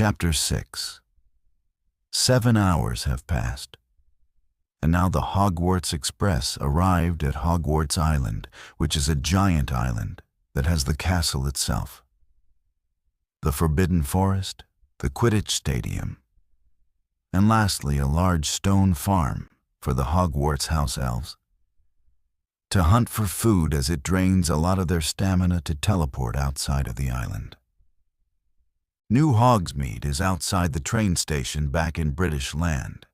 Chapter 6. 7 hours have passed, and now the Hogwarts Express arrived at Hogwarts Island, which is a giant island that has the castle itself, the Forbidden Forest, the Quidditch Stadium, and lastly a large stone farm for the Hogwarts house elves to hunt for food, as it drains a lot of their stamina to teleport outside of the island. New Hogsmeade is outside the train station back in British land.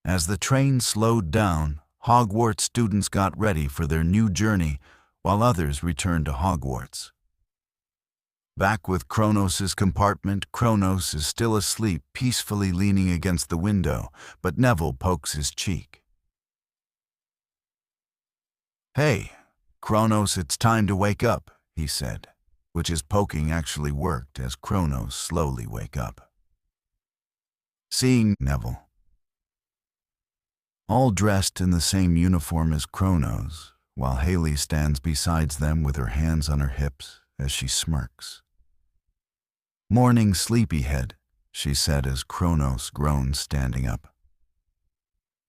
As the train slowed down, Hogwarts students got ready for their new journey while others returned to Hogwarts. Back with Kronos's compartment, Kronos is still asleep, peacefully leaning against the window, but Neville pokes his cheek. "Hey, Kronos, it's time to wake up," he said, which his poking actually worked as Kronos slowly wake up. Seeing Neville, all dressed in the same uniform as Kronos, while Haley stands beside them with her hands on her hips as she smirks. "Morning, sleepyhead," she said as Kronos groaned, standing up.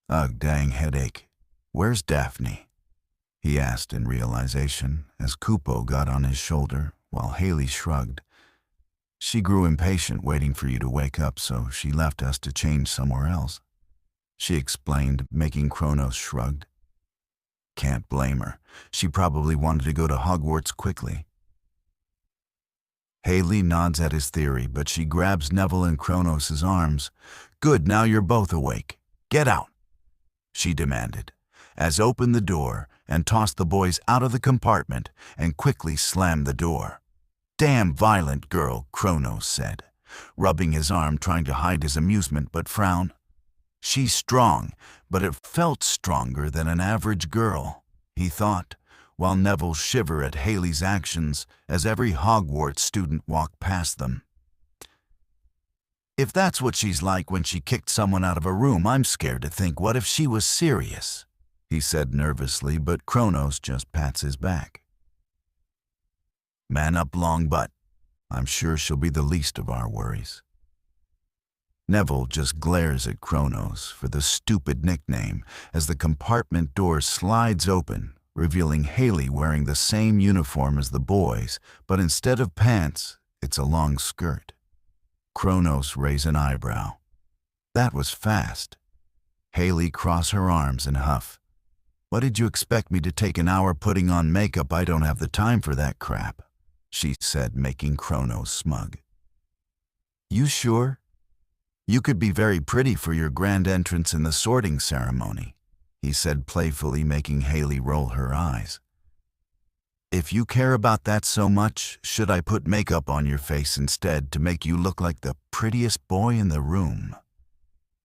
"Ugh, dang headache. Where's Daphne?" he asked in realization as Kupo got on his shoulder while Haley shrugged. "She grew impatient waiting for you to wake up, so she left us to change somewhere else," she explained, making Kronos shrugged. "Can't blame her. She probably wanted to go to Hogwarts quickly." Haley nods at his theory, but she grabs Neville in Kronos' arms. "Good, now you're both awake. Get out," she demanded, as opened the door and tossed the boys out of the compartment and quickly slammed the door. "Damn violent girl," Kronos said, rubbing his arm, trying to hide his amusement but frown. "She's strong, but it felt stronger than an average girl," he thought, while Neville shivered at Haley's actions as every Hogwarts student walked past them. "If that's what she's like when she kicked someone out of a room, I'm scared to think what if she was serious," he said nervously, but Kronos just pats his back. "Man up, Longbutt. I'm sure she'll be the least of our worries." Neville just glares at Kronos for the stupid nickname as the compartment door slides open, revealing Haley wearing the same uniform as the boys, but instead of pants, it's a long skirt. Kronos raised an eyebrow. "That was fast." Haley crossed her arms and huffed. "What did you expect me to take an hour putting on makeup? I don't have the time for that crap," she said, making Kronos smug. "You sure? You could be very pretty for your grand entrance in the sorting ceremony," he said playfully, making Haley roll her eyes. "If you care about that so much, should I put makeup on your face instead to make you look like the prettiest boy in the room?"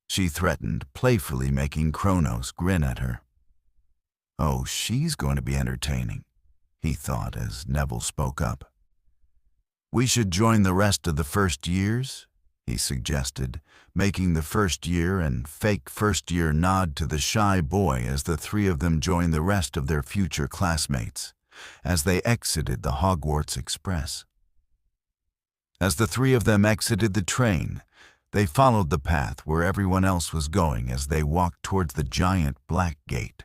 she threatened, playfully, making Kronos grin at her. "Oh, she's going to be entertaining," he thought as Neville spoke up. "We should join the rest of the first years," he suggested, making the first year and fake first year nod to the shy boy as the three of them joined the rest of their future classmates as they exited the Hogwarts Express. As the three of them exited the train, they followed the path where everyone else was going as they walked towards the giant black gate.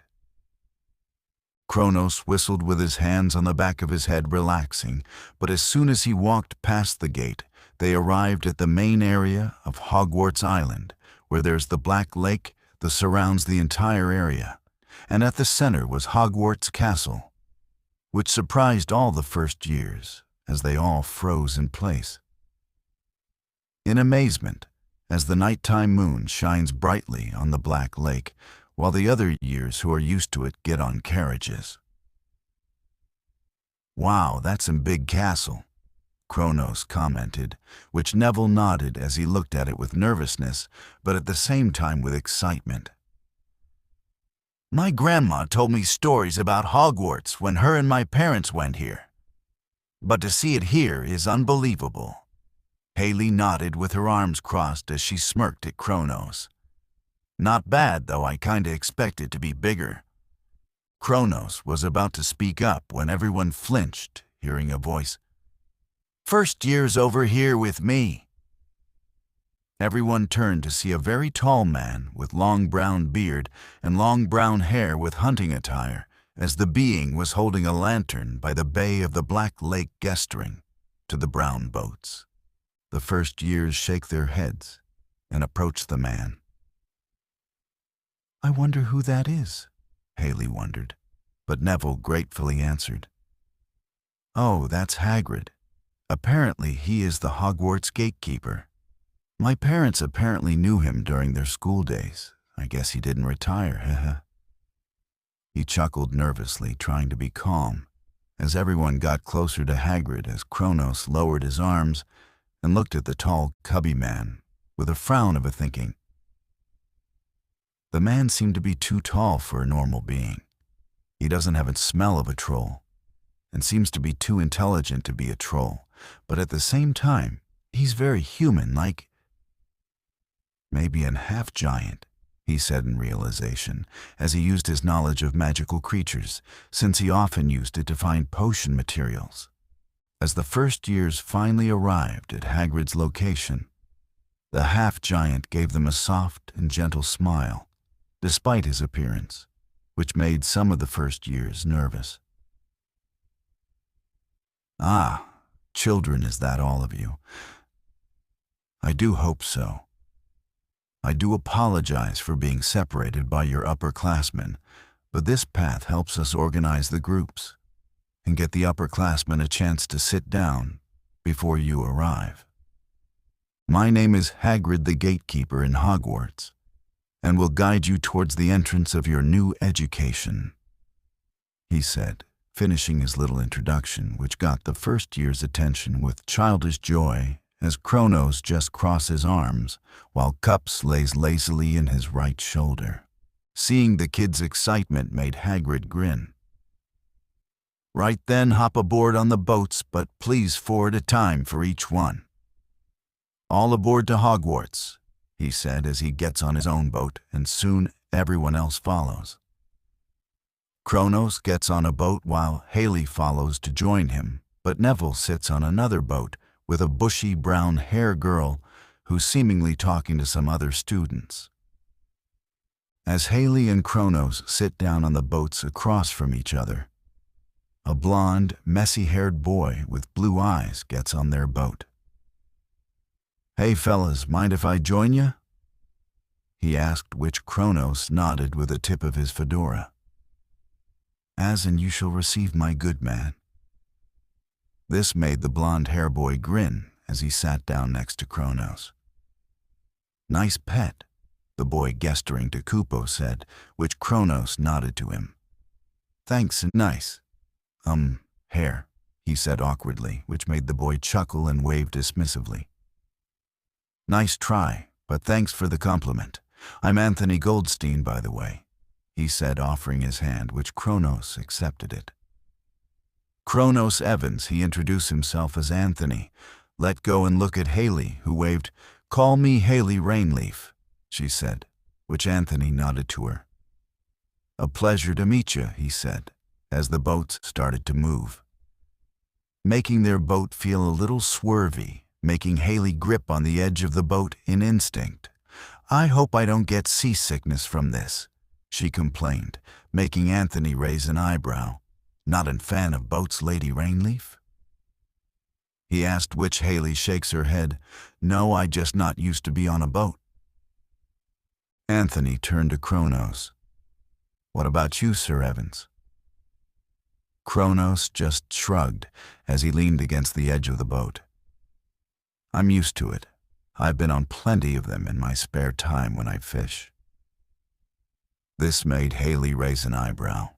Kronos whistled with his hands on the back of his head, relaxing, but as soon as he walked past the gate, they arrived at the main area of Hogwarts Island, where there's the Black Lake that surrounds the entire area, and at the center was Hogwarts Castle, which surprised all the first years as they all froze in place in amazement as the nighttime moon shines brightly on the Black Lake, while the other years who are used to it get on carriages. "Wow, that's a big castle," Kronos commented, which Neville nodded as he looked at it with nervousness, but at the same time with excitement. "My grandma told me stories about Hogwarts when her and my parents went here. But to see it here is unbelievable." Haley nodded with her arms crossed as she smirked at Kronos. "Not bad, though. I kinda expect it to be bigger." Kronos was about to speak up when everyone flinched, hearing a voice. "First year's over here with me." Everyone turned to see a very tall man with long brown beard and long brown hair with hunting attire, as the being was holding a lantern by the bay of the Black Lake gesturing to the brown boats. The first years shake their heads and approach the man. "I wonder who that is," Haley wondered, but Neville gratefully answered, "Oh, that's Hagrid. Apparently he is the Hogwarts gatekeeper. My parents apparently knew him during their school days. I guess he didn't retire, heh." He chuckled nervously, trying to be calm, as everyone got closer to Hagrid as Kronos lowered his arms and looked at the tall, cubby man with a frown of a thinking. The man seemed to be too tall for a normal being. He doesn't have a smell of a troll, and seems to be too intelligent to be a troll, but at the same time, he's very human, like maybe an half-giant, he said in realization, as he used his knowledge of magical creatures, since he often used it to find potion materials. As the first years finally arrived at Hagrid's location, the half-giant gave them a soft and gentle smile, despite his appearance, which made some of the first years nervous. "Ah, children, is that all of you? I do hope so. I do apologize for being separated by your upperclassmen, but this path helps us organize the groups and get the upperclassmen a chance to sit down before you arrive. My name is Hagrid the Gatekeeper in Hogwarts, and will guide you towards the entrance of your new education," he said, finishing his little introduction, which got the first year's attention with childish joy as Kronos just crossed his arms while Cups lays lazily in his right shoulder. Seeing the kid's excitement made Hagrid grin. "Right then, hop aboard on the boats, but please 4 at a time for each one. All aboard to Hogwarts," he said as he gets on his own boat, and soon everyone else follows. Kronos gets on a boat while Haley follows to join him, but Neville sits on another boat with a bushy brown hair girl who's seemingly talking to some other students. As Haley and Kronos sit down on the boats across from each other, a blonde, messy-haired boy with blue eyes gets on their boat. "Hey fellas, mind if I join ya?" he asked, which Kronos nodded with a tip of his fedora. "As and you shall receive, my good man." This made the blonde hair boy grin as he sat down next to Kronos. "Nice pet," the boy gesturing to Kupo said, which Kronos nodded to him. "Thanks and nice. Hair," he said awkwardly, which made the boy chuckle and wave dismissively. "Nice try, but thanks for the compliment. I'm Anthony Goldstein, by the way," he said, offering his hand, which Kronos accepted it. Kronos Evans, he introduced himself as Anthony, let go and look at Haley, who waved. "Call me Haley Rainleaf," she said, which Anthony nodded to her. "A pleasure to meet you," he said, as the boats started to move, making their boat feel a little swervy, making Haley grip on the edge of the boat in instinct. "I hope I don't get seasickness from this," she complained, making Anthony raise an eyebrow. "Not a fan of boats, Lady Rainleaf?" he asked, which Haley shakes her head. "No, I just not used to be on a boat." Anthony turned to Kronos. "What about you, Sir Evans?" Kronos just shrugged as he leaned against the edge of the boat. "I'm used to it. I've been on plenty of them in my spare time when I fish." This made Haley raise an eyebrow.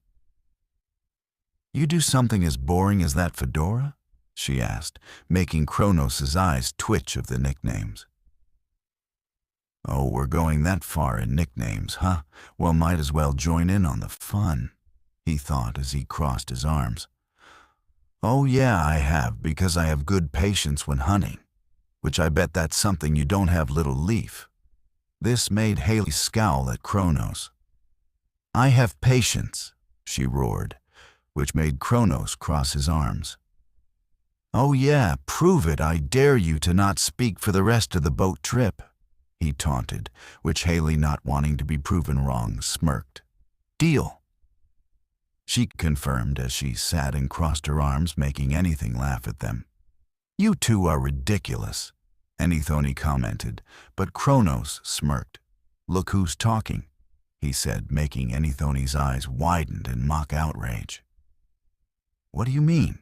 "You do something as boring as that fedora?" she asked, making Kronos' eyes twitch of the nicknames. "Oh, we're going that far in nicknames, huh? Well, might as well join in on the fun," he thought as he crossed his arms. "Oh yeah, I have, because I have good patience when hunting, which I bet that's something you don't have, little leaf." This made Haley scowl at Kronos. "I have patience," she roared, which made Kronos cross his arms. "Oh yeah, prove it. I dare you to not speak for the rest of the boat trip," he taunted, which Haley, not wanting to be proven wrong, smirked. Deal, she confirmed as she sat and crossed her arms, making anything laugh at them. You two are ridiculous, Anthony commented, but Kronos smirked. Look who's talking, he said, making Anthony's eyes widen in mock outrage. What do you mean?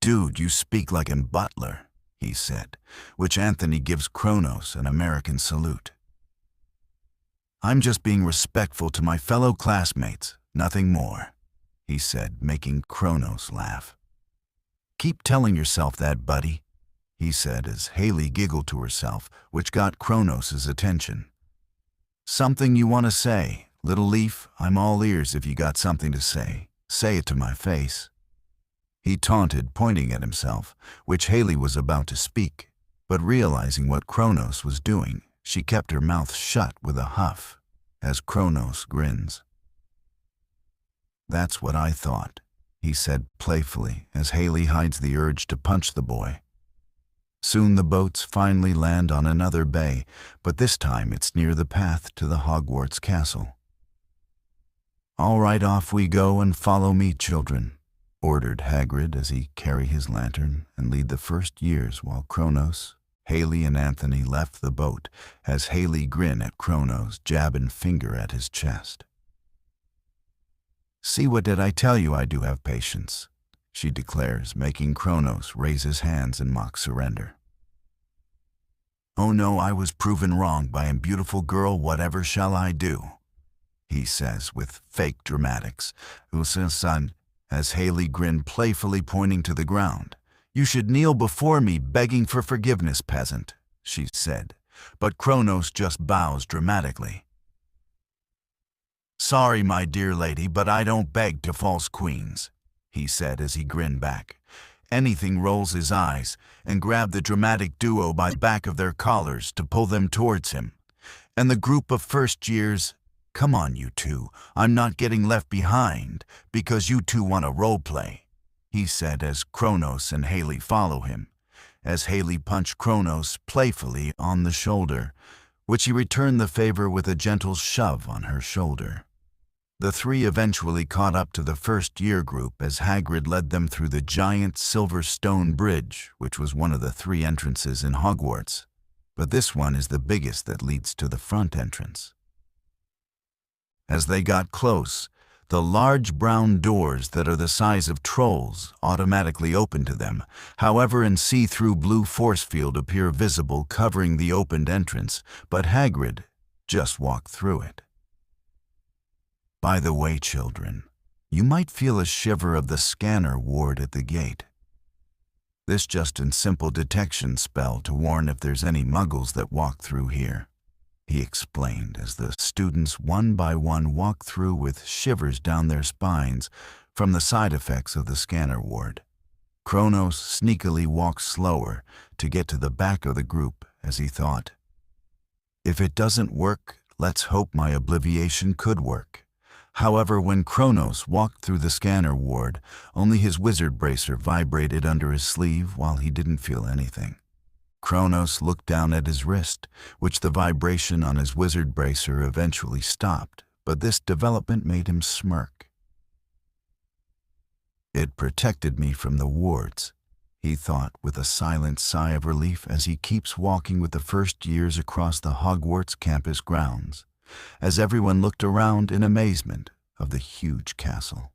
Dude, you speak like a butler, he said, which Anthony gives Kronos an American salute. I'm just being respectful to my fellow classmates, nothing more, he said, making Kronos laugh. Keep telling yourself that, buddy, he said as Haley giggled to herself, which got Kronos' attention. Something you want to say, little leaf? I'm all ears if you got something to say. Say it to my face, he taunted, pointing at himself, which Haley was about to speak, but realizing what Kronos was doing, she kept her mouth shut with a huff, as Kronos grins. That's what I thought, he said playfully as Haley hides the urge to punch the boy. Soon the boats finally land on another bay, but this time it's near the path to the Hogwarts castle. All right, off we go and follow me, children, ordered Hagrid as he carried his lantern and lead the first years while Kronos, Haley, and Anthony left the boat as Haley grinned at Kronos, jabbing finger at his chest. See, what did I tell you? I do have patience, she declares, making Kronos raise his hands in mock surrender. Oh no, I was proven wrong by a beautiful girl. Whatever shall I do? He says with fake dramatics. Son, as Haley grinned playfully, pointing to the ground. You should kneel before me, begging for forgiveness, peasant, she said, but Kronos just bows dramatically. Sorry, my dear lady, but I don't beg to false queens, he said as he grinned back. Anything rolls his eyes and grabbed the dramatic duo by the back of their collars to pull them towards him. And the group of first years, come on, you two, I'm not getting left behind because you two want to role play, he said as Kronos and Haley follow him, as Haley punched Kronos playfully on the shoulder, which he returned the favor with a gentle shove on her shoulder. The three eventually caught up to the first-year group as Hagrid led them through the giant silver stone bridge, which was one of the three entrances in Hogwarts, but this one is the biggest that leads to the front entrance. As they got close, the large brown doors that are the size of trolls automatically open to them. However, an see-through blue force field appear visible covering the opened entrance, but Hagrid just walked through it. By the way, children, you might feel a shiver of the scanner ward at the gate. This just a simple detection spell to warn if there's any muggles that walk through here, he explained as the students one by one walked through with shivers down their spines from the side effects of the scanner ward. Kronos sneakily walked slower to get to the back of the group as he thought, if it doesn't work, let's hope my obliviation could work. However, when Kronos walked through the scanner ward, only his wizard bracer vibrated under his sleeve while he didn't feel anything. Kronos looked down at his wrist, which the vibration on his wizard bracer eventually stopped, but this development made him smirk. It protected me from the wards, he thought with a silent sigh of relief as he keeps walking with the first years across the Hogwarts campus grounds, as everyone looked around in amazement of the huge castle.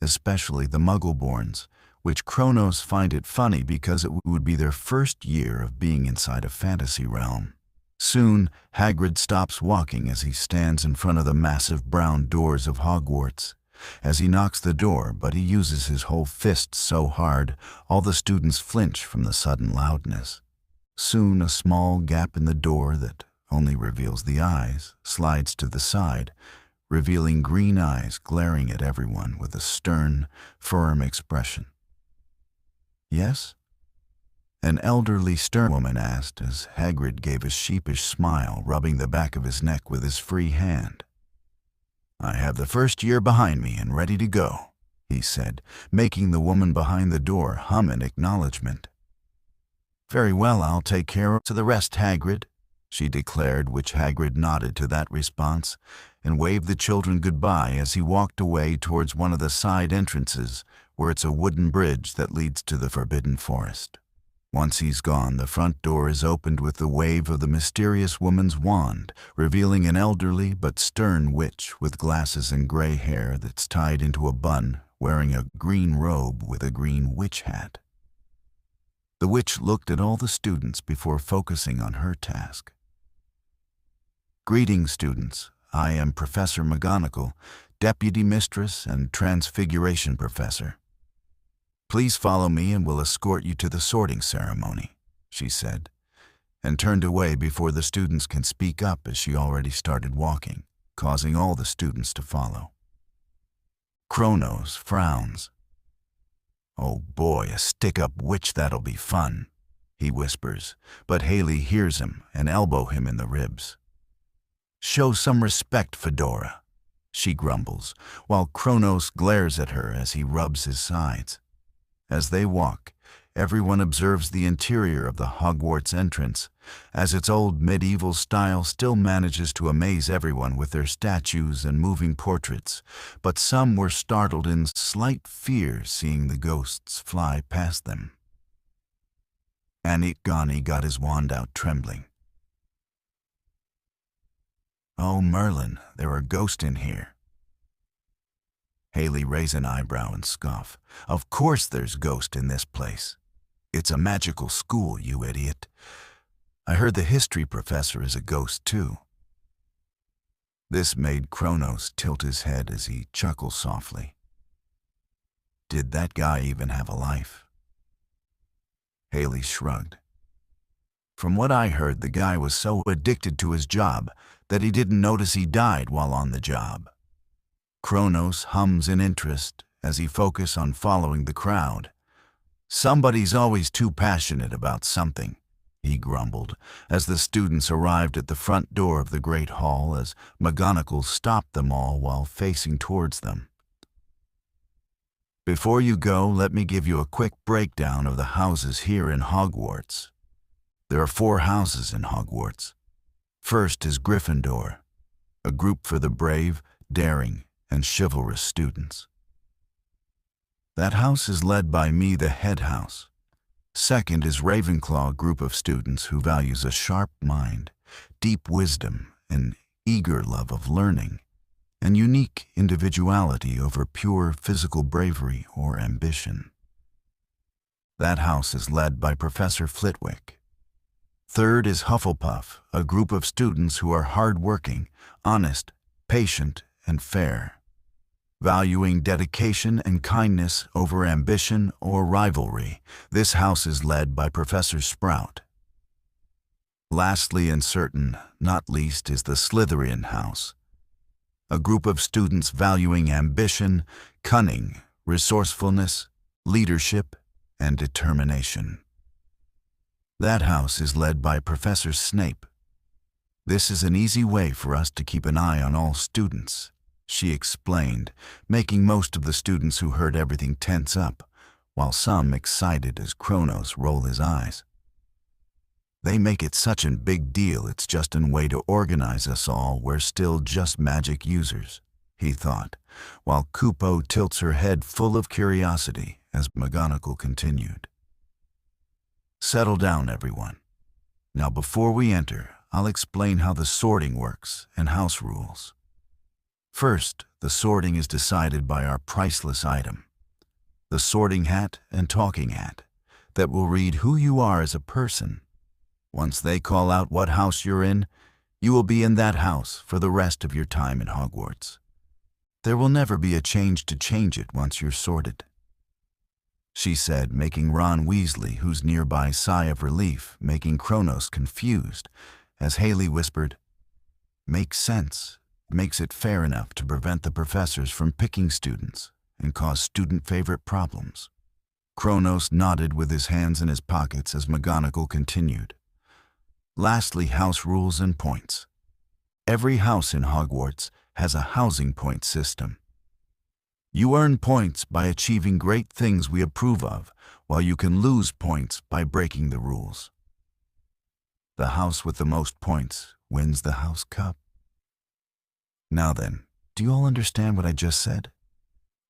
Especially the Muggleborns, which Kronos find it funny because it would be their first year of being inside a fantasy realm. Soon, Hagrid stops walking as he stands in front of the massive brown doors of Hogwarts. As he knocks the door, but he uses his whole fist so hard, all the students flinch from the sudden loudness. Soon, a small gap in the door that only reveals the eyes slides to the side, revealing green eyes glaring at everyone with a stern, firm expression. Yes? An elderly, stern woman asked as Hagrid gave a sheepish smile, rubbing the back of his neck with his free hand. I have the first year behind me and ready to go, he said, making the woman behind the door hum in acknowledgement. Very well, I'll take care of the rest, Hagrid, she declared, which Hagrid nodded to that response and waved the children goodbye as he walked away towards one of the side entrances where it's a wooden bridge that leads to the Forbidden Forest. Once he's gone, the front door is opened with the wave of the mysterious woman's wand, revealing an elderly but stern witch with glasses and gray hair that's tied into a bun, wearing a green robe with a green witch hat. The witch looked at all the students before focusing on her task. Greetings, students. I am Professor McGonagall, Deputy Mistress and Transfiguration Professor. Please follow me and we'll escort you to the sorting ceremony, she said, and turned away before the students can speak up as she already started walking, causing all the students to follow. Kronos frowns. Oh boy, a stick-up witch, that'll be fun, he whispers, but Haley hears him and elbows him in the ribs. Show some respect, Fedora, she grumbles, while Kronos glares at her as he rubs his sides. As they walk, everyone observes the interior of the Hogwarts entrance, as its old medieval style still manages to amaze everyone with their statues and moving portraits, but some were startled in slight fear seeing the ghosts fly past them. Antigone got his wand out trembling. Oh, Merlin, there are ghosts in here. Haley raised an eyebrow and scoffed. Of course there's ghosts in this place. It's a magical school, you idiot. I heard the history professor is a ghost too. This made Kronos tilt his head as he chuckled softly. Did that guy even have a life? Haley shrugged. From what I heard, the guy was so addicted to his job that he didn't notice he died while on the job. Kronos hums in interest as he focuses on following the crowd. Somebody's always too passionate about something, he grumbled, as the students arrived at the front door of the Great Hall as McGonagall stopped them all while facing towards them. Before you go, let me give you a quick breakdown of the houses here in Hogwarts. There are 4 houses in Hogwarts. First is Gryffindor, a group for the brave, daring, and chivalrous students. That house is led by me, the head house. Second is Ravenclaw, group of students who values a sharp mind, deep wisdom, an eager love of learning, and unique individuality over pure physical bravery or ambition. That house is led by Professor Flitwick. Third is Hufflepuff, a group of students who are hard-working, honest, patient, and fair, valuing dedication and kindness over ambition or rivalry. This house is led by Professor Sprout. Lastly and certain, not least, is the Slytherin house, a group of students valuing ambition, cunning, resourcefulness, leadership, and determination. That house is led by Professor Snape. This is an easy way for us to keep an eye on all students, she explained, making most of the students who heard everything tense up, while some excited as Kronos rolled his eyes. They make it such a big deal, it's just a way to organize us all. We're still just magic users, he thought, while Kupo tilts her head full of curiosity as McGonagall continued. Settle down, everyone. Now before we enter, I'll explain how the sorting works and house rules. First, the sorting is decided by our priceless item, the sorting hat and talking hat, that will read who you are as a person. Once they call out what house you're in, you will be in that house for the rest of your time in Hogwarts. There will never be a change to change it once you're sorted, she said, making Ron Weasley, who's nearby, sigh of relief, making Kronos confused, as Haley whispered, "Makes sense. Makes it fair enough to prevent the professors from picking students and cause student-favorite problems." Kronos nodded with his hands in his pockets as McGonagall continued. Lastly, house rules and points. Every house in Hogwarts has a housing point system. You earn points by achieving great things we approve of, while you can lose points by breaking the rules. The house with the most points wins the house cup. Now then, do you all understand what I just said?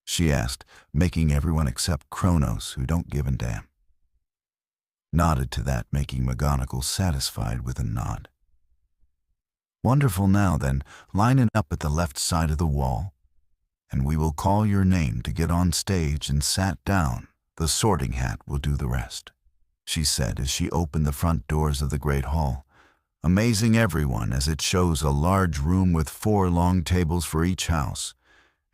She asked, making everyone except Kronos, who don't give a damn. Nodded to that, making McGonagall satisfied with a nod. Wonderful. Now then, line it up at the left side of the wall, and we will call your name to get on stage and sat down. The Sorting Hat will do the rest, she said as she opened the front doors of the great hall, amazing everyone as it shows a large room with 4 long tables for each house,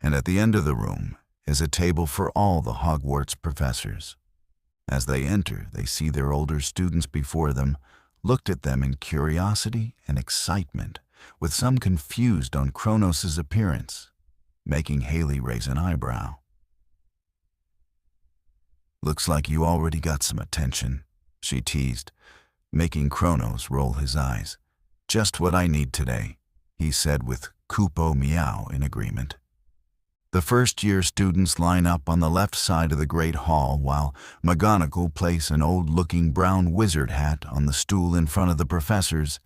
and at the end of the room is a table for all the Hogwarts professors. As they enter, they see their older students before them, looked at them in curiosity and excitement, with some confused on Kronos' appearance, making Haley raise an eyebrow. Looks like you already got some attention, she teased, making Kronos roll his eyes. Just what I need today, he said with Kupo Meow in agreement. The first-year students line up on the left side of the great hall while McGonagall places an old-looking brown wizard hat on the stool in front of the professors,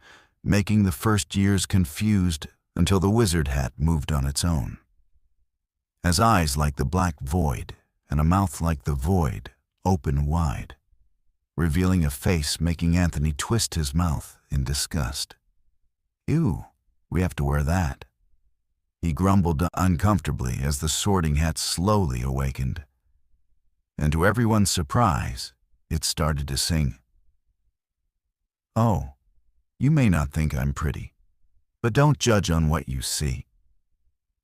making the first years confused until the wizard hat moved on its own. As eyes like the black void and a mouth like the void open wide, revealing a face making Anthony twist his mouth in disgust. Ew, we have to wear that. He grumbled uncomfortably as the Sorting Hat slowly awakened. And to everyone's surprise, it started to sing. Oh, you may not think I'm pretty, but don't judge on what you see.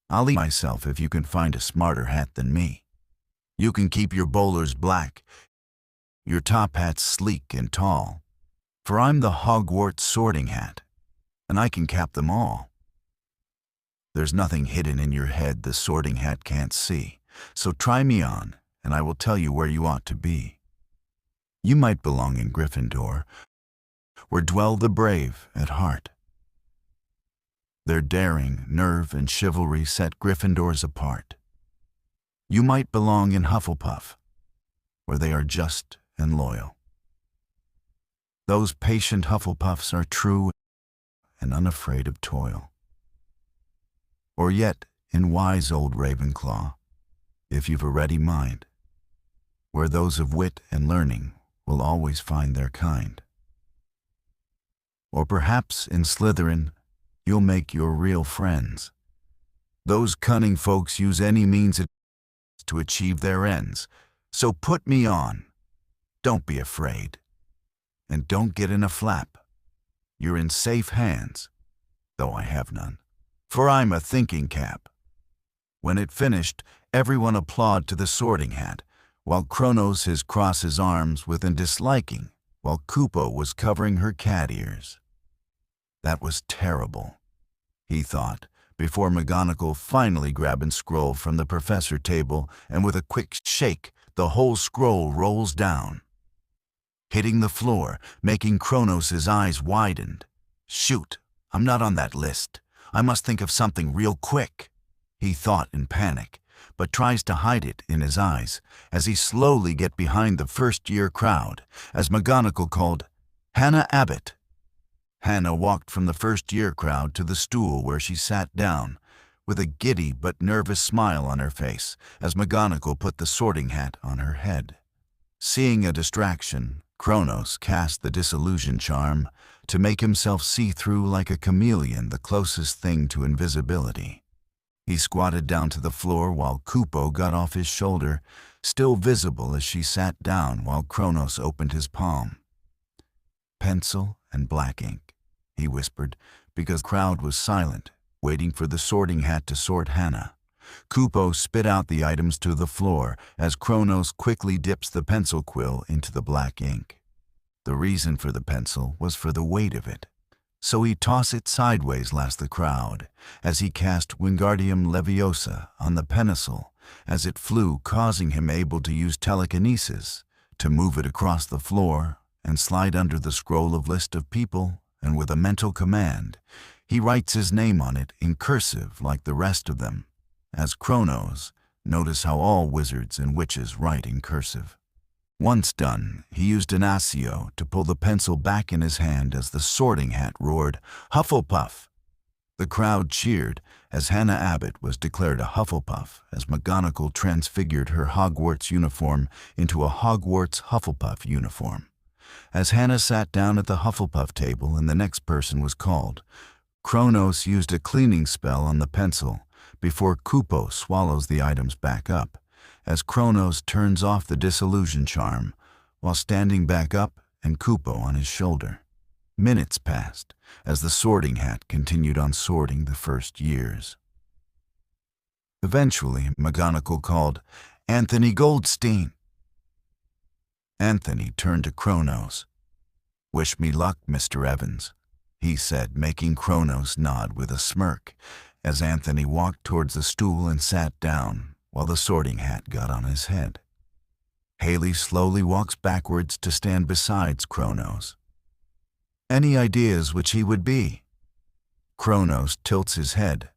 I'll eat myself if you can find a smarter hat than me. You can keep your bowlers black, your top hats sleek and tall, for I'm the Hogwarts Sorting Hat, and I can cap them all. There's nothing hidden in your head the Sorting Hat can't see, so try me on, and I will tell you where you ought to be. You might belong in Gryffindor, where dwell the brave at heart. Their daring, nerve, and chivalry set Gryffindors apart. You might belong in Hufflepuff, where they are just and loyal. Those patient Hufflepuffs are true and unafraid of toil. Or yet in wise old Ravenclaw, if you've a ready mind, where those of wit and learning will always find their kind. Or perhaps in Slytherin, you'll make your real friends. Those cunning folks use any means to achieve their ends, so put me on. Don't be afraid. And don't get in a flap. You're in safe hands, though I have none. For I'm a thinking cap. When it finished, everyone applauded to the Sorting Hat, while Kronos crossed his arms with a disliking, while Kupo was covering her cat ears. That was terrible, he thought, before McGonagall finally grabbed a scroll from the professor table, and with a quick shake, the whole scroll rolls down, hitting the floor, making Kronos' eyes widened. Shoot, I'm not on that list. I must think of something real quick, he thought in panic, but tries to hide it in his eyes as he slowly gets behind the first-year crowd as McGonagall called, Hannah Abbott. Hannah walked from the first-year crowd to the stool where she sat down, with a giddy but nervous smile on her face as McGonagall put the Sorting Hat on her head. Seeing a distraction, Kronos cast the disillusion charm to make himself see through like a chameleon, the closest thing to invisibility. He squatted down to the floor while Kupo got off his shoulder, still visible as she sat down while Kronos opened his palm. Pencil and black ink, he whispered, because the crowd was silent, waiting for the Sorting Hat to sort Hannah. Kupo spit out the items to the floor as Kronos quickly dips the pencil quill into the black ink. The reason for the pencil was for the weight of it, so he tossed it sideways last the crowd as he cast Wingardium Leviosa on the pencil as it flew, causing him able to use telekinesis to move it across the floor and slide under the scroll of list of people, and with a mental command, he writes his name on it in cursive like the rest of them, as Kronos, notice how all wizards and witches write in cursive. Once done, he used an accio to pull the pencil back in his hand as the Sorting Hat roared, "Hufflepuff!" The crowd cheered as Hannah Abbott was declared a Hufflepuff as McGonagall transfigured her Hogwarts uniform into a Hogwarts Hufflepuff uniform. As Hannah sat down at the Hufflepuff table and the next person was called, Kronos used a cleaning spell on the pencil before Kupo swallows the items back up, as Kronos turns off the disillusion charm while standing back up and Kupo on his shoulder. Minutes passed as the Sorting Hat continued on sorting the first years. Eventually, McGonagall called, "Anthony Goldstein." Anthony turned to Kronos. "Wish me luck, Mr. Evans," he said, making Kronos nod with a smirk as Anthony walked towards the stool and sat down while the Sorting Hat got on his head. Haley slowly walks backwards to stand beside Kronos. "Any ideas which he would be?" Kronos tilts his head.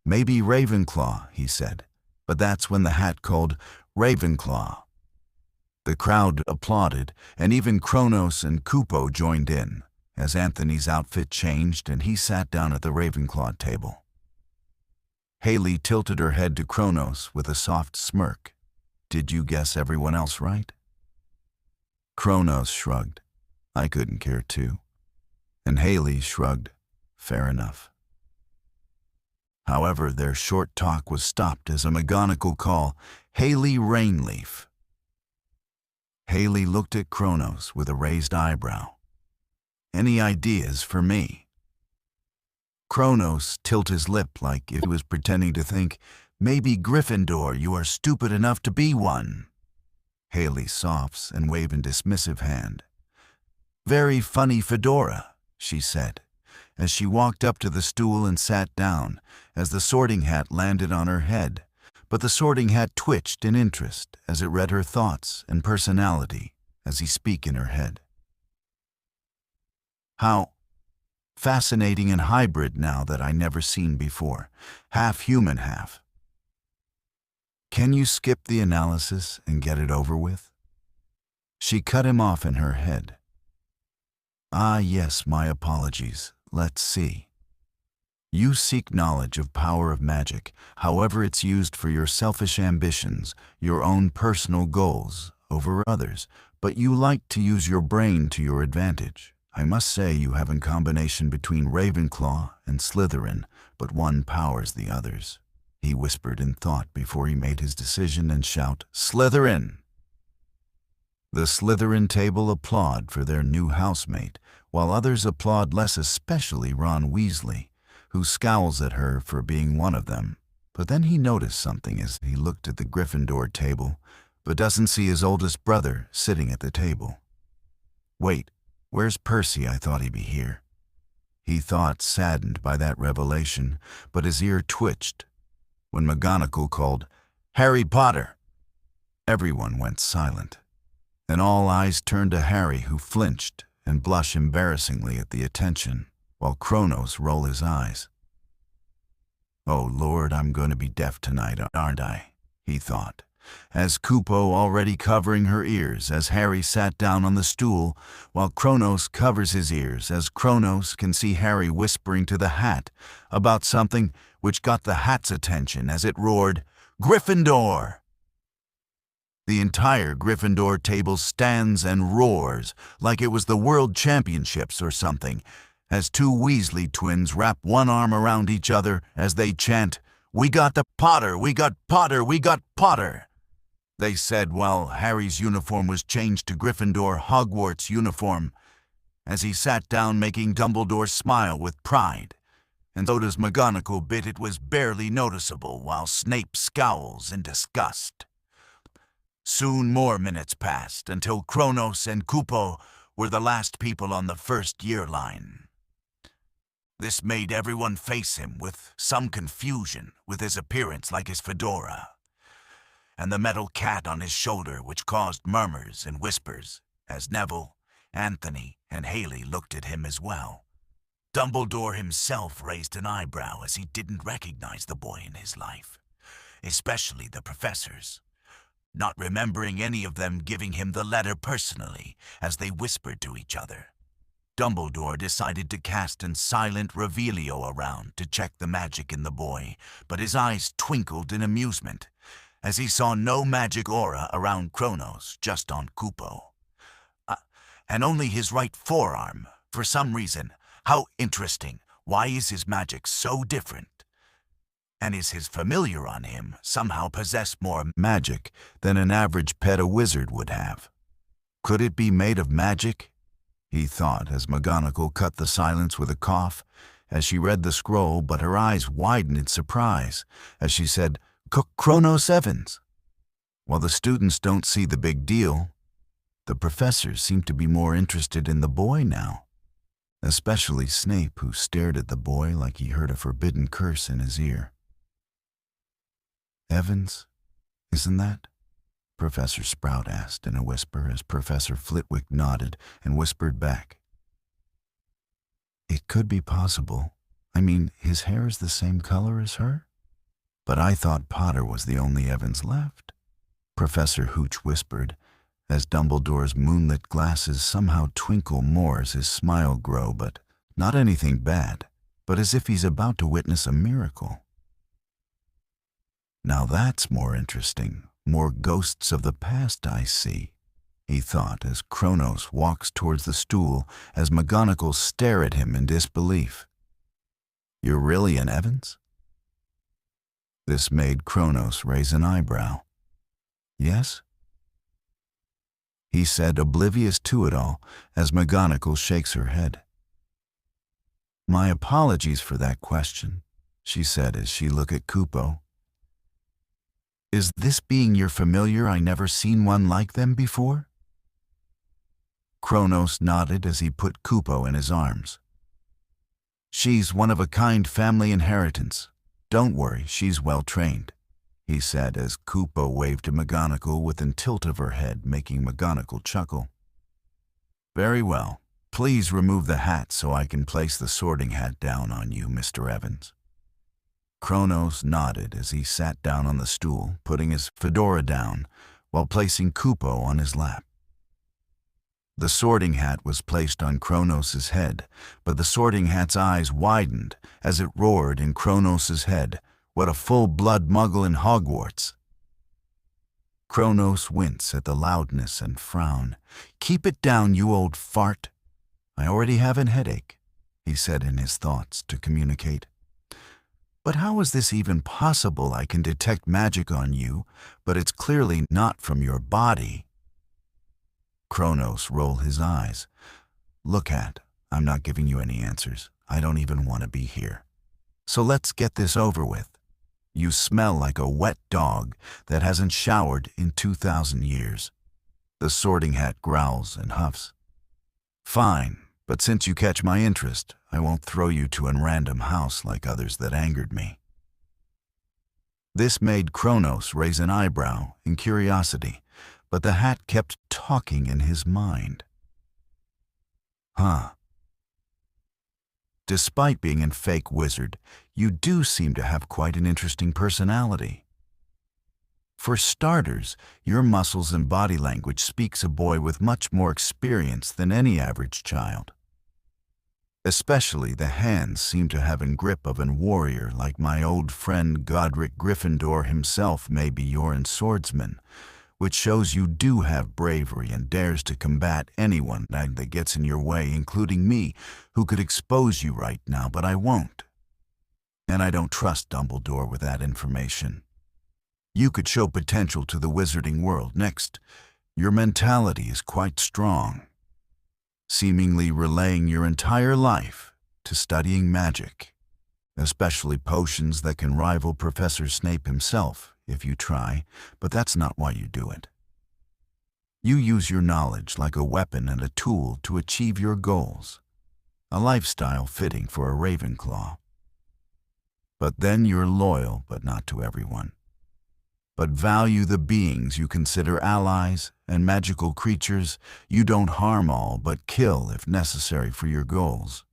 "Maybe Ravenclaw," he said, but that's when the hat called, "Ravenclaw." The crowd applauded, and even Kronos and Kupo joined in, as Anthony's outfit changed and he sat down at the Ravenclaw table. Haley tilted her head to Kronos with a soft smirk. "Did you guess everyone else right?" Kronos shrugged. "I couldn't care too." And Haley shrugged. "Fair enough." However, their short talk was stopped as a McGonagall call, "Haley Rainleaf." Haley looked at Kronos with a raised eyebrow. "Any ideas for me?" Kronos tilted his lip like if he was pretending to think, "Maybe Gryffindor, you are stupid enough to be one." Haley softs and waved a dismissive hand. "Very funny Fedora," she said, as she walked up to the stool and sat down as the Sorting Hat landed on her head. But the Sorting Hat twitched in interest as it read her thoughts and personality as he speak in her head. "How fascinating and hybrid now that I never seen before. Half human, half. Can you skip the analysis and get it over with?" She cut him off in her head. "Ah, yes, my apologies. Let's see. You seek knowledge of power of magic, however it's used for your selfish ambitions, your own personal goals over others, but you like to use your brain to your advantage. I must say you have a combination between Ravenclaw and Slytherin, but one powers the others," he whispered in thought before he made his decision and shout, "Slytherin!" The Slytherin table applaud for their new housemate, while others applaud less, especially Ron Weasley, who scowls at her for being one of them. But then he noticed something as he looked at the Gryffindor table, but doesn't see his oldest brother sitting at the table. "Wait, where's Percy? I thought he'd be here." He thought, saddened by that revelation, but his ear twitched when McGonagall called, "Harry Potter!" Everyone went silent, and all eyes turned to Harry, who flinched and blushed embarrassingly at the attention, while Kronos rolled his eyes. "Oh Lord, I'm going to be deaf tonight, aren't I?" he thought, as Kupo already covering her ears as Harry sat down on the stool, while Kronos covers his ears as Kronos can see Harry whispering to the hat about something, which got the hat's attention as it roared, "Gryffindor!" The entire Gryffindor table stands and roars like it was the World Championships or something, as two Weasley twins wrap one arm around each other as they chant, "We got the Potter, we got Potter, we got Potter," they said while Harry's uniform was changed to Gryffindor Hogwarts uniform, as he sat down making Dumbledore smile with pride, and so does McGonagall, but it was barely noticeable while Snape scowls in disgust. Soon more minutes passed until Kronos and Kupo were the last people on the first-year line. This made everyone face him with some confusion with his appearance like his fedora, and the metal cat on his shoulder, which caused murmurs and whispers as Neville, Anthony, and Haley looked at him as well. Dumbledore himself raised an eyebrow as he didn't recognize the boy in his life, especially the professors. not remembering any of them giving him the letter personally as they whispered to each other. Dumbledore decided to cast an silent revealio around to check the magic in the boy, but his eyes twinkled in amusement as he saw no magic aura around Kronos, just on Kupo. And only his right forearm, for some reason. How interesting. Why is his magic so different? And is his familiar on him somehow possess more magic than an average pet-a-wizard would have? Could it be made of magic? He thought as McGonagall cut the silence with a cough as she read the scroll, but her eyes widened in surprise as she said, Kronos Evans. While the students don't see the big deal, the professors seem to be more interested in the boy now, especially Snape, who stared at the boy like he heard a forbidden curse in his ear. Evans, isn't that? Professor Sprout asked in a whisper as Professor Flitwick nodded and whispered back. It could be possible. I mean, his hair is the same color as her? But I thought Potter was the only Evans left, Professor Hooch whispered, as Dumbledore's moonlit glasses somehow twinkle more as his smile grow, but not anything bad, but as if he's about to witness a miracle. Now that's more interesting. More ghosts of the past I see, he thought as Kronos walks towards the stool as McGonagall stared at him in disbelief. You're really an Evans? This made Kronos raise an eyebrow. Yes? He said, oblivious to it all, as McGonagall shakes her head. My apologies for that question, she said as she looked at Kupo. Is this being your familiar? I never seen one like them before? Kronos nodded as he put Kupo in his arms. She's one-of-a-kind family inheritance. Don't worry, she's well-trained, he said as Kupo waved to McGonagall with a tilt of her head, making McGonagall chuckle. Very well. Please remove the hat so I can place the sorting hat down on you, Mr. Evans. Kronos nodded as he sat down on the stool, putting his fedora down while placing Kupo on his lap. The sorting hat was placed on Kronos' head, but the sorting hat's eyes widened as it roared in Kronos' head, what a full-blood muggle in Hogwarts. Kronos winced at the loudness and frowned. Keep it down, you old fart. I already have a headache, he said in his thoughts to communicate. But how is this even possible? I can detect magic on you, but it's clearly not from your body. Kronos rolled his eyes. Look, I'm not giving you any answers. I don't even want to be here. So let's get this over with. You smell like a wet dog that hasn't showered in 2,000 years. The sorting hat growls and huffs. Fine, but since you catch my interest, I won't throw you to a random house like others that angered me. This made Kronos raise an eyebrow in curiosity, but the hat kept talking in his mind. Huh. Despite being a fake wizard, you do seem to have quite an interesting personality. For starters, your muscles and body language speaks a boy with much more experience than any average child. Especially the hands seem to have a grip of a warrior like my old friend Godric Gryffindor himself may be your swordsman, which shows you do have bravery and dares to combat anyone that gets in your way, including me, who could expose you right now, but I won't. And I don't trust Dumbledore with that information. You could show potential to the wizarding world. Next, your mentality is quite strong, seemingly relaying your entire life to studying magic, especially potions that can rival Professor Snape himself if you try, but that's not why you do it. You use your knowledge like a weapon and a tool to achieve your goals, a lifestyle fitting for a Ravenclaw. But then you're loyal, but not to everyone. But value the beings you consider allies and magical creatures. You don't harm all, but kill if necessary for your goals.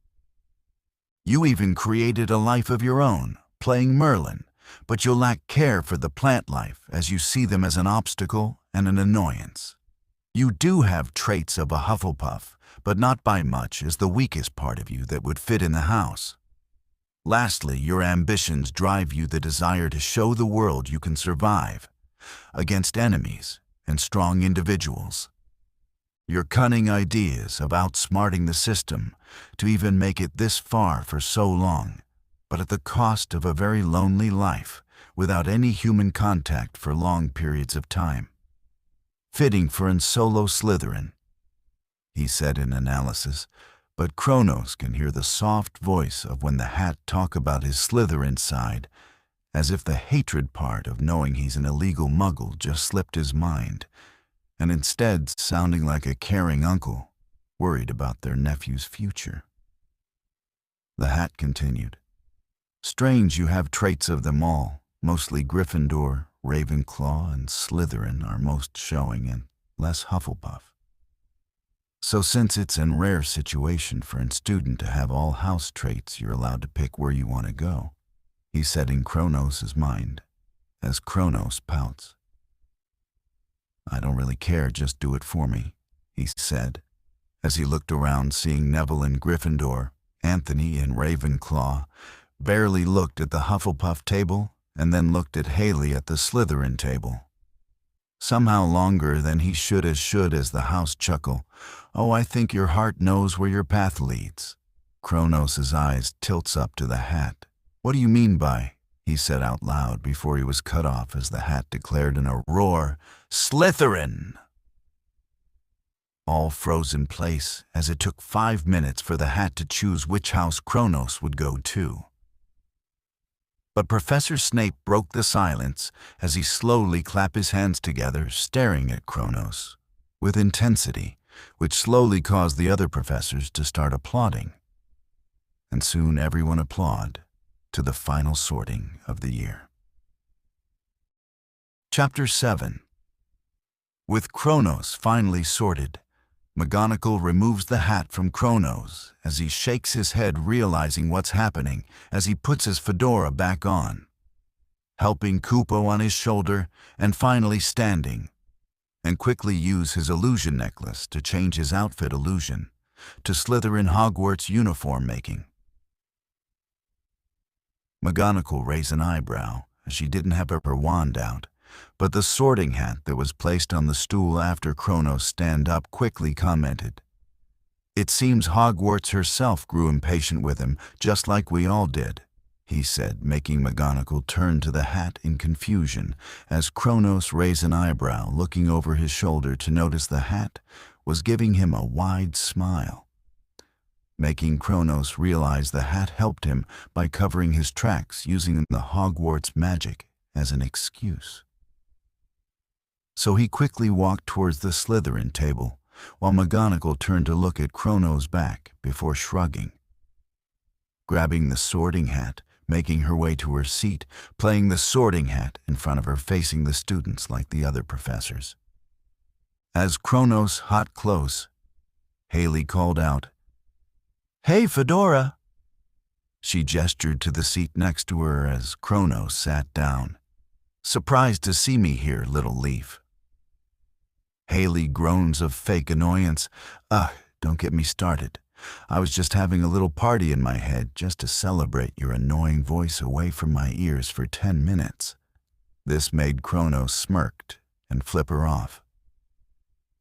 You even created a life of your own, playing Merlin, but you'll lack care for the plant life as you see them as an obstacle and an annoyance. You do have traits of a Hufflepuff, but not by much as the weakest part of you that would fit in the house. Lastly, your ambitions drive you the desire to show the world you can survive against enemies and strong individuals. Your cunning ideas of outsmarting the system to even make it this far for so long, but at the cost of a very lonely life without any human contact for long periods of time. Fitting for an solo Slytherin, he said in analysis, but Kronos can hear the soft voice of when the hat talk about his Slytherin side, as if the hatred part of knowing he's an illegal muggle just slipped his mind, and instead sounding like a caring uncle, worried about their nephew's future. The hat continued. Strange you have traits of them all, mostly Gryffindor, Ravenclaw, and Slytherin are most showing, and less Hufflepuff. So since it's a rare situation for a student to have all house traits, you're allowed to pick where you want to go, he said in Kronos' mind, as Kronos pouts. I don't really care, just do it for me, he said, as he looked around seeing Neville in Gryffindor, Anthony in Ravenclaw, barely looked at the Hufflepuff table, and then looked at Haley at the Slytherin table. Somehow longer than he should as the house chuckle. Oh, I think your heart knows where your path leads. Kronos' eyes tilts up to the hat. What do you mean by, he said out loud before he was cut off as the hat declared in a roar, Slytherin! All froze in place as it took 5 minutes for the hat to choose which house Kronos would go to. But Professor Snape broke the silence as he slowly clapped his hands together, staring at Kronos with intensity, which slowly caused the other professors to start applauding. And soon everyone applauded to the final sorting of the year. Chapter 7. With Kronos finally sorted, McGonagall removes the hat from Kronos as he shakes his head, realizing what's happening as he puts his fedora back on, helping Kupo on his shoulder and finally standing, and quickly use his illusion necklace to change his outfit illusion to Slytherin Hogwarts uniform making. McGonagall raised an eyebrow as she didn't have her wand out, but the sorting hat that was placed on the stool after Kronos stand up quickly commented, It seems Hogwarts herself grew impatient with him, just like we all did, he said, making McGonagall turn to the hat in confusion as Kronos raised an eyebrow, looking over his shoulder to notice the hat was giving him a wide smile, making Kronos realize the hat helped him by covering his tracks using the Hogwarts magic as an excuse. So he quickly walked towards the Slytherin table, while McGonagall turned to look at Kronos' back before shrugging. Grabbing the sorting hat, making her way to her seat, playing the sorting hat in front of her facing the students like the other professors. As Kronos hot close, Haley called out, Hey, Fedora! She gestured to the seat next to her as Kronos sat down. Surprised to see me here, little leaf. Haley groans of fake annoyance. Ugh, don't get me started. I was just having a little party in my head just to celebrate your annoying voice away from my ears for 10 minutes. This made Kronos smirked and flip her off.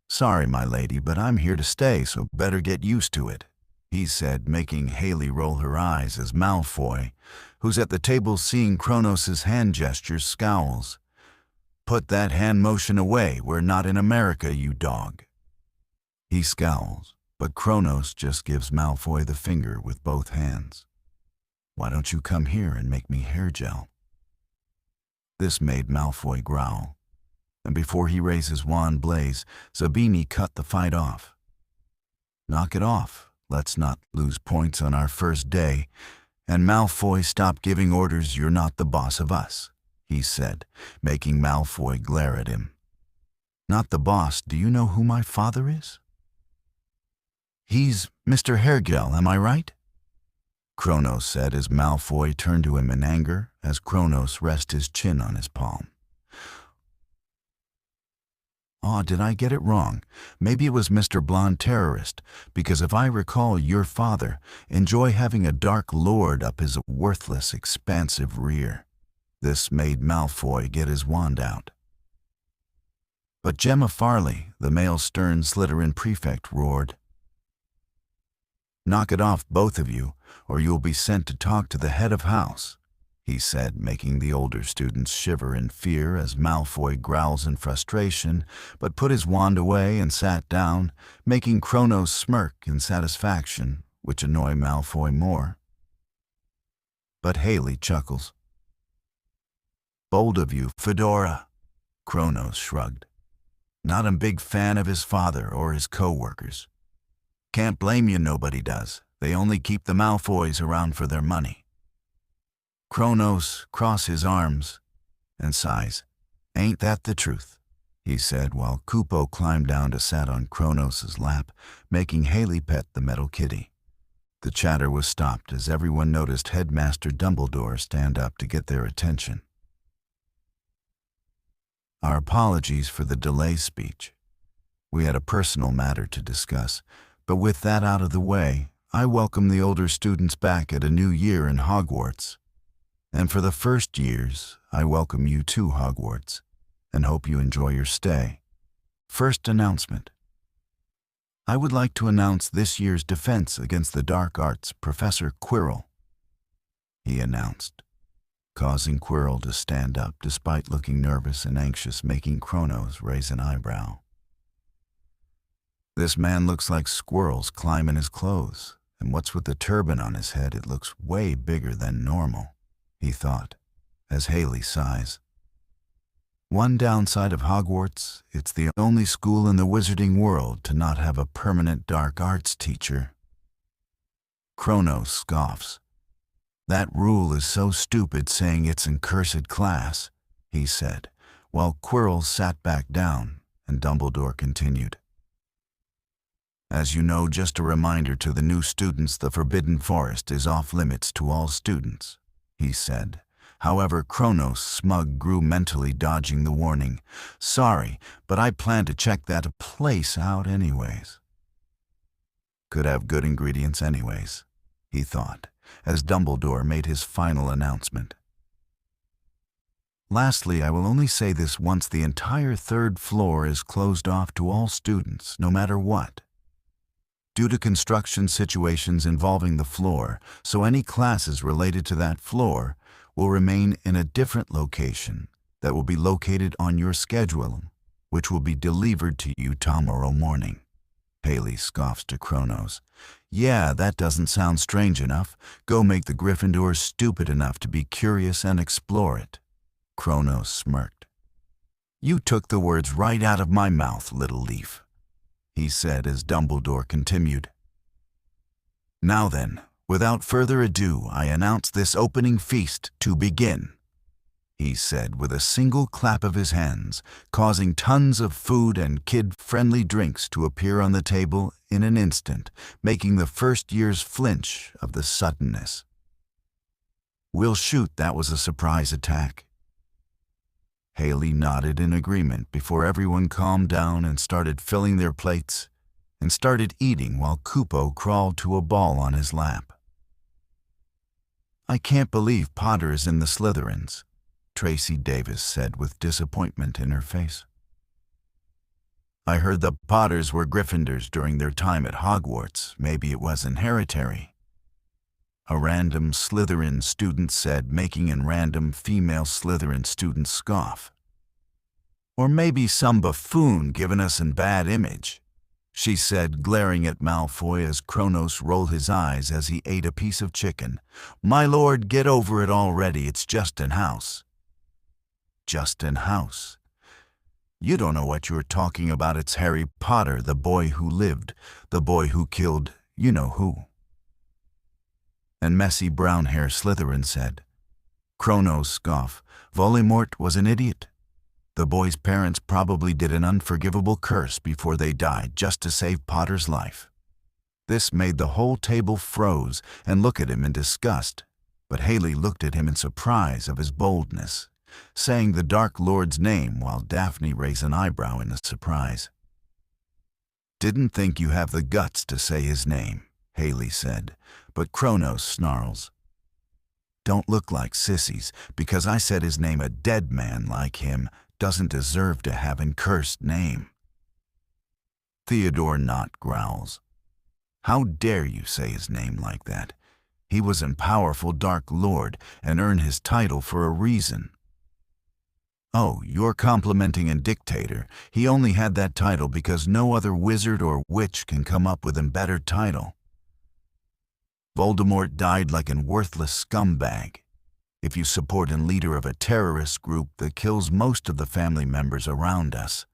Sorry, my lady, but I'm here to stay, so better get used to it, he said, making Haley roll her eyes as Malfoy, who's at the table seeing Kronos' hand gestures, scowls. Put that hand motion away, we're not in America, you dog. He scowls, but Kronos just gives Malfoy the finger with both hands. Why don't you come here and make me hair gel? This made Malfoy growl, and before he raised his wand blaze, Zabini cut the fight off. Knock it off, let's not lose points on our first day, and Malfoy stop giving orders, you're not the boss of us, he said, making Malfoy glare at him. Not the boss, do you know who my father is? He's Mr. Hairgel, am I right? Kronos said as Malfoy turned to him in anger as Kronos rested his chin on his palm. "Oh, did I get it wrong? Maybe it was Mr. Blonde Terrorist, because if I recall, your father enjoy having a dark lord up his worthless, expansive rear." This made Malfoy get his wand out. But Gemma Farley, the male stern Slytherin prefect, roared, "Knock it off, both of you, or you will be sent to talk to the head of house," he said, making the older students shiver in fear as Malfoy growls in frustration, but put his wand away and sat down, making Kronos smirk in satisfaction, which annoyed Malfoy more. But Haley chuckles. "Bold of you, Fedora," Kronos shrugged. "Not a big fan of his father or his co-workers. Can't blame you, nobody does. They only keep the Malfoys around for their money." Kronos crosses his arms and sighs. "Ain't that the truth?" he said while Kupo climbed down to sat on Kronos' lap, making Haley pet the metal kitty. The chatter was stopped as everyone noticed Headmaster Dumbledore stand up to get their attention. Our apologies for the delay speech. We had a personal matter to discuss, but with that out of the way, I welcome the older students back at a new year in Hogwarts. And for the first years, I welcome you to Hogwarts, and hope you enjoy your stay. First announcement. I would like to announce this year's defense against the dark arts, Professor Quirrell, he announced, causing Quirrell to stand up despite looking nervous and anxious, making Kronos raise an eyebrow. "This man looks like squirrels climbing his clothes, and what's with the turban on his head, it looks way bigger than normal," he thought, as Haley sighs. "One downside of Hogwarts, it's the only school in the wizarding world to not have a permanent dark arts teacher." Kronos scoffs. "That rule is so stupid saying it's in cursed class," he said, while Quirrell sat back down and Dumbledore continued. "As you know, just a reminder to the new students, the Forbidden Forest is off limits to all students," he said. However, Kronos' smug grew mentally, dodging the warning. "Sorry, but I plan to check that place out anyways." Could have good ingredients anyways, he thought, as Dumbledore made his final announcement. "Lastly, I will only say this once: the entire third floor is closed off to all students, no matter what, due to construction situations involving the floor, so any classes related to that floor will remain in a different location that will be located on your schedule, which will be delivered to you tomorrow morning." Haley scoffs to Kronos. "Yeah, that doesn't sound strange enough. Go make the Gryffindors stupid enough to be curious and explore it." Kronos smirked. "You took the words right out of my mouth, little leaf," he said as Dumbledore continued. "Now then, without further ado, I announce this opening feast to begin," he said with a single clap of his hands, causing tons of food and kid-friendly drinks to appear on the table in an instant, making the first years flinch of the suddenness. "We'll shoot, that was a surprise attack." Haley nodded in agreement before everyone calmed down and started filling their plates and started eating while Kupo crawled to a ball on his lap. "I can't believe Potter is in the Slytherins," Tracy Davis said with disappointment in her face. "I heard the Potters were Gryffindors during their time at Hogwarts. Maybe it wasn't hereditary," a random Slytherin student said, making a random female Slytherin student scoff. "Or maybe some buffoon giving us a bad image," she said, glaring at Malfoy as Kronos rolled his eyes as he ate a piece of chicken. "My lord, get over it already, it's Justin House." "Justin House? You don't know what you're talking about. It's Harry Potter, the boy who lived, the boy who killed you-know-who." And messy brown-hair Slytherin said. Kronos scoffed. "Voldemort was an idiot. The boy's parents probably did an unforgivable curse before they died just to save Potter's life. This made the whole table froze and look at him in disgust, but Haley looked at him in surprise of his boldness, saying the Dark Lord's name while Daphne raised an eyebrow in surprise. "Didn't think you have the guts to say his name," Haley said, but Kronos snarls. "Don't look like sissies, because I said his name. A dead man like him doesn't deserve to have an cursed name." Theodore Knott growls. "How dare you say his name like that? He was a powerful Dark Lord and earned his title for a reason." "Oh, you're complimenting a dictator. He only had that title because no other wizard or witch can come up with a better title. Voldemort died like a worthless scumbag. If you support a leader of a terrorist group that kills most of the family members around us,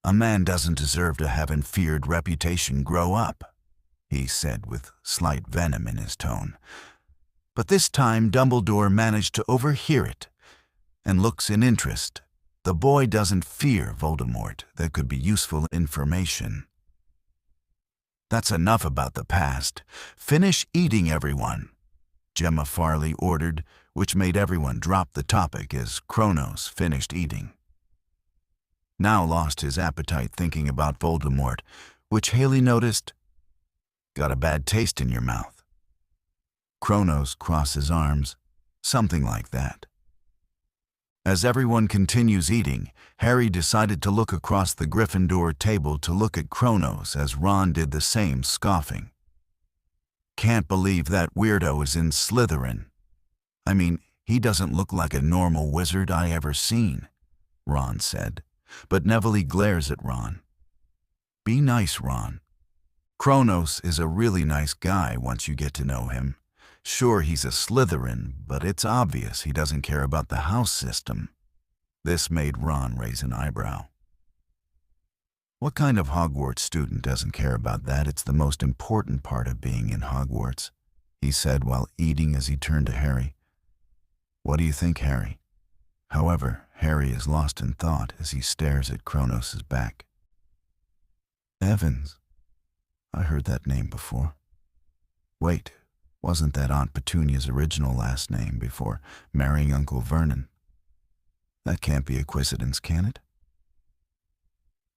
a man doesn't deserve to have a feared reputation grow up," he said with slight venom in his tone. But this time Dumbledore managed to overhear it and looks in interest. The boy doesn't fear Voldemort. That could be useful information. "That's enough about the past. Finish eating, everyone," Gemma Farley ordered, which made everyone drop the topic as Kronos finished eating. Now lost his appetite thinking about Voldemort, which Haley noticed. "Got a bad taste in your mouth." Kronos crossed his arms, something like that. As everyone continues eating, Harry decided to look across the Gryffindor table to look at Kronos as Ron did the same, scoffing. "Can't believe that weirdo is in Slytherin. I mean, he doesn't look like a normal wizard I ever seen," Ron said, but Neville glares at Ron. "Be nice, Ron. Kronos is a really nice guy once you get to know him. Sure, he's a Slytherin, but it's obvious he doesn't care about the house system." This made Ron raise an eyebrow. "What kind of Hogwarts student doesn't care about that? It's the most important part of being in Hogwarts," he said while eating as he turned to Harry. "What do you think, Harry?" However, Harry is lost in thought as he stares at Kronos' back. "Evans. I heard that name before. Wait, wasn't that Aunt Petunia's original last name before marrying Uncle Vernon? That can't be a coincidence, can it?"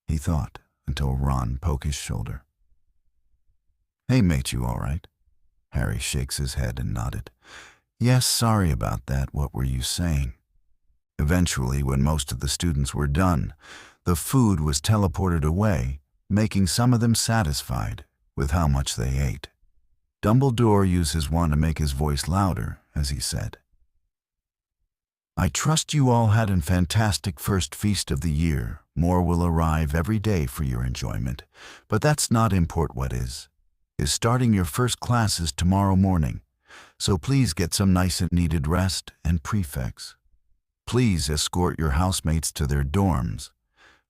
He thought until Ron poked his shoulder. "Hey mate, you all right?" Harry shakes his head and nodded. "Yes, sorry about that. What were you saying?" Eventually, when most of the students were done, the food was teleported away, making some of them satisfied with how much they ate. Dumbledore used his wand to make his voice louder as he said, "I trust you all had a fantastic first feast of the year. More will arrive every day for your enjoyment, but that's not important. What is starting your first classes tomorrow morning, so please get some nice and needed rest, and prefects, please escort your housemates to their dorms.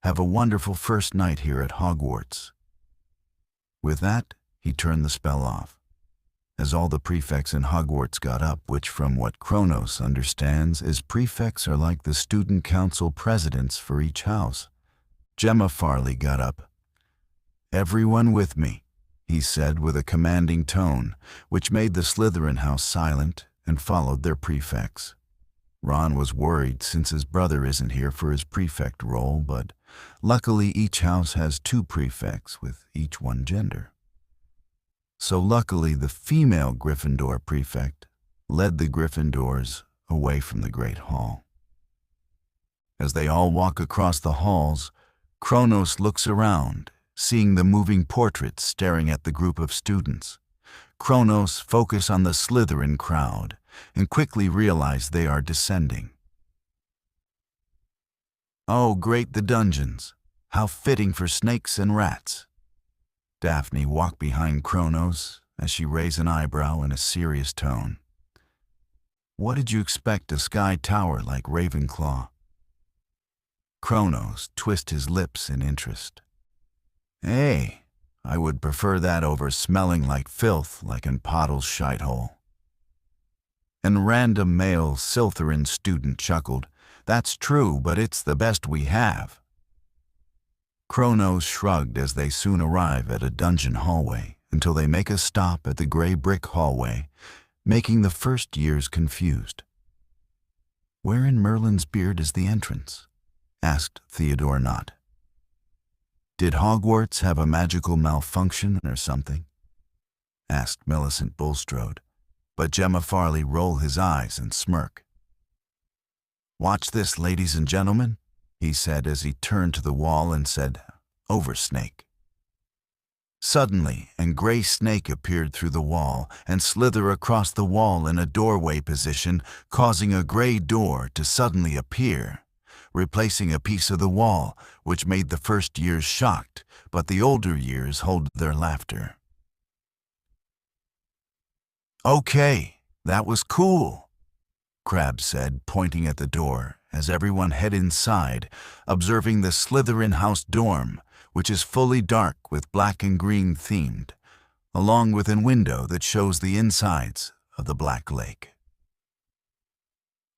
Have a wonderful first night here at Hogwarts." With that, he turned the spell off. As all the prefects in Hogwarts got up, which from what Kronos understands is prefects are like the student council presidents for each house. Gemma Farley got up. "Everyone with me," he said with a commanding tone, which made the Slytherin house silent and followed their prefects. Ron was worried since his brother isn't here for his prefect role, but luckily each house has 2 prefects with each one gender. So luckily the female Gryffindor prefect led the Gryffindors away from the Great Hall. As they all walk across the halls, Kronos looks around, seeing the moving portraits staring at the group of students. Kronos focuses on the Slytherin crowd and quickly realizes they are descending. "Oh, great, the dungeons. How fitting for snakes and rats." Daphne walked behind Kronos as she raised an eyebrow in a serious tone. "What did you expect, a sky tower like Ravenclaw?" Kronos twisted his lips in interest. "Hey, I would prefer that over smelling like filth like in Pottle's shithole." And random male Slytherin student chuckled. "That's true, but it's the best we have." Kronos shrugged as they soon arrive at a dungeon hallway until they make a stop at the gray brick hallway, making the first years confused. "Where in Merlin's beard is the entrance?" asked Theodore Knott. "Did Hogwarts have a magical malfunction or something?" asked Millicent Bulstrode, but Gemma Farley rolled his eyes and smirk. "Watch this, ladies and gentlemen," he said as he turned to the wall and said, "Over, Snake." Suddenly, a gray snake appeared through the wall and slithered across the wall in a doorway position, causing a gray door to suddenly appear, replacing a piece of the wall, which made the first years shocked, but the older years hold their laughter. "Okay, that was cool," Crabbe said, pointing at the door, as everyone head inside, observing the Slytherin House dorm, which is fully dark with black and green themed, along with a window that shows the insides of the Black Lake.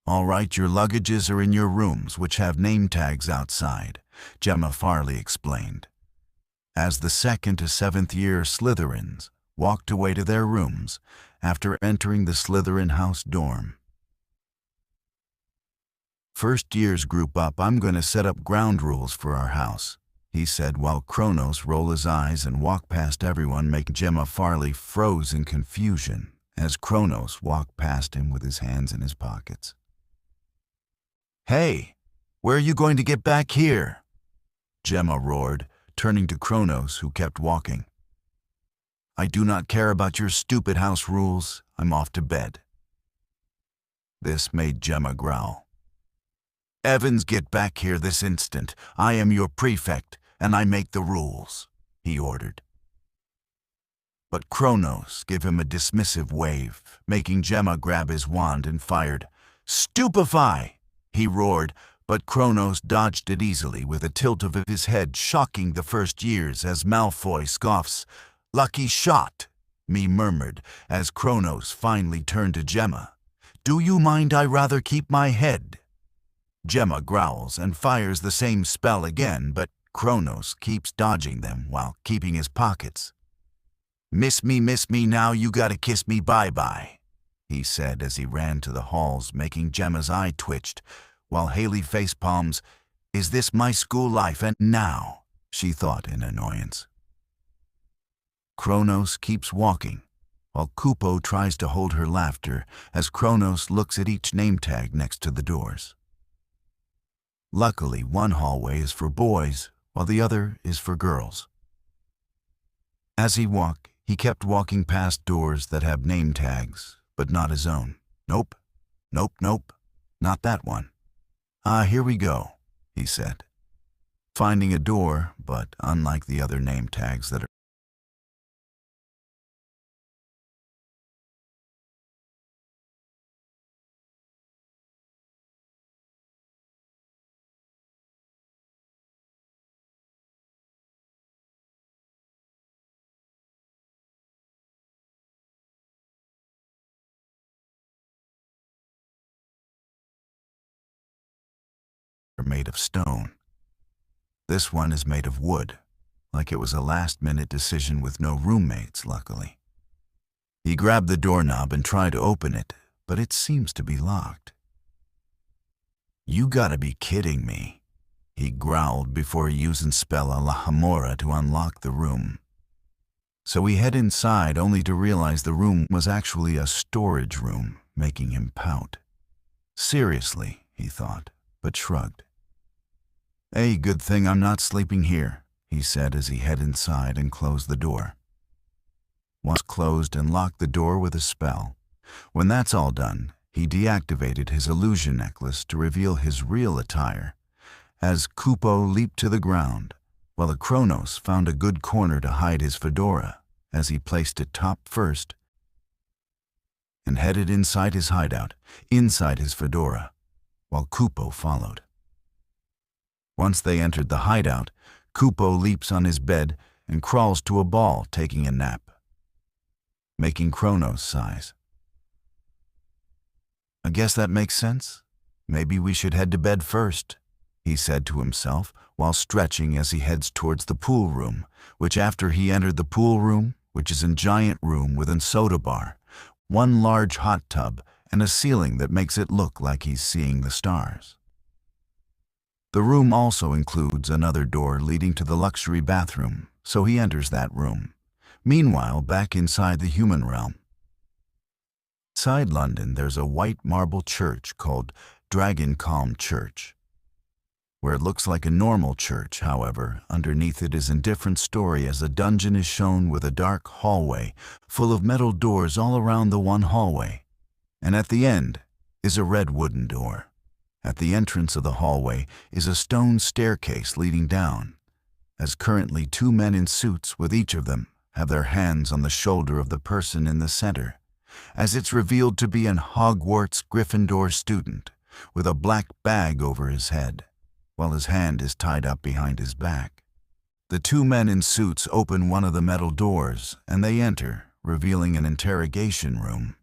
"All right, your luggages are in your rooms, which have name tags outside," Gemma Farley explained, as the 2nd to 7th year Slytherins walked away to their rooms after entering the Slytherin House dorm. "First years group up, I'm going to set up ground rules for our house," he said while Kronos rolled his eyes and walked past everyone, making Gemma Farley froze in confusion as Kronos walked past him with his hands in his pockets. "Hey, where are you going to get back here?" Gemma roared, turning to Kronos, who kept walking. "I do not care about your stupid house rules. I'm off to bed." This made Gemma growl. "Evans, get back here this instant. I am your prefect, and I make the rules," he ordered. But Kronos gave him a dismissive wave, making Gemma grab his wand and fired. "Stupefy!" he roared, but Kronos dodged it easily with a tilt of his head, shocking the first years as Malfoy scoffs. "Lucky shot," me murmured as Kronos finally turned to Gemma. "Do you mind I rather keep my head?" Gemma growls and fires the same spell again, but Kronos keeps dodging them while keeping his pockets. Miss me now, you gotta kiss me bye-bye," he said as he ran to the halls, making Gemma's eye twitched, while Haley facepalms. "Is this my school life and now?" she thought in annoyance. Kronos keeps walking, while Kupo tries to hold her laughter as Kronos looks at each name tag next to the doors. Luckily, one hallway is for boys, while the other is for girls. As he walked, he kept walking past doors that have name tags, but not his own. Nope, not that one. "Ah, here we go," he said, finding a door, but unlike the other name tags that are made of stone. This one is made of wood, like it was a last-minute decision with no roommates, luckily. He grabbed the doorknob and tried to open it, but it seems to be locked. "You gotta be kidding me," he growled before using spell Alohomora to unlock the room. So he headed inside only to realize the room was actually a storage room, making him pout. Seriously, he thought, but shrugged. "Hey, good thing I'm not sleeping here," he said as he headed inside and closed the door. Once closed and locked the door with a spell. When that's all done, he deactivated his illusion necklace to reveal his real attire, as Kupo leaped to the ground, while the Kronos found a good corner to hide his fedora as he placed it top first and headed inside his hideout, inside his fedora, while Kupo followed. Once they entered the hideout, Kupo leaps on his bed and crawls to a ball, taking a nap, making Kronos sighs. "I guess that makes sense. Maybe we should head to bed first," he said to himself while stretching as he heads towards the pool room, which after he entered the pool room which is a giant room with a soda bar, one large hot tub, and a ceiling that makes it look like he's seeing the stars. The room also includes another door leading to the luxury bathroom, so he enters that room. Meanwhile, back inside the human realm. Inside London, there's a white marble church called Dragon Calm Church. Where it looks like a normal church, however, underneath it is a different story as a dungeon is shown with a dark hallway full of metal doors all around the one hallway. And at the end is a red wooden door. At the entrance of the hallway is a stone staircase leading down, as currently 2 men in suits with each of them have their hands on the shoulder of the person in the center, as it's revealed to be an Hogwarts Gryffindor student with a black bag over his head, while his hand is tied up behind his back. The 2 men in suits open one of the metal doors and they enter, revealing an interrogation room,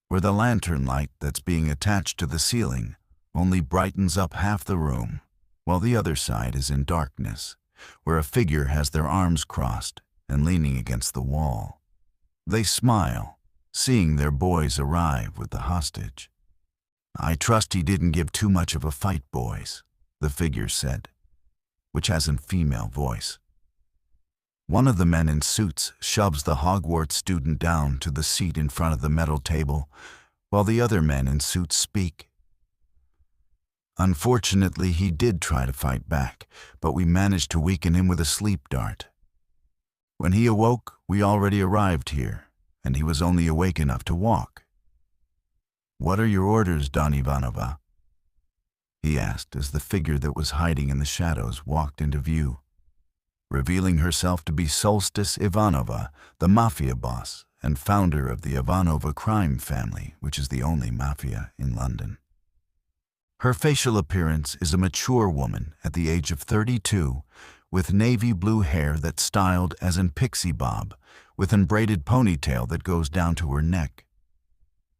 where the lantern light that's being attached to the ceiling only brightens up half the room, while the other side is in darkness, where a figure has their arms crossed and leaning against the wall. They smile, seeing their boys arrive with the hostage. "I trust he didn't give too much of a fight, boys," the figure said, which has a female voice. One of the men in suits shoves the Hogwarts student down to the seat in front of the metal table, while the other men in suits speak. "Unfortunately, he did try to fight back, but we managed to weaken him with a sleep dart. When he awoke, we already arrived here, and he was only awake enough to walk." "What are your orders, Don Ivanova?" he asked as the figure that was hiding in the shadows walked into view, revealing herself to be Solstice Ivanova, the mafia boss and founder of the Ivanova crime family, which is the only mafia in London. Her facial appearance is a mature woman at the age of 32, with navy blue hair that's styled as in pixie bob, with a braided ponytail that goes down to her neck.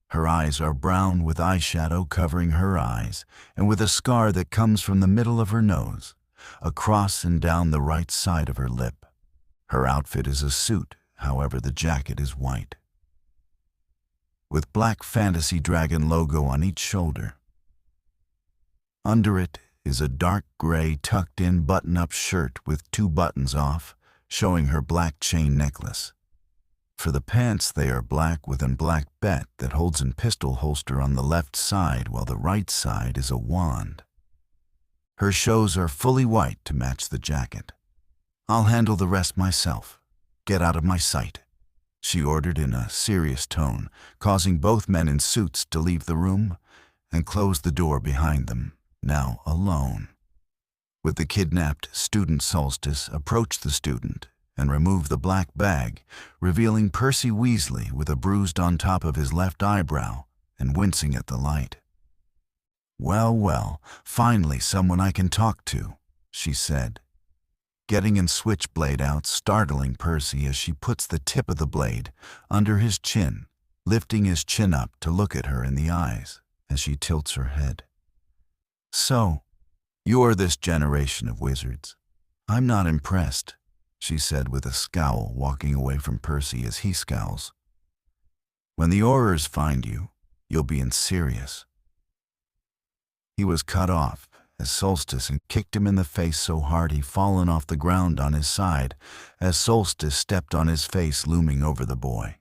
Her eyes are brown with eyeshadow covering her eyes, and with a scar that comes from the middle of her nose, across and down the right side of her lip. Her outfit is a suit, however the jacket is white, with black Fantasy Dragon logo on each shoulder. Under it is a dark gray tucked-in button-up shirt with 2 buttons off, showing her black chain necklace. For the pants, they are black with a black bat that holds a pistol holster on the left side, while the right side is a wand. Her shoes are fully white to match the jacket. "I'll handle the rest myself. Get out of my sight," she ordered in a serious tone, causing both men in suits to leave the room and close the door behind them, now alone. With the kidnapped student Solstice approached the student and removed the black bag, revealing Percy Weasley with a bruise on top of his left eyebrow and wincing at the light. "Well, well, finally someone I can talk to," she said, getting a switchblade out, startling Percy as she puts the tip of the blade under his chin, lifting his chin up to look at her in the eyes as she tilts her head. "So, you're this generation of wizards. I'm not impressed," she said with a scowl, walking away from Percy as he scowls. "When the Aurors find you, you'll be in serious." He was cut off as Solstice kicked him in the face so hard he fallen off the ground on his side as Solstice stepped on his face, looming over the boy.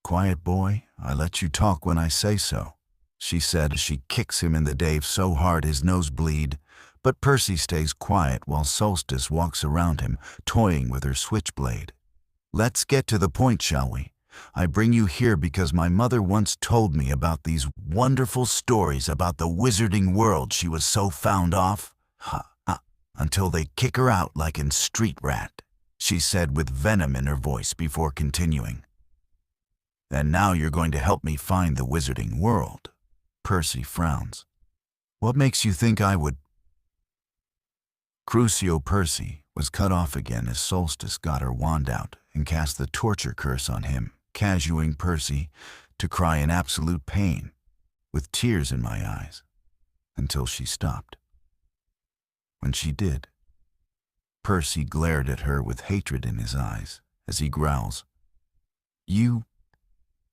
"Quiet boy, I let you talk when I say so," she said as she kicks him in the dave so hard his nose bleed, but Percy stays quiet while Solstice walks around him, toying with her switchblade. "Let's get to the point, shall we? I bring you here because my mother once told me about these wonderful stories about the wizarding world she was so fond of. Until they kick her out like in Street Rat," she said with venom in her voice before continuing. "And now you're going to help me find the wizarding world." Percy frowns. "What makes you think I would?" Crucio Percy was cut off again as Solstice got her wand out and cast the torture curse on him, causing Percy to cry in absolute pain, with tears in my eyes, until she stopped. When she did, Percy glared at her with hatred in his eyes as he growls, "You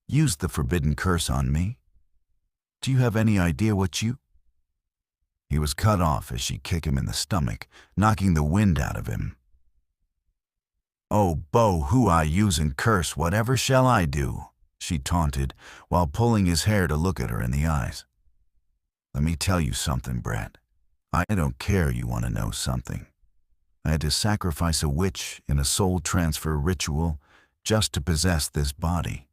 used the forbidden curse on me? Do you have any idea what you—" He was cut off as she kicked him in the stomach, knocking the wind out of him. "Oh, Bo, who I use and curse, whatever shall I do?" she taunted, while pulling his hair to look at her in the eyes. "Let me tell you something, Brett. I don't care you want to know something. I had to sacrifice a witch in a soul transfer ritual just to possess this body.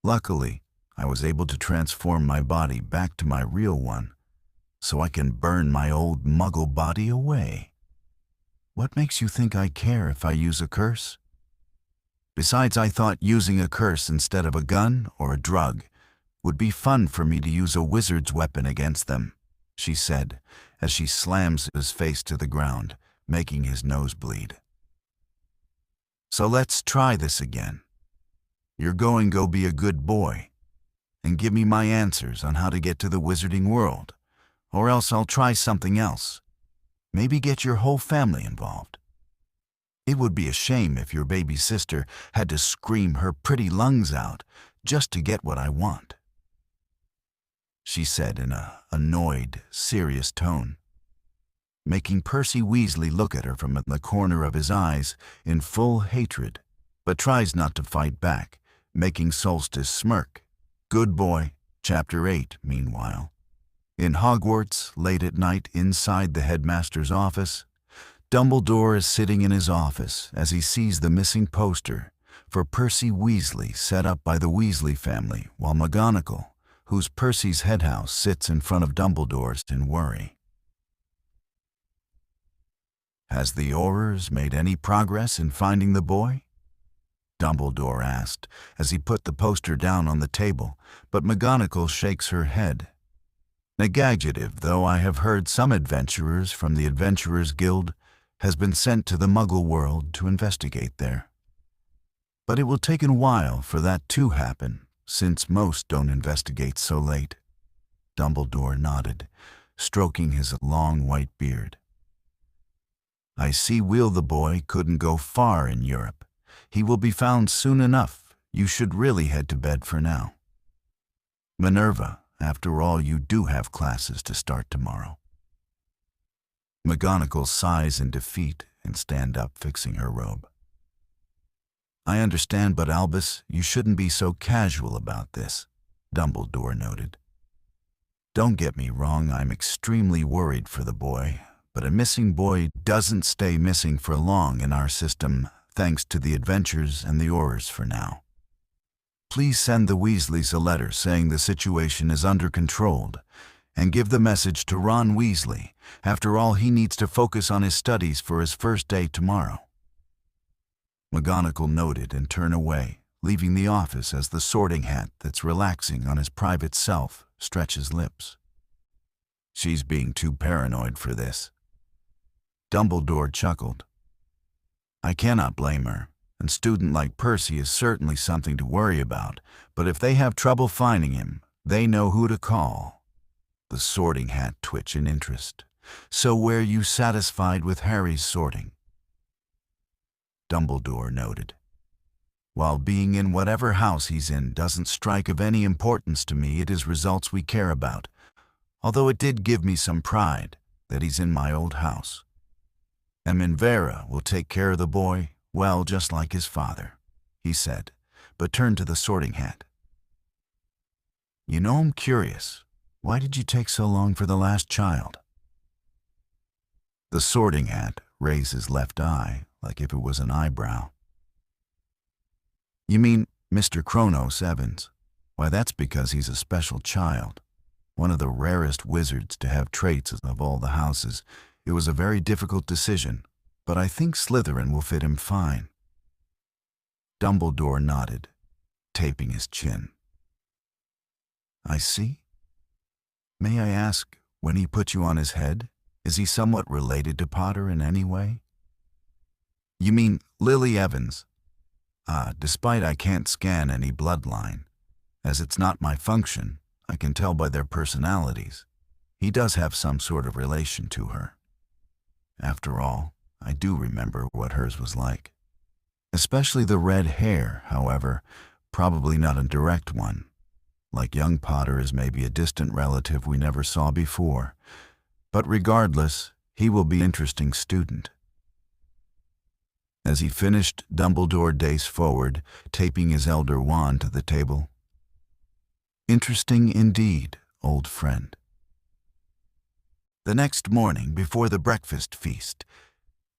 Luckily, I was able to transform my body back to my real one, so I can burn my old muggle body away. What makes you think I care if I use a curse? Besides, I thought using a curse instead of a gun or a drug would be fun for me to use a wizard's weapon against them," she said, as she slams his face to the ground, making his nose bleed. "So let's try this again. You're going to go be a good boy and give me my answers on how to get to the wizarding world, or else I'll try something else. Maybe get your whole family involved. It would be a shame if your baby sister had to scream her pretty lungs out just to get what I want," she said in an annoyed, serious tone, making Percy Weasley look at her from the corner of his eyes in full hatred, but tries not to fight back, making Solstice smirk. Good boy. Chapter 8, meanwhile. In Hogwarts, late at night inside the headmaster's office, Dumbledore is sitting in his office as he sees the missing poster for Percy Weasley set up by the Weasley family, while McGonagall, who's Percy's head house, sits in front of Dumbledore's in worry. "Has the Aurors made any progress in finding the boy?" Dumbledore asked as he put the poster down on the table, but McGonagall shakes her head. "Negative, though I have heard some adventurers from the Adventurers Guild has been sent to the Muggle world to investigate there. But it will take a while for that to happen, since most don't investigate so late." Dumbledore nodded, stroking his long white beard. "I see Will the boy couldn't go far in Europe. He will be found soon enough. You should really head to bed for now. Minerva, after all, you do have classes to start tomorrow." McGonagall sighs in defeat and stands up, fixing her robe. "I understand, but Albus, you shouldn't be so casual about this," Dumbledore noted. "Don't get me wrong, I'm extremely worried for the boy, but a missing boy doesn't stay missing for long in our system, thanks to the adventures and the Aurors for now. Please send the Weasleys a letter saying the situation is under control, and give the message to Ron Weasley. After all, he needs to focus on his studies for his first day tomorrow." McGonagall nodded and turned away, leaving the office as the Sorting Hat that's relaxing on his private self stretches lips. "She's being too paranoid for this." Dumbledore chuckled. "I cannot blame her. A student like Percy is certainly something to worry about, but if they have trouble finding him, they know who to call." The Sorting Hat twitched in interest. "So were you satisfied with Harry's sorting?" Dumbledore noted. "While being in whatever house he's in doesn't strike of any importance to me, it is results we care about, although it did give me some pride that he's in my old house. And Minvera will take care of the boy, well, just like his father," he said, but turned to the Sorting Hat. "You know, I'm curious. Why did you take so long for the last child?" The Sorting Hat raised his left eye like if it was an eyebrow. "You mean Mr. Kronos Evans? Why, that's because he's a special child, one of the rarest wizards to have traits of all the houses. It was a very difficult decision, but I think Slytherin will fit him fine." Dumbledore nodded, taping his chin. "I see. May I ask, when he put you on his head, is he somewhat related to Potter in any way?" "You mean Lily Evans?" Despite I can't scan any bloodline, as it's not my function, I can tell by their personalities. He does have some sort of relation to her. After all, I do remember what hers was like. Especially the red hair, however, probably not a direct one. Like young Potter is maybe a distant relative we never saw before. But regardless, he will be an interesting student. As he finished, Dumbledore daced forward, taping his elder wand to the table. Interesting indeed, old friend. The next morning, before the breakfast feast,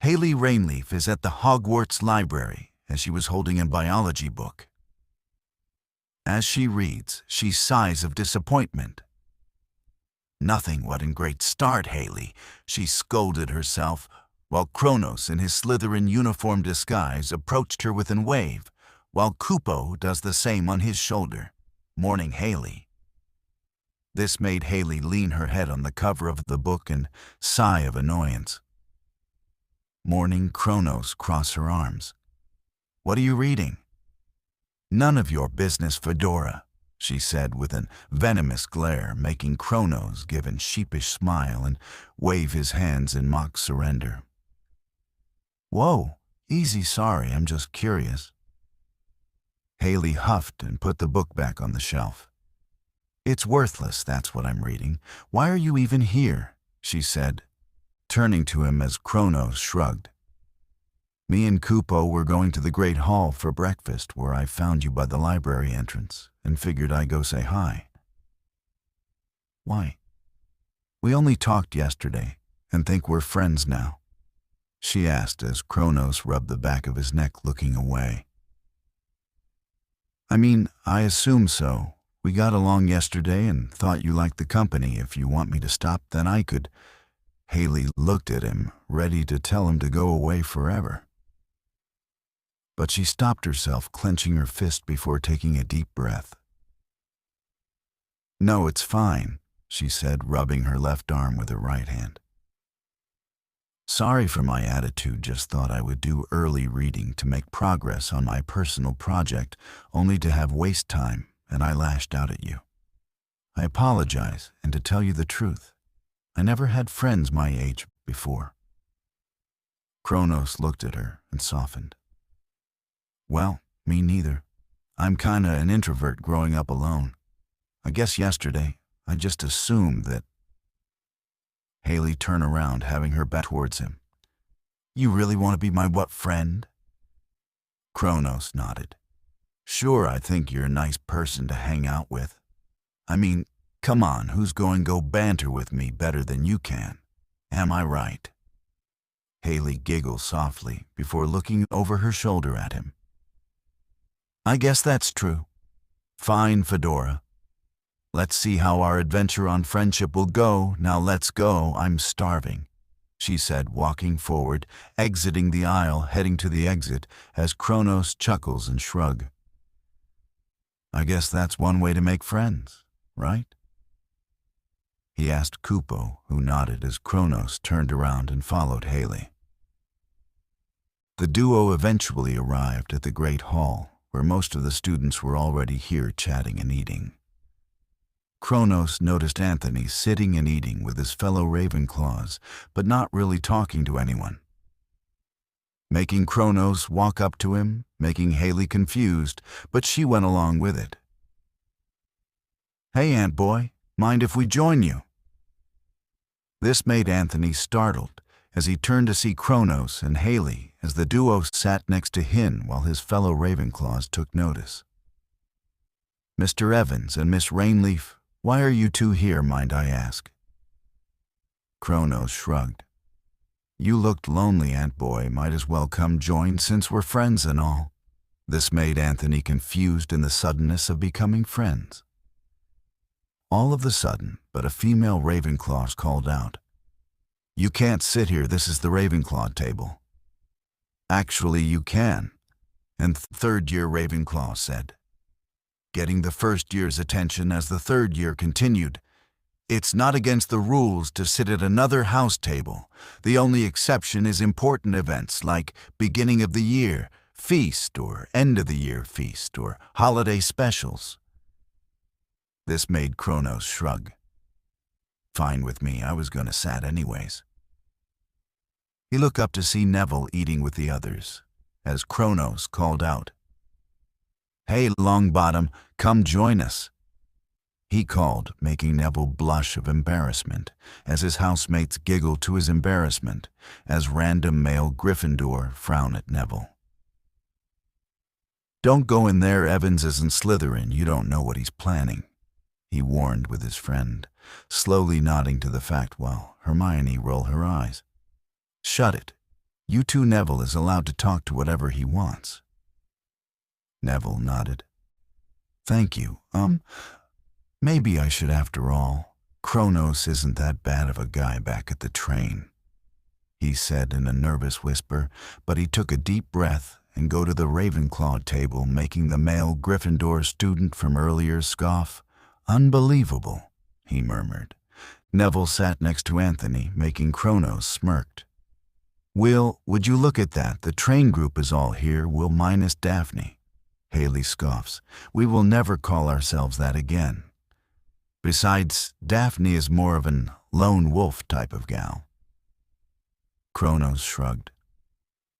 Haley Rainleaf is at the Hogwarts library as she was holding a biology book. As she reads, she sighs of disappointment. Nothing what in great start, Haley, she scolded herself, while Kronos in his Slytherin uniform disguise approached her with a wave, while Kupo does the same on his shoulder. Morning, Haley. This made Haley lean her head on the cover of the book and sigh of annoyance. Morning, Kronos cross her arms. What are you reading? None of your business, Fedora, she said with a venomous glare, making Kronos give a sheepish smile and wave his hands in mock surrender. Whoa, easy, sorry, I'm just curious. Haley huffed and put the book back on the shelf. It's worthless, that's what I'm reading. Why are you even here? She said, turning to him as Kronos shrugged. Me and Kupo were going to the Great Hall for breakfast, where I found you by the library entrance and figured I'd go say hi. Why? We only talked yesterday and think we're friends now, she asked as Kronos rubbed the back of his neck looking away. I mean, I assume so. We got along yesterday and thought you liked the company. If you want me to stop, then I could. Haley looked at him, ready to tell him to go away forever. But she stopped herself, clenching her fist before taking a deep breath. No, it's fine, she said, rubbing her left arm with her right hand. Sorry for my attitude, just thought I would do early reading to make progress on my personal project, only to have waste time, and I lashed out at you. I apologize, and to tell you the truth, I never had friends my age before. Kronos looked at her and softened. Well, me neither. I'm kinda an introvert growing up alone. I guess yesterday, I just assumed that. Haley turned around, having her back towards him. You really want to be my what friend? Kronos nodded. Sure, I think you're a nice person to hang out with. I mean, come on, who's going to go banter with me better than you can? Am I right? Haley giggled softly before looking over her shoulder at him. I guess that's true. Fine, Fedora. Let's see how our adventure on friendship will go. Now let's go. I'm starving, she said, walking forward, exiting the aisle, heading to the exit, as Kronos chuckles and shrugs. I guess that's one way to make friends, right? He asked Kupo, who nodded as Kronos turned around and followed Haley. The duo eventually arrived at the Great Hall, where most of the students were already here chatting and eating. Kronos noticed Anthony sitting and eating with his fellow Ravenclaws, but not really talking to anyone. Making Kronos walk up to him, making Haley confused, but she went along with it. Hey, Ant Boy, mind if we join you? This made Anthony startled as he turned to see Kronos and Haley as the duo sat next to him while his fellow Ravenclaws took notice. Mr. Evans and Miss Rainleaf, why are you two here, mind I ask? Kronos shrugged. You looked lonely, Ant Boy. Might as well come join since we're friends and all. This made Anthony confused in the suddenness of becoming friends. All of a sudden, but a female Ravenclaw called out, You can't sit here, this is the Ravenclaw table. Actually, you can, and third-year Ravenclaw said, getting the first year's attention as the third year continued. It's not against the rules to sit at another house table. The only exception is important events like beginning of the year feast or end of the year feast or holiday specials. This made Kronos shrug. Fine with me, I was gonna sat anyways. He looked up to see Neville eating with the others, as Kronos called out, "Hey, Longbottom, come join us." He called, making Neville blush of embarrassment, as his housemates giggled to his embarrassment, as random male Gryffindor frown at Neville. "Don't go in there, Evans isn't Slytherin, you don't know what he's planning," he warned with his friend, slowly nodding to the fact while Hermione rolled her eyes. "Shut it. You two, Neville is allowed to talk to whatever he wants." Neville nodded. "Thank you. Maybe I should after all. Kronos isn't that bad of a guy back at the train," he said in a nervous whisper, but he took a deep breath and go to the Ravenclaw table, making the male Gryffindor student from earlier scoff. "Unbelievable," he murmured. Neville sat next to Anthony, making Kronos smirked. "Will, would you look at that? The train group is all here, Will minus Daphne." Haley scoffs. "We will never call ourselves that again. Besides, Daphne is more of an lone wolf type of gal." Kronos shrugged.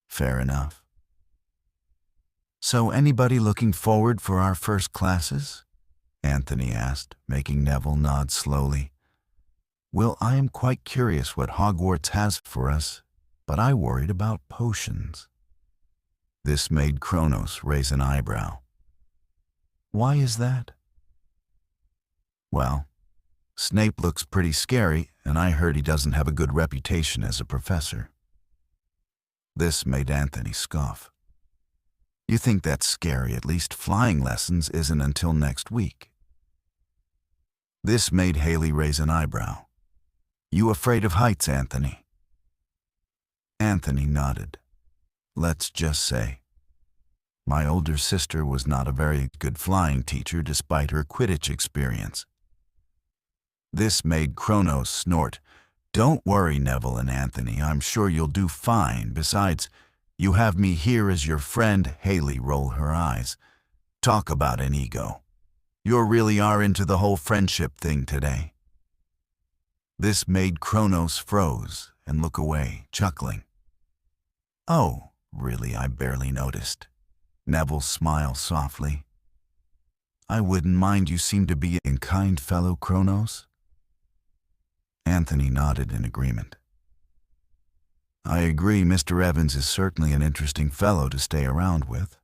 "Fair enough." "So anybody looking forward for our first classes?" Anthony asked, making Neville nod slowly. "Well, I am quite curious what Hogwarts has for us, but I worried about potions." This made Kronos raise an eyebrow. "Why is that?" "Well, Snape looks pretty scary, and I heard he doesn't have a good reputation as a professor." This made Anthony scoff. "You think that's scary? At least flying lessons isn't until next week." This made Haley raise an eyebrow. "You afraid of heights, Anthony?" Anthony nodded. "Let's just say, my older sister was not a very good flying teacher despite her Quidditch experience." This made Kronos snort. "Don't worry, Neville and Anthony, I'm sure you'll do fine. Besides, you have me here as your friend." Haley rolled her eyes. "Talk about an ego. You really are into the whole friendship thing today." This made Kronos froze and look away, chuckling. "Oh, really, I barely noticed." Neville smiled softly. "I wouldn't mind. You seem to be a kind fellow, Kronos." Anthony nodded in agreement. "I agree, Mr. Evans is certainly an interesting fellow to stay around with."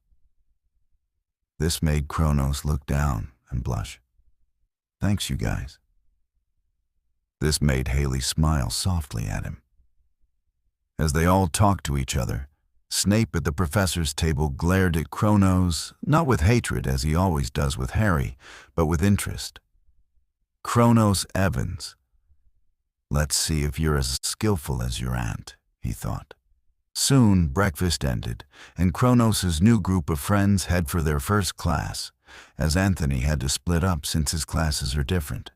This made Kronos look down and blush. "Thanks, you guys." This made Haley smile softly at him. As they all talked to each other, Snape at the professor's table glared at Kronos, not with hatred as he always does with Harry, but with interest. "Kronos Evans. Let's see if you're as skillful as your aunt," he thought. Soon, breakfast ended, and Kronos' new group of friends head for their first class, as Anthony had to split up since his classes are different,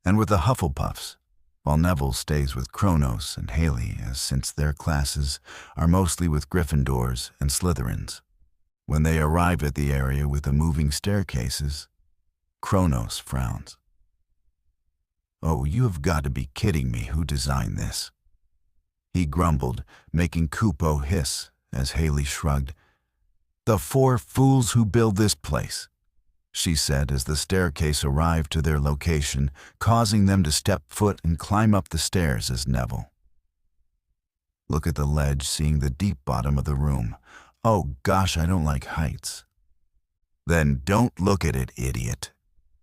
and with the Hufflepuffs, while Neville stays with Kronos and Haley, as since their classes are mostly with Gryffindors and Slytherins. When they arrive at the area with the moving staircases, Kronos frowns. "Oh, you have got to be kidding me. Who designed this?" he grumbled, making Kupo hiss as Haley shrugged. "The 4 fools who build this place," she said as the staircase arrived to their location, causing them to step foot and climb up the stairs as Neville. Look at the ledge, seeing the deep bottom of the room. "Oh gosh, I don't like heights." "Then don't look at it, idiot,"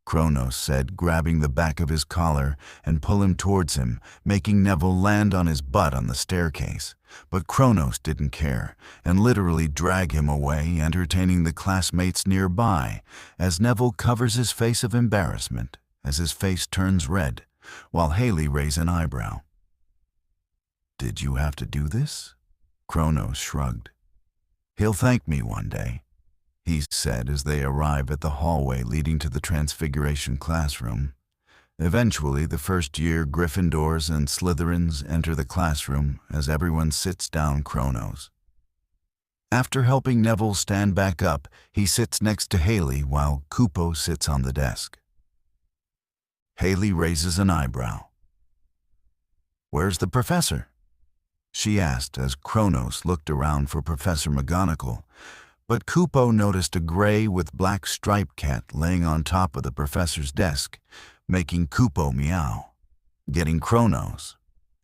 Kronos said, grabbing the back of his collar and pull him towards him, making Neville land on his butt on the staircase. But Kronos didn't care, and literally drag him away, entertaining the classmates nearby, as Neville covers his face of embarrassment, as his face turns red, while Haley raised an eyebrow. "Did you have to do this?" Kronos shrugged. "He'll thank me one day," he said as they arrive at the hallway leading to the Transfiguration classroom. Eventually, the first-year Gryffindors and Slytherins enter the classroom as everyone sits down Kronos. After helping Neville stand back up, he sits next to Haley while Kupo sits on the desk. Haley raises an eyebrow. "Where's the professor?" she asked as Kronos looked around for Professor McGonagall, but Kupo noticed a gray with black striped cat laying on top of the professor's desk, making Kupo meow, getting Kronos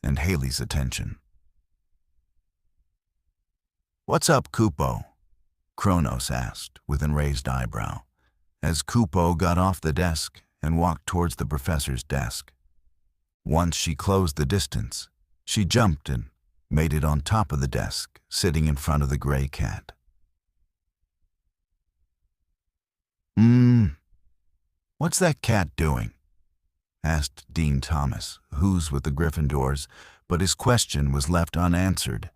and Haley's attention. "What's up, Kupo?" Kronos asked with an raised eyebrow, as Kupo got off the desk and walked towards the professor's desk. Once she closed the distance, she jumped and made it on top of the desk, sitting in front of the gray cat. What's that cat doing?" asked Dean Thomas, who's with the Gryffindors, but his question was left unanswered,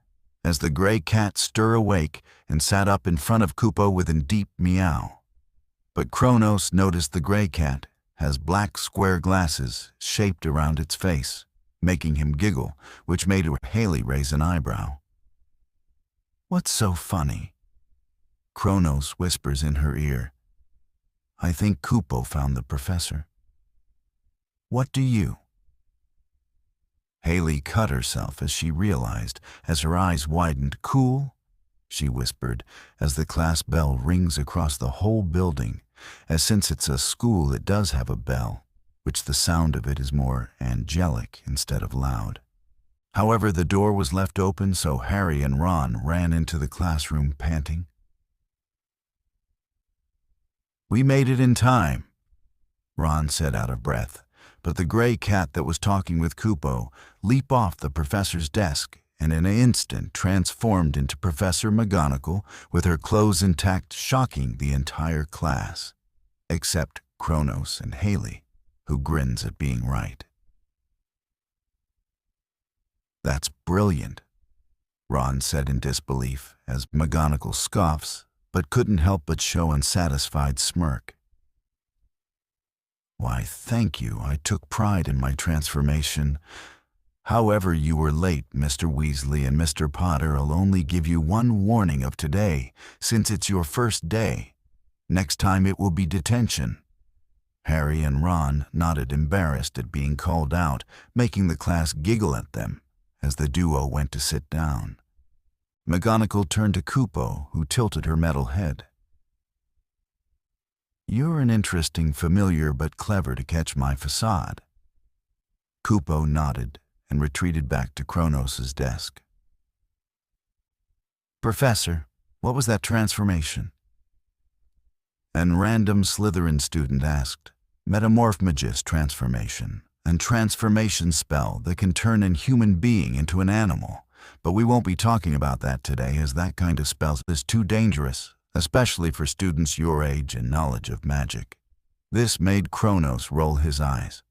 as the gray cat stirred awake and sat up in front of Kupo with a deep meow. But Kronos noticed the gray cat has black square glasses shaped around its face, making him giggle, which made Haley raise an eyebrow. "What's so funny?" Kronos whispers in her ear. "I think Kupo found the professor. What do you?" Haley cut herself as she realized, as her eyes widened. "Cool," she whispered, as the class bell rings across the whole building, as since it's a school it does have a bell, which the sound of it is more angelic instead of loud. However, the door was left open, so Harry and Ron ran into the classroom panting. "We made it in time," Ron said out of breath, but the gray cat that was talking with Kupo leaped off the professor's desk and in an instant transformed into Professor McGonagall with her clothes intact, shocking the entire class, except Kronos and Haley, who grins at being right. "That's brilliant," Ron said in disbelief, as McGonagall scoffs, but couldn't help but show unsatisfied smirk. "Why, thank you. I took pride in my transformation. However, you were late, Mr. Weasley, and Mr. Potter'll only give you one warning of today, since it's your first day. Next time it will be detention." Harry and Ron nodded, embarrassed at being called out, making the class giggle at them as the duo went to sit down. McGonagall turned to Kupo, who tilted her metal head. "You're an interesting familiar but clever to catch my facade." Kupo nodded and retreated back to Kronos' desk. "Professor, what was that transformation?" An random Slytherin student asked. "Metamorphmagus transformation, and transformation spell that can turn a human being into an animal. But we won't be talking about that today, as that kind of spell is too dangerous, especially for students your age and knowledge of magic." This made Kronos roll his eyes.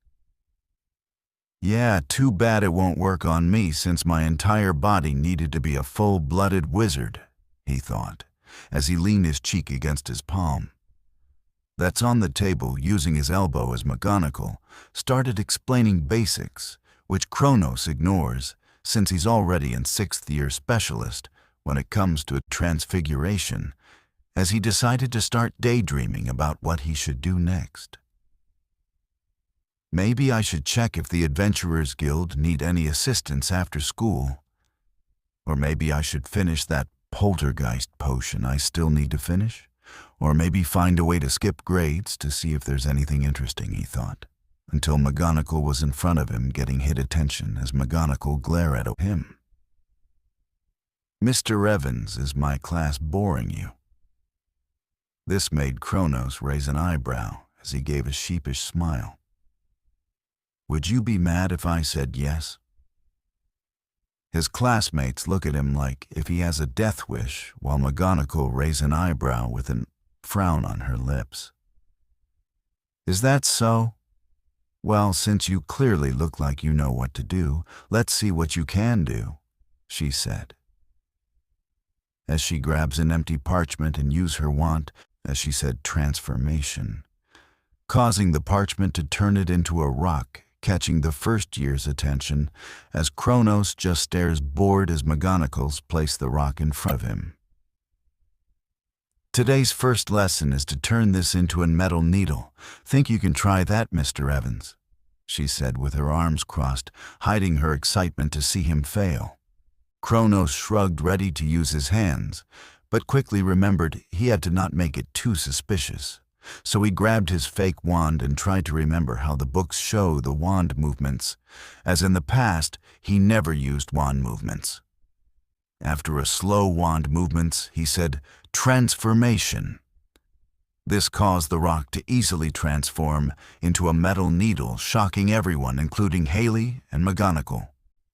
"Yeah, too bad it won't work on me, since my entire body needed to be a full-blooded wizard," he thought, as he leaned his cheek against his palm. That's on the table, using his elbow as McGonagall started explaining basics, which Kronos ignores, since he's already a sixth-year specialist when it comes to transfiguration, as he decided to start daydreaming about what he should do next. "Maybe I should check if the Adventurers Guild need any assistance after school. Or maybe I should finish that poltergeist potion I still need to finish. Or maybe find a way to skip grades to see if there's anything interesting," he thought, until McGonagall was in front of him, getting his attention as McGonagall glared at him. "Mr. Evans, is my class boring you?" This made Kronos raise an eyebrow as he gave a sheepish smile. "Would you be mad if I said yes?" His classmates look at him like if he has a death wish, while McGonagall raised an eyebrow with a frown on her lips. "Is that so? Well, since you clearly look like you know what to do, let's see what you can do," she said, as she grabs an empty parchment and uses her wand, as she said, transformation, causing the parchment to turn it into a rock, catching the first year's attention, as Kronos just stares bored as McGonagall's placed the rock in front of him. "Today's first lesson is to turn this into a metal needle. Think you can try that, Mr. Evans?" she said with her arms crossed, hiding her excitement to see him fail. Kronos shrugged, ready to use his hands, but quickly remembered he had to not make it too suspicious. So he grabbed his fake wand and tried to remember how the books show the wand movements, as in the past he never used wand movements. After a slow wand movements, he said, "Transformation." This caused the rock to easily transform into a metal needle, shocking everyone, including Haley and McGonagall.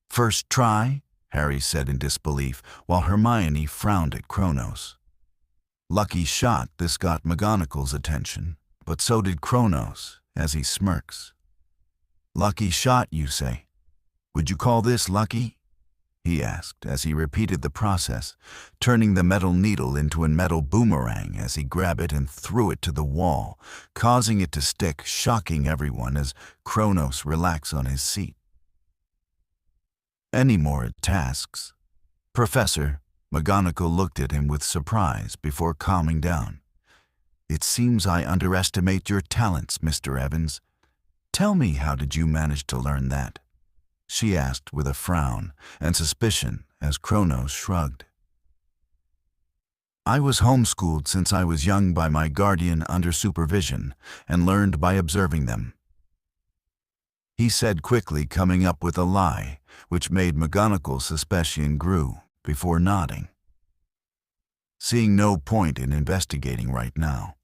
"First try?" Harry said in disbelief, while Hermione frowned at Kronos. Lucky shot, this got McGonagall's attention, but so did Kronos, as he smirks. "Lucky shot, you say? Would you call this lucky?" he asked as he repeated the process, turning the metal needle into a metal boomerang as he grabbed it and threw it to the wall, causing it to stick, shocking everyone as Kronos relaxed on his seat. "Any more tasks?" "Professor," McGonagall looked at him with surprise before calming down. "It seems I underestimate your talents, Mr. Evans. Tell me, how did you manage to learn that?" she asked with a frown and suspicion as Kronos shrugged. "I was homeschooled since I was young by my guardian under supervision and learned by observing them," he said quickly, coming up with a lie, which made McGonagall's suspicion grew before nodding, seeing no point in investigating right now.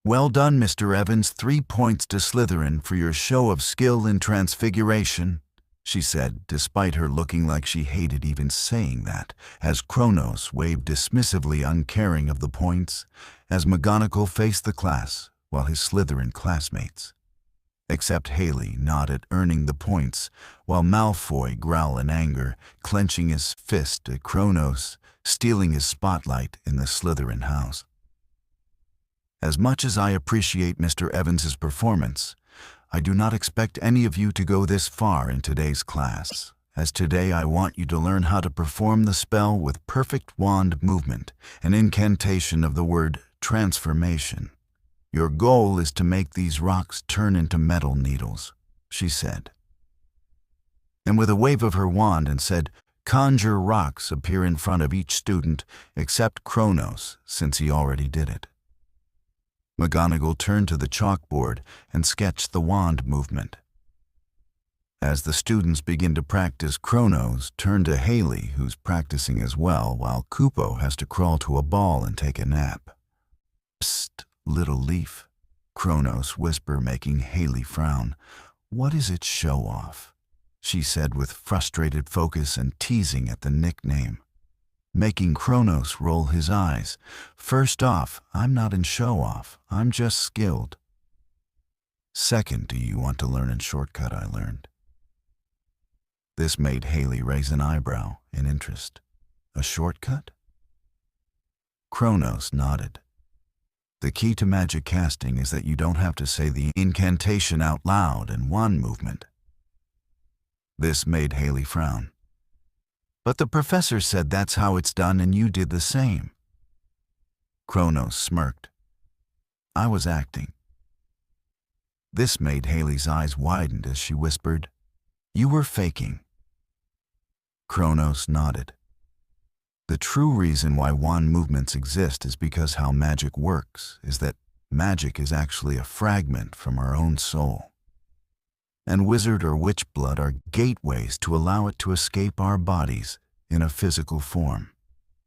"Well done, Mr. Evans. 3 points to Slytherin for your show of skill in transfiguration," she said, despite her looking like she hated even saying that, as Kronos waved dismissively, uncaring of the points, as McGonagall faced the class while his Slytherin classmates. Except Haley nodded, earning the points, while Malfoy growled in anger, clenching his fist at Kronos, stealing his spotlight in the Slytherin house. "As much as I appreciate Mr. Evans's performance, I do not expect any of you to go this far in today's class, as today I want you to learn how to perform the spell with perfect wand movement, an incantation of the word transformation. Your goal is to make these rocks turn into metal needles," she said. And with a wave of her wand and said, "Conjure rocks appear in front of each student except Kronos, since he already did it." McGonagall turned to the chalkboard and sketched the wand movement. As the students begin to practice, Kronos turned to Haley, who's practicing as well, while Kupo has to crawl to a ball and take a nap. "Psst, little leaf," Kronos whispered, making Haley frown. "What is it, show off?" she said with frustrated focus and teasing at the nickname, making Kronos roll his eyes. "First off, I'm not in show-off, I'm just skilled. Second, do you want to learn a shortcut I learned?" This made Haley raise an eyebrow in interest. "A shortcut?" Kronos nodded. "The key to magic casting is that you don't have to say the incantation out loud in wand movement." This made Haley frown. "But the professor said that's how it's done and you did the same." Kronos smirked. "I was acting." This made Haley's eyes widen as she whispered, "You were faking." Kronos nodded. "The true reason why wand movements exist is because how magic works is that magic is actually a fragment from our own soul. And wizard or witch blood are gateways to allow it to escape our bodies in a physical form.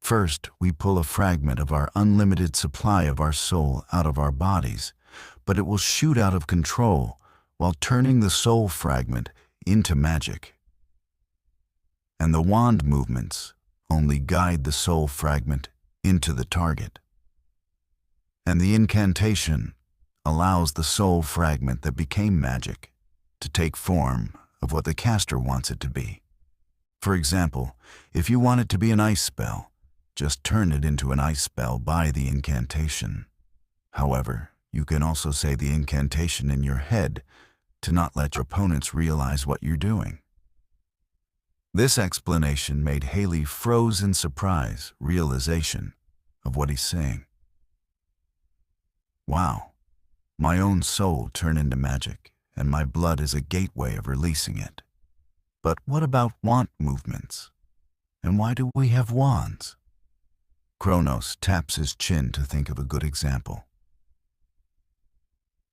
First, we pull a fragment of our unlimited supply of our soul out of our bodies, but it will shoot out of control while turning the soul fragment into magic. And the wand movements only guide the soul fragment into the target. And the incantation allows the soul fragment that became magic to take form of what the caster wants it to be. For example, if you want it to be an ice spell, just turn it into an ice spell by the incantation. However, you can also say the incantation in your head to not let your opponents realize what you're doing. This explanation made Haley froze in surprise, realization of what he's saying. Wow, my own soul turned into magic, and my blood is a gateway of releasing it. But what about wand movements? And why do we have wands? Kronos taps his chin to think of a good example.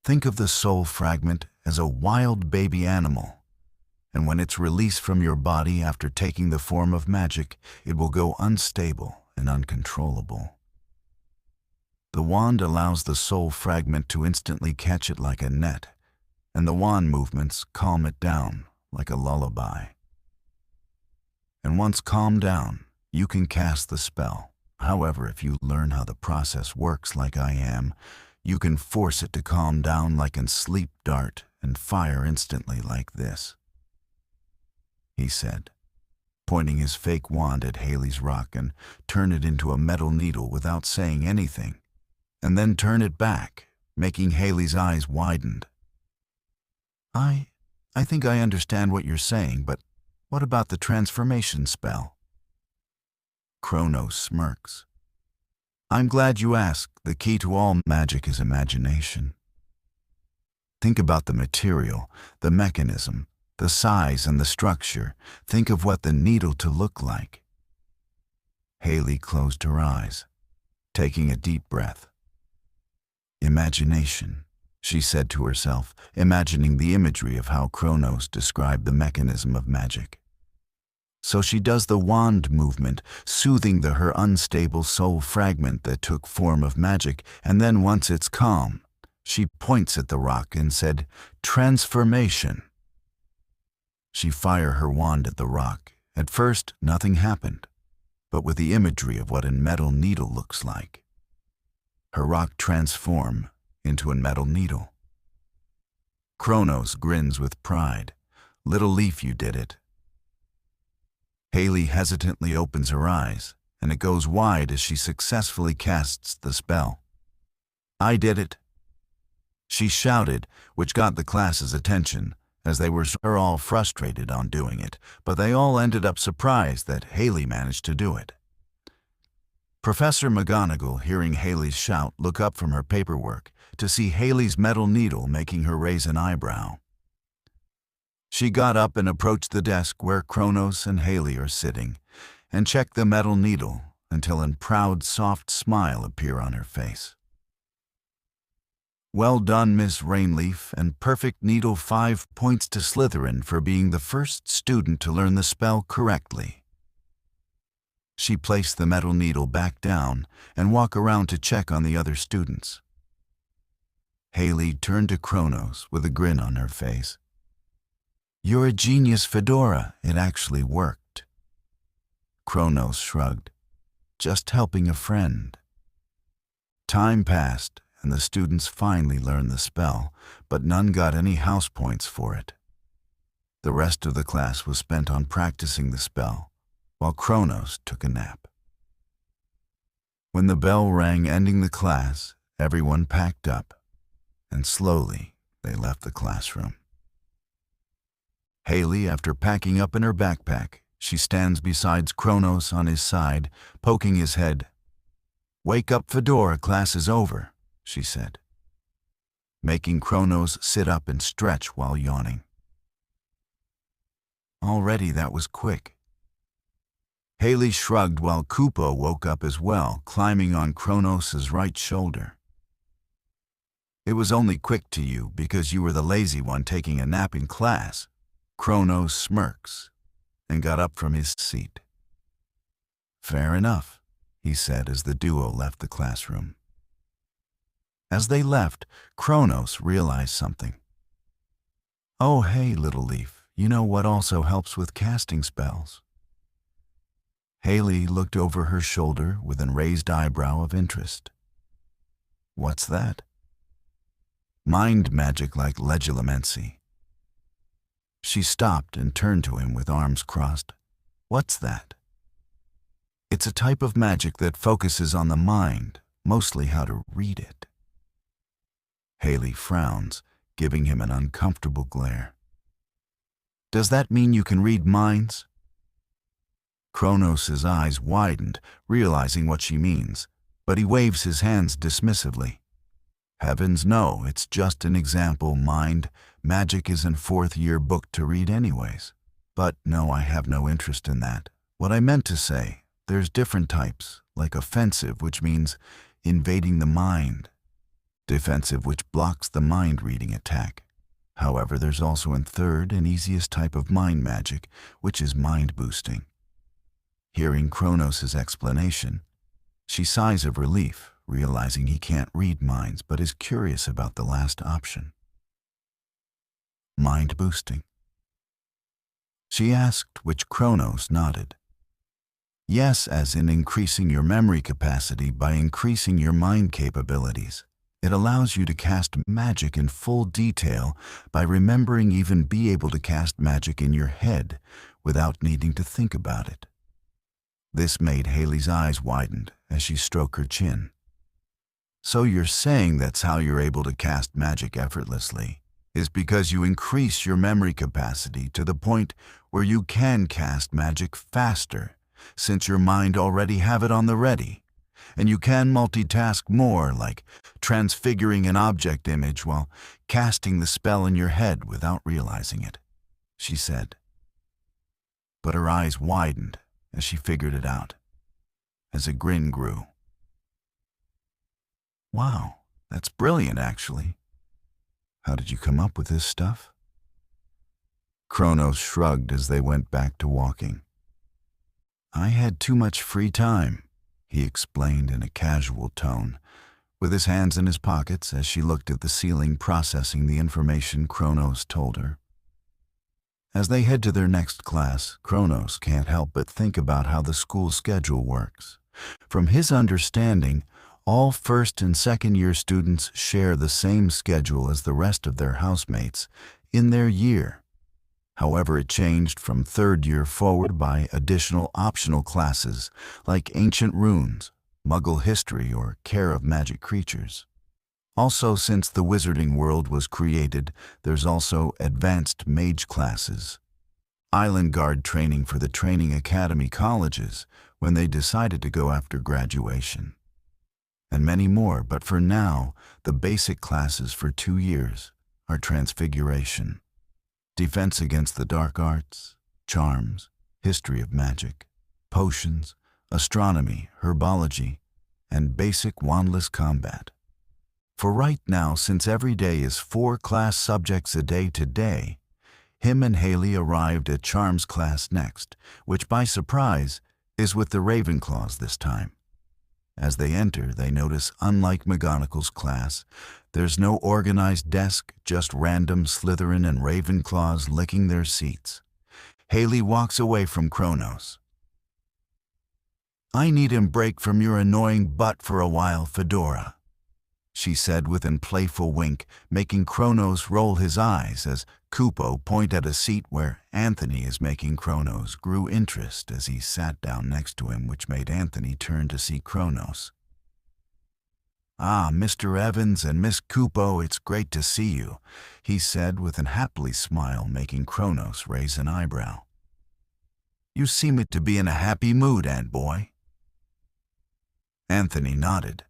Think of the soul fragment as a wild baby animal, and when it's released from your body after taking the form of magic, it will go unstable and uncontrollable. The wand allows the soul fragment to instantly catch it like a net, and the wand movements calm it down like a lullaby. And once calmed down, you can cast the spell. However, if you learn how the process works like I am, you can force it to calm down like a sleep dart and fire instantly like this, he said, pointing his fake wand at Haley's rock, and turn it into a metal needle without saying anything, and then turn it back, making Haley's eyes widened. I think I understand what you're saying, but what about the transformation spell? Kronos smirks. I'm glad you asked. The key to all magic is imagination. Think about the material, the mechanism, the size and the structure. Think of what the needle to look like. Haley closed her eyes, taking a deep breath. Imagination, she said to herself, imagining the imagery of how Kronos described the mechanism of magic. So she does the wand movement, soothing her unstable soul fragment that took form of magic, and then once it's calm, she points at the rock and said, "Transformation." She fired her wand at the rock. At first, nothing happened, but with the imagery of what a metal needle looks like, her rock transformed into a metal needle. Kronos grins with pride. "Little Leaf, you did it." Haley hesitantly opens her eyes, and it goes wide as she successfully casts the spell. "I did it," she shouted, which got the class's attention, as they were all frustrated on doing it, but they all ended up surprised that Haley managed to do it. Professor McGonagall, hearing Haley's shout, looked up from her paperwork to see Haley's metal needle, making her raise an eyebrow. She got up and approached the desk where Kronos and Haley are sitting, and checked the metal needle until a proud, soft smile appeared on her face. "Well done, Miss Rainleaf, and perfect needle. 5 points to Slytherin for being the first student to learn the spell correctly." She placed the metal needle back down and walked around to check on the other students. Haley turned to Kronos with a grin on her face. "You're a genius, Fedora. It actually worked." Kronos shrugged. "Just helping a friend." Time passed, and the students finally learned the spell, but none got any house points for it. The rest of the class was spent on practicing the spell, while Kronos took a nap. When the bell rang ending the class, everyone packed up, and slowly they left the classroom. Haley, after packing up in her backpack, she stands beside Kronos on his side, poking his head. "Wake up, Fedora, class is over," she said, making Kronos sit up and stretch while yawning. Already that was quick. Haley shrugged while Kupo woke up as well, climbing on Kronos' right shoulder. "It was only quick to you because you were the lazy one taking a nap in class." Kronos smirks and got up from his seat. "Fair enough," he said as the duo left the classroom. As they left, Kronos realized something. "Oh, hey, Little Leaf, you know what also helps with casting spells?" Haley looked over her shoulder with a raised eyebrow of interest. "What's that?" "Mind magic like legilimency." She stopped and turned to him with arms crossed. "What's that?" "It's a type of magic that focuses on the mind, mostly how to read it." Haley frowns, giving him an uncomfortable glare. "Does that mean you can read minds?" Kronos' eyes widened, realizing what she means, but he waves his hands dismissively. "Heavens no, it's just an example. Mind magic is in 4th year book to read anyways." But no, I have no interest in that. What I meant to say, there's different types, like offensive, which means invading the mind, defensive, which blocks the mind-reading attack. However, there's also a third and easiest type of mind magic, which is mind-boosting. Hearing Kronos' explanation, she sighs of relief, realizing he can't read minds but is curious about the last option. Mind-boosting? She asked, which Kronos nodded. Yes, as in increasing your memory capacity by increasing your mind capabilities. It allows you to cast magic in full detail by remembering, even be able to cast magic in your head without needing to think about it. This made Haley's eyes widen as she stroked her chin. So you're saying that's how you're able to cast magic effortlessly, is because you increase your memory capacity to the point where you can cast magic faster, since your mind already have it on the ready, and you can multitask more, like transfiguring an object image while casting the spell in your head without realizing it, she said. But her eyes widened as she figured it out, as a grin grew. Wow, that's brilliant, actually. How did you come up with this stuff? Kronos shrugged as they went back to walking. I had too much free time, he explained in a casual tone, with his hands in his pockets as she looked at the ceiling processing the information Kronos told her. As they head to their next class, Kronos can't help but think about how the school schedule works. From his understanding, all first and second year students share the same schedule as the rest of their housemates in their year. However, it changed from third year forward by additional optional classes like ancient runes, Muggle history, or care of magic creatures. Also, since the wizarding world was created, there's also advanced mage classes, island guard training for the training academy colleges when they decided to go after graduation, and many more. But for now, the basic classes for 2 years are transfiguration, defense against the dark arts, charms, history of magic, potions, astronomy, herbology, and basic wandless combat. For right now, since every day is 4 class subjects a day today, him and Haley arrived at Charms class next, which by surprise is with the Ravenclaws this time. As they enter, they notice, unlike McGonagall's class, there's no organized desk, just random Slytherin and Ravenclaws licking their seats. Haley walks away from Kronos. I need him break from your annoying butt for a while, Fedora, she said with a playful wink, making Kronos roll his eyes as Kupo pointed at a seat where Anthony is making Kronos grew interest as he sat down next to him, which made Anthony turn to see Kronos. Ah, Mr. Evans and Miss Kupo, it's great to see you, he said with an happy smile, making Kronos raise an eyebrow. You seem to be in a happy mood, Ant Boy. Anthony nodded.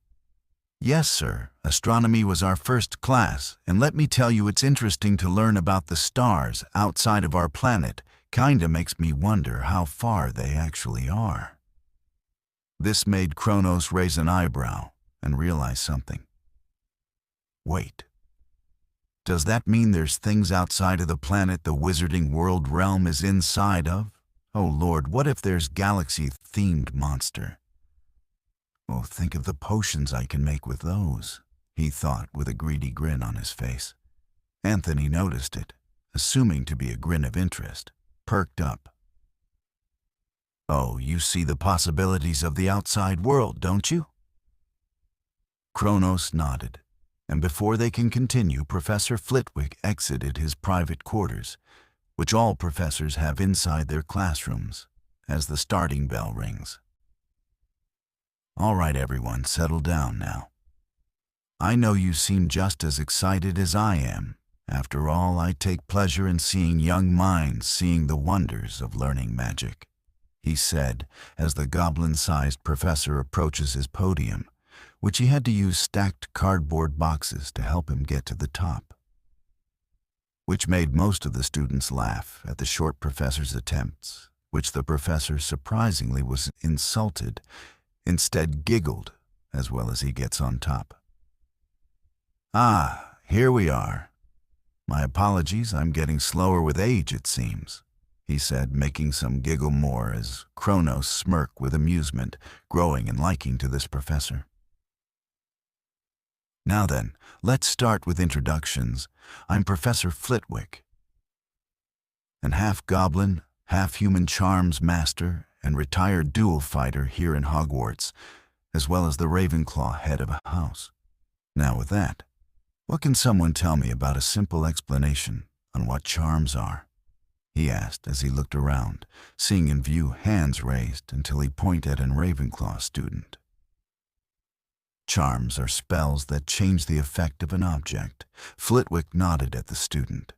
Yes, sir. Astronomy was our first class, and let me tell you, it's interesting to learn about the stars outside of our planet. Kinda makes me wonder how far they actually are. This made Kronos raise an eyebrow and realize something. Wait. Does that mean there's things outside of the planet the wizarding world realm is inside of? Oh Lord, what if there's galaxy-themed monster? Oh, think of the potions I can make with those, he thought with a greedy grin on his face. Anthony noticed it, assuming to be a grin of interest, perked up. Oh, you see the possibilities of the outside world, don't you? Kronos nodded, and before they can continue, Professor Flitwick exited his private quarters, which all professors have inside their classrooms, as the starting bell rings. All right, everyone, settle down now. I know you seem just as excited as I am. After all, I take pleasure in seeing young minds seeing the wonders of learning magic, he said as the goblin-sized professor approaches his podium, which he had to use stacked cardboard boxes to help him get to the top. which made most of the students laugh at the short professor's attempts, which the professor surprisingly was insulted, instead giggled, as well as he gets on top. "Ah, here we are. My apologies, I'm getting slower with age, it seems," he said, making some giggle more as Kronos smirked with amusement, growing in liking to this professor. "Now then, let's start with introductions. I'm Professor Flitwick, an half-goblin, half-human charms master and retired duel fighter here in Hogwarts, as well as the Ravenclaw head of a house. Now with that, what can someone tell me about a simple explanation on what charms are?" he asked as he looked around, seeing in view hands raised until he pointed at an Ravenclaw student. "Charms are spells that change the effect of an object." Flitwick nodded at the student.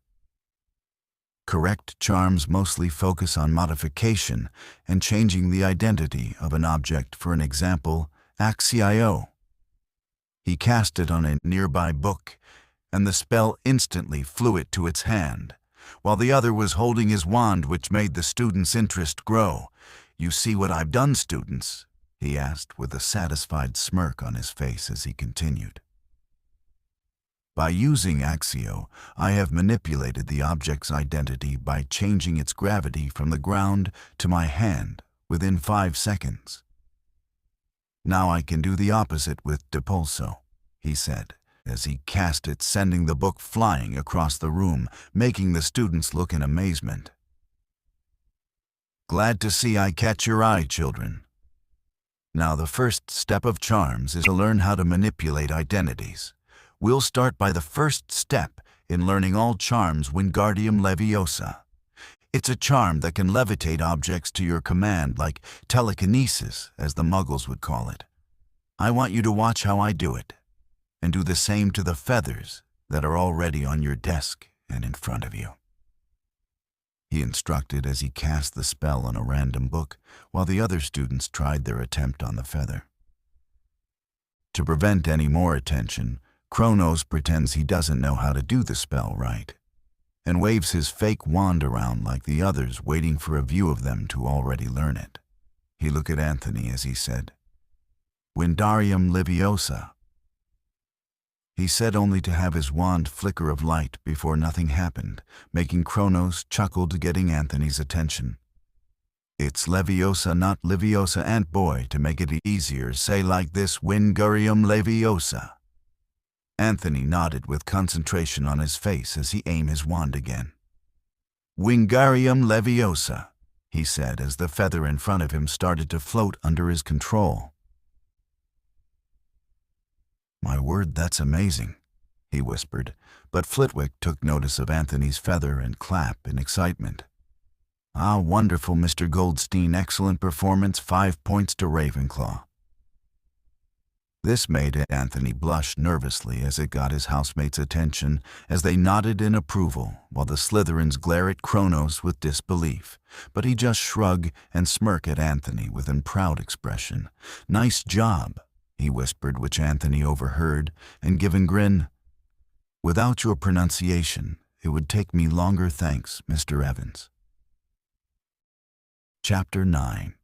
"Correct charms mostly focus on modification and changing the identity of an object. For an example, Axio. He cast it on a nearby book, and the spell instantly flew it to its hand, while the other was holding his wand, which made the student's interest grow. "You see what I've done, students?" he asked with a satisfied smirk on his face as he continued. "By using Axio, I have manipulated the object's identity by changing its gravity from the ground to my hand within 5 seconds. Now I can do the opposite with Depulso," he said, as he cast it, sending the book flying across the room, making the students look in amazement. "Glad to see I catch your eye, children. Now the first step of charms is to learn how to manipulate identities. We'll start by the first step in learning all charms, Wingardium Leviosa. It's a charm that can levitate objects to your command, like telekinesis, as the Muggles would call it. I want you to watch how I do it, and do the same to the feathers that are already on your desk and in front of you," he instructed as he cast the spell on a random book, while the other students tried their attempt on the feather. To prevent any more attention, Kronos pretends he doesn't know how to do the spell right, and waves his fake wand around like the others, waiting for a view of them to already learn it. He looked at Anthony as he said, "Wingardium Leviosa." He said only to have his wand flicker of light before nothing happened, making Kronos chuckle, getting Anthony's attention. "It's Leviosa, not Leviosa, Ant Boy. To make it easier, say like this, Wingardium Leviosa." Anthony nodded with concentration on his face as he aimed his wand again. "Wingardium Leviosa," he said as the feather in front of him started to float under his control. "My word, that's amazing," he whispered, but Flitwick took notice of Anthony's feather and clapped in excitement. "Ah, wonderful, Mr. Goldstein, excellent performance, 5 points to Ravenclaw." This made Anthony blush nervously as it got his housemates' attention as they nodded in approval, while the Slytherins glare at Kronos with disbelief. But he just shrugged and smirked at Anthony with a proud expression. "Nice job," he whispered, which Anthony overheard, and giving grin. "Without your pronunciation, it would take me longer, thanks, Mr. Evans." Chapter 9.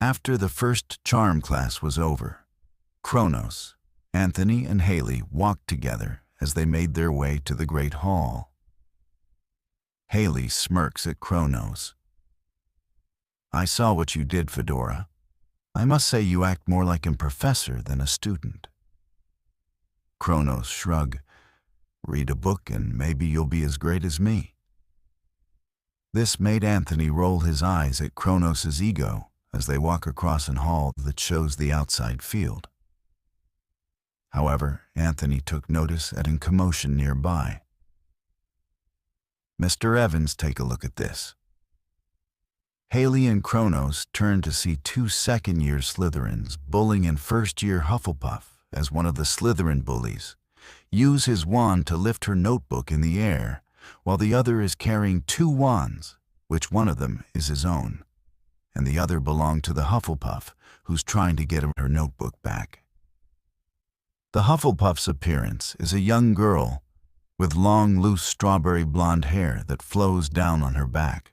After the first charm class was over, Kronos, Anthony, and Haley walked together as they made their way to the Great Hall. Haley smirks at Kronos. "I saw what you did, Fedora. I must say you act more like a professor than a student." Kronos shrugged. "Read a book and maybe you'll be as great as me." This made Anthony roll his eyes at Kronos' ego as they walk across an hall that shows the outside field. However, Anthony took notice at a commotion nearby. "Mr. Evans, take a look at this." Haley and Kronos turned to see 2 second-year Slytherins bullying in first-year Hufflepuff as one of the Slytherin bullies use his wand to lift her notebook in the air, while the other is carrying 2 wands, which one of them is his own, and the other belonged to the Hufflepuff, who's trying to get her notebook back. The Hufflepuff's appearance is a young girl, with long, loose strawberry blonde hair that flows down on her back.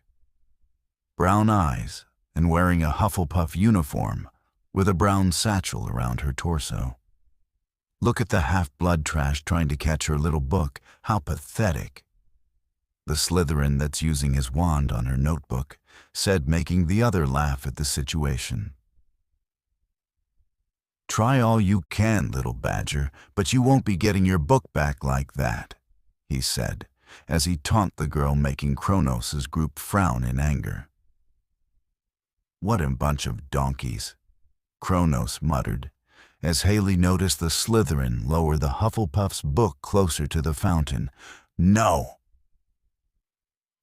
Brown eyes, and wearing a Hufflepuff uniform with a brown satchel around her torso. Look at the half-blood trash trying to catch her little book. How pathetic. The Slytherin that's using his wand on her notebook said, making the other laugh at the situation. "Try all you can, little badger, but you won't be getting your book back like that," he said, as he taunted the girl, making Kronos' group frown in anger. "What a bunch of donkeys," Kronos muttered, as Haley noticed the Slytherin lower the Hufflepuff's book closer to the fountain. "No!"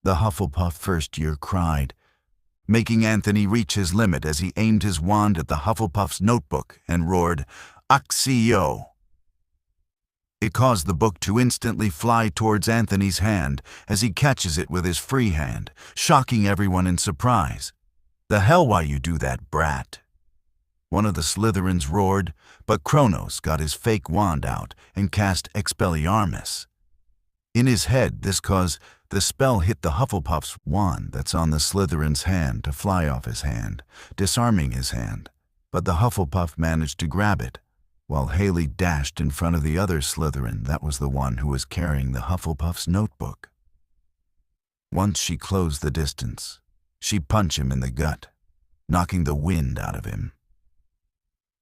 The Hufflepuff first year cried, making Anthony reach his limit as he aimed his wand at the Hufflepuff's notebook and roared, "Accio!" It caused the book to instantly fly towards Anthony's hand as he catches it with his free hand, shocking everyone in surprise. "The hell why you do that, brat?" one of the Slytherins roared, but Kronos got his fake wand out and cast Expelliarmus. In his head, this caused the spell hit the Hufflepuff's wand that's on the Slytherin's hand to fly off his hand, disarming his hand, but the Hufflepuff managed to grab it, while Haley dashed in front of the other Slytherin that was the one who was carrying the Hufflepuff's notebook. Once she closed the distance, she punched him in the gut, knocking the wind out of him.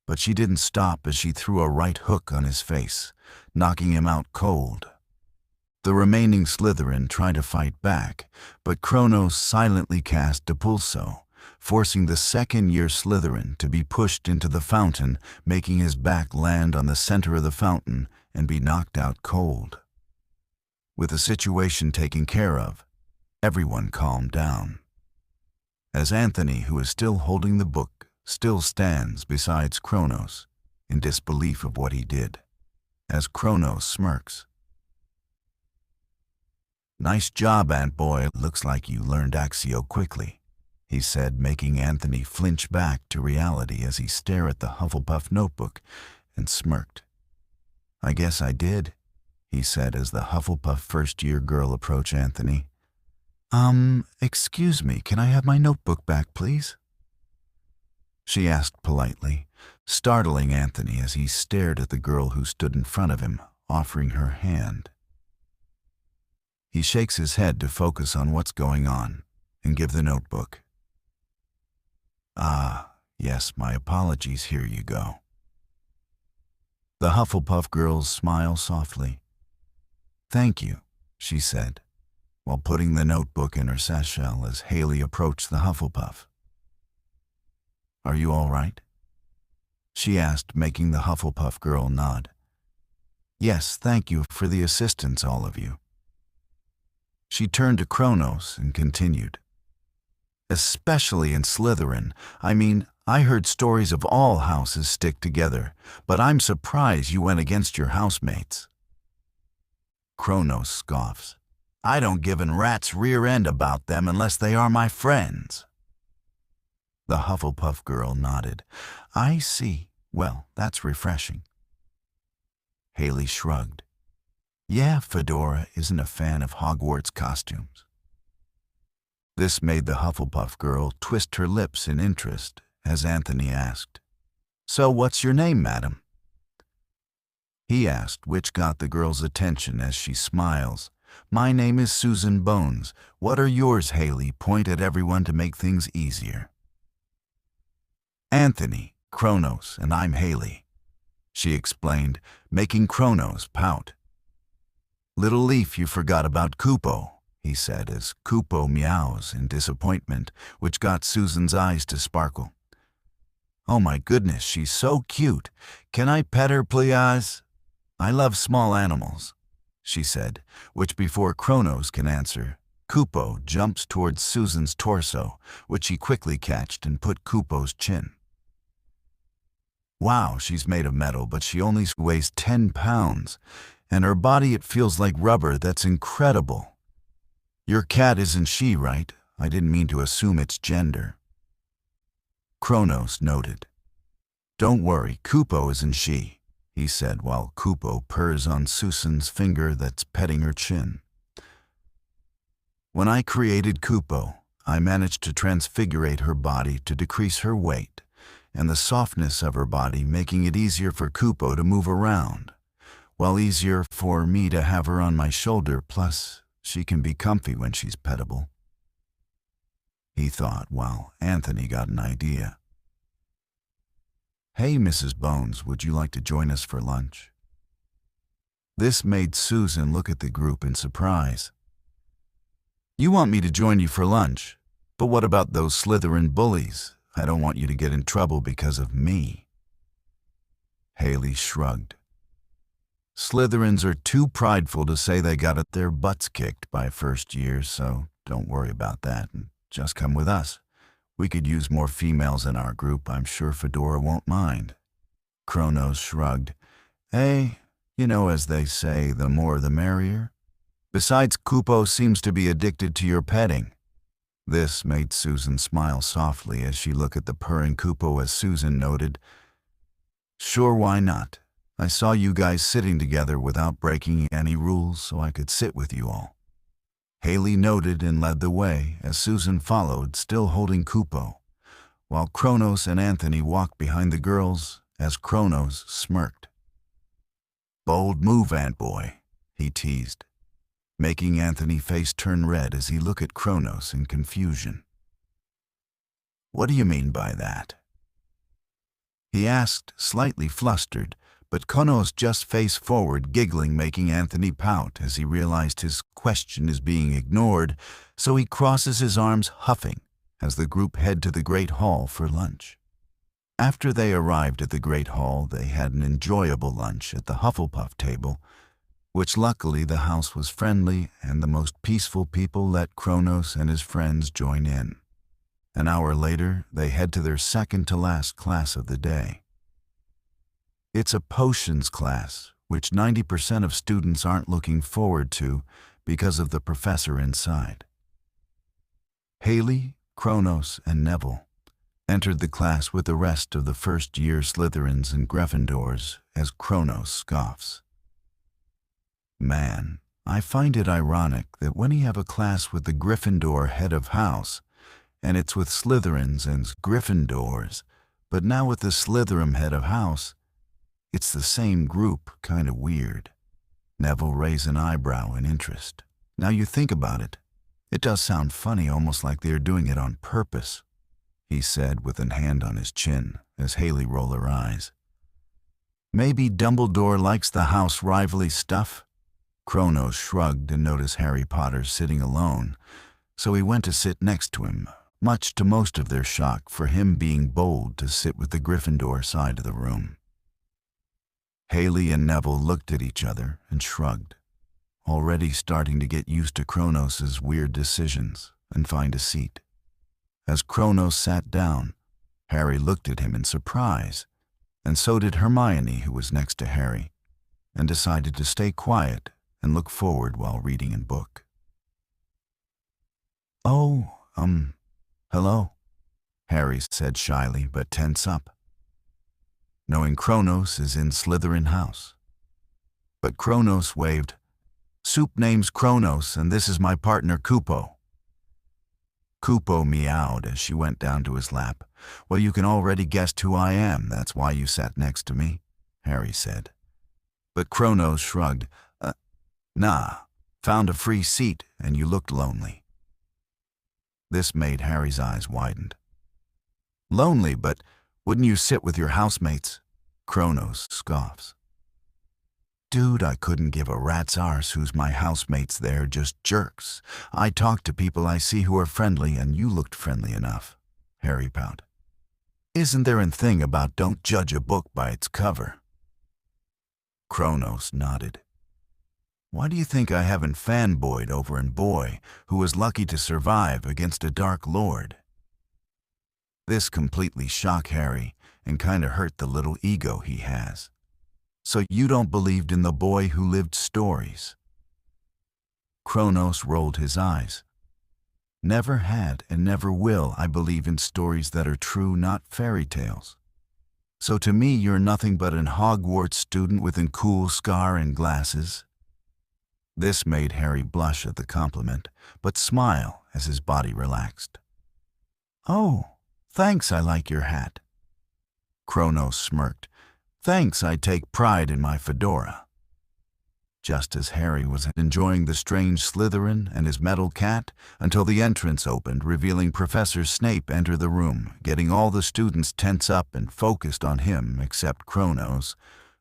But she didn't stop as she threw a right hook on his face, knocking him out cold. The remaining Slytherin tried to fight back, but Kronos silently cast Depulso, forcing the second-year Slytherin to be pushed into the fountain, making his back land on the center of the fountain and be knocked out cold. With the situation taken care of, everyone calmed down. As Anthony, who is still holding the book, still stands beside Kronos, in disbelief of what he did, as Kronos smirks. "Nice job, Ant Boy. Looks like you learned Accio quickly," he said, making Anthony flinch back to reality as he stared at the Hufflepuff notebook and smirked. "I guess I did," he said as the Hufflepuff first-year girl approached Anthony. Excuse me, can I have my notebook back, please?" she asked politely, startling Anthony as he stared at the girl who stood in front of him, offering her hand. He shakes his head to focus on what's going on and give the notebook. "Ah, yes, my apologies, here you go." The Hufflepuff girls smile softly. "Thank you," she said, while putting the notebook in her satchel as Haley approached the Hufflepuff. "Are you all right?" she asked, making the Hufflepuff girl nod. "Yes, thank you for the assistance, all of you." She turned to Kronos and continued, "Especially in Slytherin. I mean, I heard stories of all houses stick together, but I'm surprised you went against your housemates." Kronos scoffs. "I don't give a rat's rear end about them unless they are my friends." The Hufflepuff girl nodded. "I see. Well, that's refreshing." Haley shrugged. "Yeah, Fedora isn't a fan of Hogwarts costumes." This made the Hufflepuff girl twist her lips in interest as Anthony asked, "So what's your name, madam?" He asked, which got the girl's attention as she smiles. "My name is Susan Bones. What are yours, Haley?" Point at everyone to make things easier. "Anthony, Kronos, and I'm Haley," she explained, making Kronos pout. "Little Leaf, you forgot about Kupo," he said as Kupo meows in disappointment, which got Susan's eyes to sparkle. "Oh my goodness, she's so cute. Can I pet her, please? I love small animals," she said, which before Kronos can answer, Kupo jumps towards Susan's torso, which he quickly catched and put Kupo's chin. "Wow, she's made of metal, but she only weighs 10 pounds. And her body, it feels like rubber. That's incredible. Your cat isn't she, right? I didn't mean to assume its gender." Kronos noted. "Don't worry, Kupo isn't she," he said while Kupo purrs on Susan's finger that's petting her chin. When I created Kupo, I managed to transfigurate her body to decrease her weight and the softness of her body, making it easier for Kupo to move around, while easier for me to have her on my shoulder, plus she can be comfy when she's pettable. He thought while Anthony got an idea. Hey, Mrs. Bones, would you like to join us for lunch? This made Susan look at the group in surprise. You want me to join you for lunch? But what about those Slytherin bullies? I don't want you to get in trouble because of me. Haley shrugged. Slytherins are too prideful to say they got their butts kicked by first years, so don't worry about that and just come with us. We could use more females in our group. I'm sure Fedora won't mind. Kronos shrugged. Hey, you know, as they say, the more the merrier. Besides, Kupo seems to be addicted to your petting. This made Susan smile softly as she looked at the purring Kupo as Susan noted, Sure, why not? I saw you guys sitting together without breaking any rules, so I could sit with you all. Haley noted and led the way as Susan followed, still holding Kupo, while Kronos and Anthony walked behind the girls as Kronos smirked. Bold move, Ant Boy, he teased, making Anthony's face turn red as he looked at Kronos in confusion. What do you mean by that? He asked, slightly flustered, but Kronos just faced forward, giggling, making Anthony pout as he realized his question is being ignored, so he crosses his arms, huffing, as the group head to the Great Hall for lunch. After they arrived at the Great Hall, they had an enjoyable lunch at the Hufflepuff table, which luckily the house was friendly and the most peaceful people let Kronos and his friends join in. An hour later, they head to their second-to-last class of the day. It's a potions class, which 90% of students aren't looking forward to because of the professor inside. Haley, Kronos, and Neville entered the class with the rest of the first-year Slytherins and Gryffindors as Kronos scoffs. Man, I find it ironic that when you have a class with the Gryffindor head of house, and it's with Slytherins and Gryffindors, but now with the Slytherin head of house, it's the same group, kinda weird. Neville raised an eyebrow in interest. Now you think about it, it does sound funny, almost like they're doing it on purpose, he said with a hand on his chin as Haley rolled her eyes. Maybe Dumbledore likes the house rivalry stuff? Kronos shrugged and noticed Harry Potter sitting alone, so he went to sit next to him, much to most of their shock for him being bold to sit with the Gryffindor side of the room. Haley and Neville looked at each other and shrugged, already starting to get used to Kronos's weird decisions and find a seat. As Kronos sat down, Harry looked at him in surprise, and so did Hermione, who was next to Harry, and decided to stay quiet and look forward while reading a book. Oh, hello, Harry said shyly but tense up, knowing Kronos is in Slytherin house. But Kronos waved, Soup name's Kronos and this is my partner Kupo. Kupo meowed as she went down to his lap. Well, you can already guess who I am, that's why you sat next to me, Harry said. But Kronos shrugged, Nah, found a free seat and you looked lonely. This made Harry's eyes widen. Lonely, but wouldn't you sit with your housemates? Kronos scoffs. Dude, I couldn't give a rat's arse who's my housemates, they're just jerks. I talk to people I see who are friendly and you looked friendly enough, Harry pouted. Isn't there a thing about don't judge a book by its cover? Kronos nodded. Why do you think I haven't fanboyed over a boy who was lucky to survive against a Dark Lord? This completely shocked Harry and kinda hurt the little ego he has. So you don't believe in the boy who lived stories? Kronos rolled his eyes. Never had and never will I believe in stories that are true, not fairy tales. So to me you're nothing but an Hogwarts student with a cool scar and glasses?" This made Harry blush at the compliment, but smile as his body relaxed. "Oh, thanks, I like your hat." Kronos smirked. "Thanks, I take pride in my fedora." Just as Harry was enjoying the strange Slytherin and his metal cat until the entrance opened, revealing Professor Snape enter the room, getting all the students tense up and focused on him except Kronos,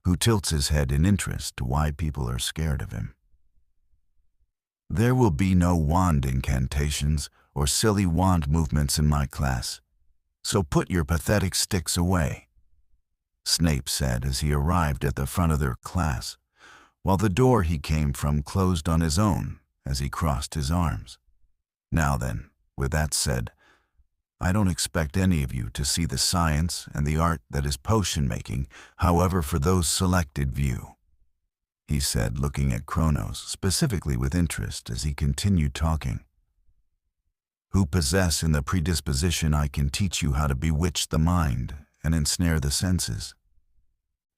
who tilts his head in interest to why people are scared of him. "There will be no wand incantations or silly wand movements in my class, so put your pathetic sticks away," Snape said as he arrived at the front of their class, while the door he came from closed on his own as he crossed his arms. "Now then, with that said, I don't expect any of you to see the science and the art that is potion making, however for those selected view," he said, looking at Kronos specifically with interest as he continued talking. "Who possess in the predisposition I can teach you how to bewitch the mind and ensnare the senses.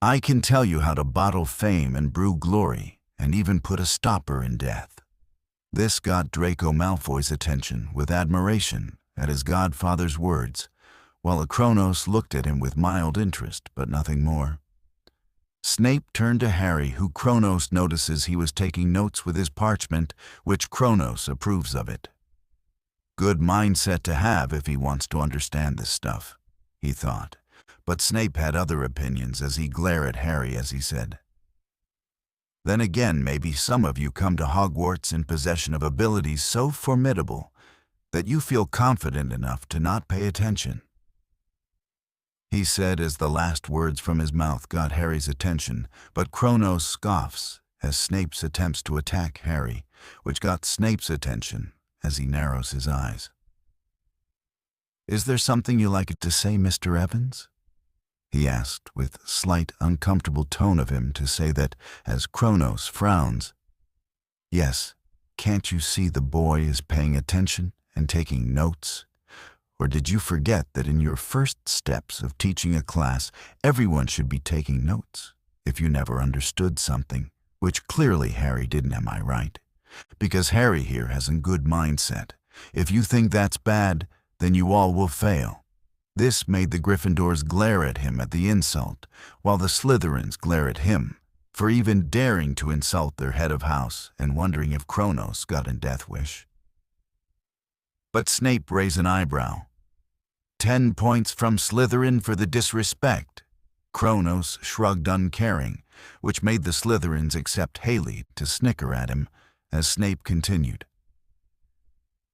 I can tell you how to bottle fame and brew glory, and even put a stopper in death." This got Draco Malfoy's attention with admiration at his godfather's words, while Kronos looked at him with mild interest, but nothing more. Snape turned to Harry, who Kronos notices he was taking notes with his parchment, which Kronos approves of it. Good mindset to have if he wants to understand this stuff, he thought. But Snape had other opinions as he glared at Harry as he said, "Then again, maybe some of you come to Hogwarts in possession of abilities so formidable that you feel confident enough to not pay attention," he said as the last words from his mouth got Harry's attention, but Kronos scoffs as Snape attempts to attack Harry, which got Snape's attention as he narrows his eyes. "Is there something you like to say, Mr. Evans?" he asked with slight uncomfortable tone of him to say that as Kronos frowns. "Yes, can't you see the boy is paying attention and taking notes? Or did you forget that in your first steps of teaching a class, everyone should be taking notes if you never understood something, which clearly Harry didn't, am I right? Because Harry here has a good mindset. If you think that's bad, then you all will fail." This made the Gryffindors glare at him at the insult, while the Slytherins glare at him for even daring to insult their head of house and wondering if Kronos got a death wish. But Snape raised an eyebrow. 10 points from Slytherin for the disrespect." Kronos shrugged uncaring, which made the Slytherins except Haley to snicker at him as Snape continued.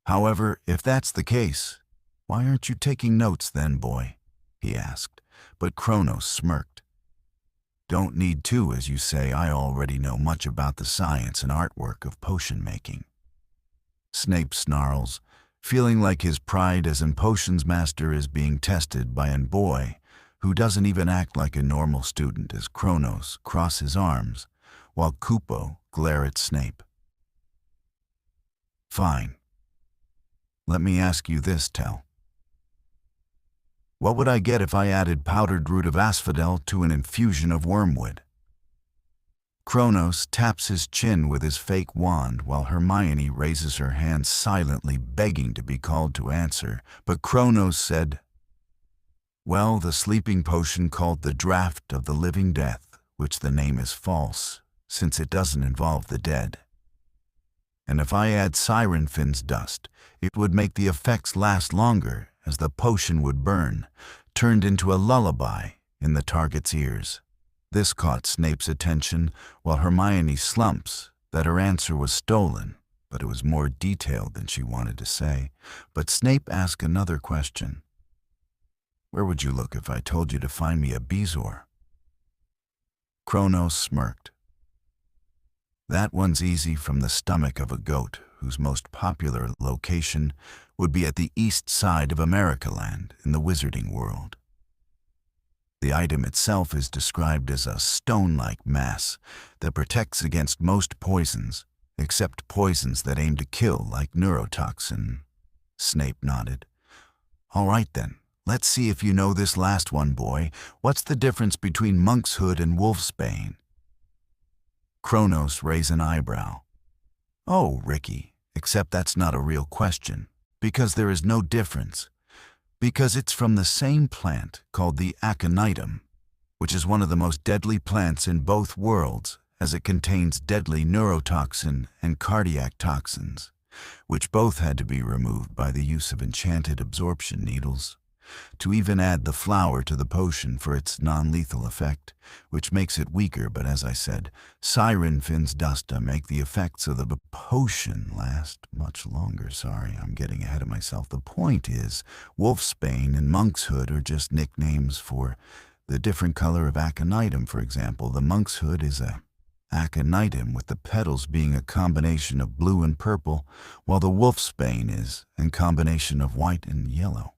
"However, if that's the case, why aren't you taking notes then, boy?" he asked, but Kronos smirked. "Don't need to, as you say. I already know much about the science and artwork of potion making." Snape snarls, feeling like his pride as a potions master is being tested by a boy who doesn't even act like a normal student as Kronos cross his arms, while Kupo glare at Snape. "Fine. Let me ask you this, Tell. What would I get if I added powdered root of asphodel to an infusion of wormwood?" Kronos taps his chin with his fake wand while Hermione raises her hand silently, begging to be called to answer, but Kronos said, "Well, the sleeping potion called the Draught of the Living Death, which the name is false, since it doesn't involve the dead. And if I add siren fin's dust, it would make the effects last longer, as the potion would burn, turned into a lullaby in the target's ears." This caught Snape's attention, while Hermione slumps that her answer was stolen, but it was more detailed than she wanted to say. But Snape asked another question. "Where would you look if I told you to find me a bezoar?" Kronos smirked. "That one's easy, from the stomach of a goat, whose most popular location would be at the east side of Americaland in the Wizarding World. The item itself is described as a stone-like mass that protects against most poisons, except poisons that aim to kill, like neurotoxin." Snape nodded. "All right then, Let's see if you know this last one, boy. What's the difference between monkshood and wolfsbane? Kronos raised an eyebrow. Oh, Ricky, except that's not a real question, because there is no difference. Because it's from the same plant called the aconitum, which is one of the most deadly plants in both worlds, as it contains deadly neurotoxin and cardiac toxins, which both had to be removed by the use of enchanted absorption needles. To even add the flower to the potion for its non-lethal effect, which makes it weaker, but as I said, siren fins dusta make the effects of the potion last much longer. Sorry, I'm getting ahead of myself. The point is, wolfsbane and monkshood are just nicknames for the different color of aconitum. For example, the monkshood is a aconitum with the petals being a combination of blue and purple, while the wolfsbane is a combination of white and yellow.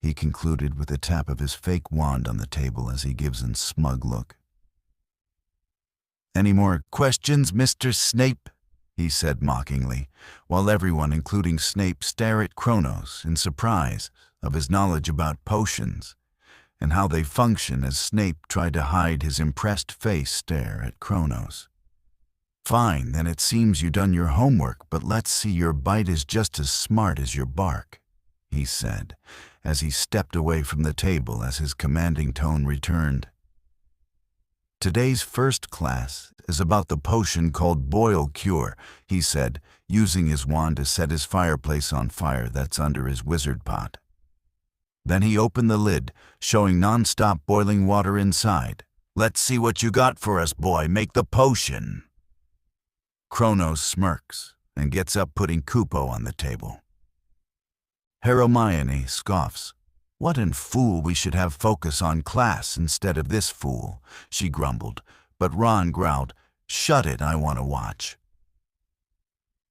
He concluded with a tap of his fake wand on the table as he gives a smug look. "Any more questions, Mr. Snape?" he said mockingly, while everyone, including Snape, stare at Kronos in surprise of his knowledge about potions and how they function, as Snape tried to hide his impressed face stare at Kronos. "Fine, then it seems you done your homework, but let's see your bite is just as smart as your bark," he said, as he stepped away from the table as his commanding tone returned. "Today's first class is about the potion called Boil Cure," he said, using his wand to set his fireplace on fire that's under his wizard pot. Then he opened the lid, showing non-stop boiling water inside. "Let's see what you got for us, boy. Make the potion." Kronos smirks and gets up, putting Kupo on the table. Hermione scoffs. "What an fool, we should have focus on class instead of this fool," she grumbled, but Ron growled, "Shut it, I want to watch."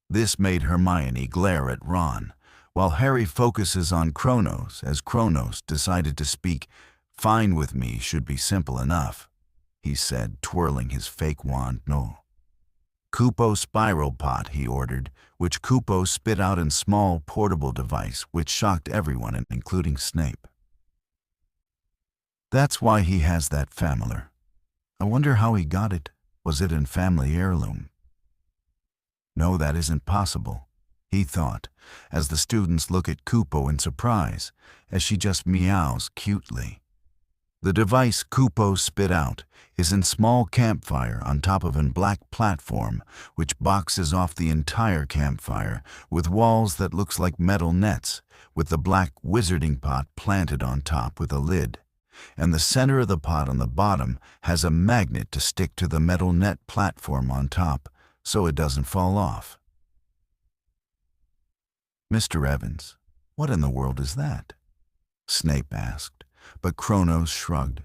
This made Hermione glare at Ron, while Harry focuses on Kronos, as Kronos decided to speak. "Fine with me should be simple enough," he said, twirling his fake wand. "No. Kupo spiral pot," he ordered, which Kupo spit out in small portable device, which shocked everyone, including Snape. "That's why he has that family. I wonder how he got it. Was it in family heirloom?" "No, that isn't possible," he thought, as the students look at Kupo in surprise, as she just meows cutely. The device Kupo spit out is in small campfire on top of a black platform, which boxes off the entire campfire with walls that looks like metal nets, with the black wizarding pot planted on top with a lid. And the center of the pot on the bottom has a magnet to stick to the metal net platform on top, so it doesn't fall off. "Mr. Evans, what in the world is that?" Snape asked, but Kronos shrugged.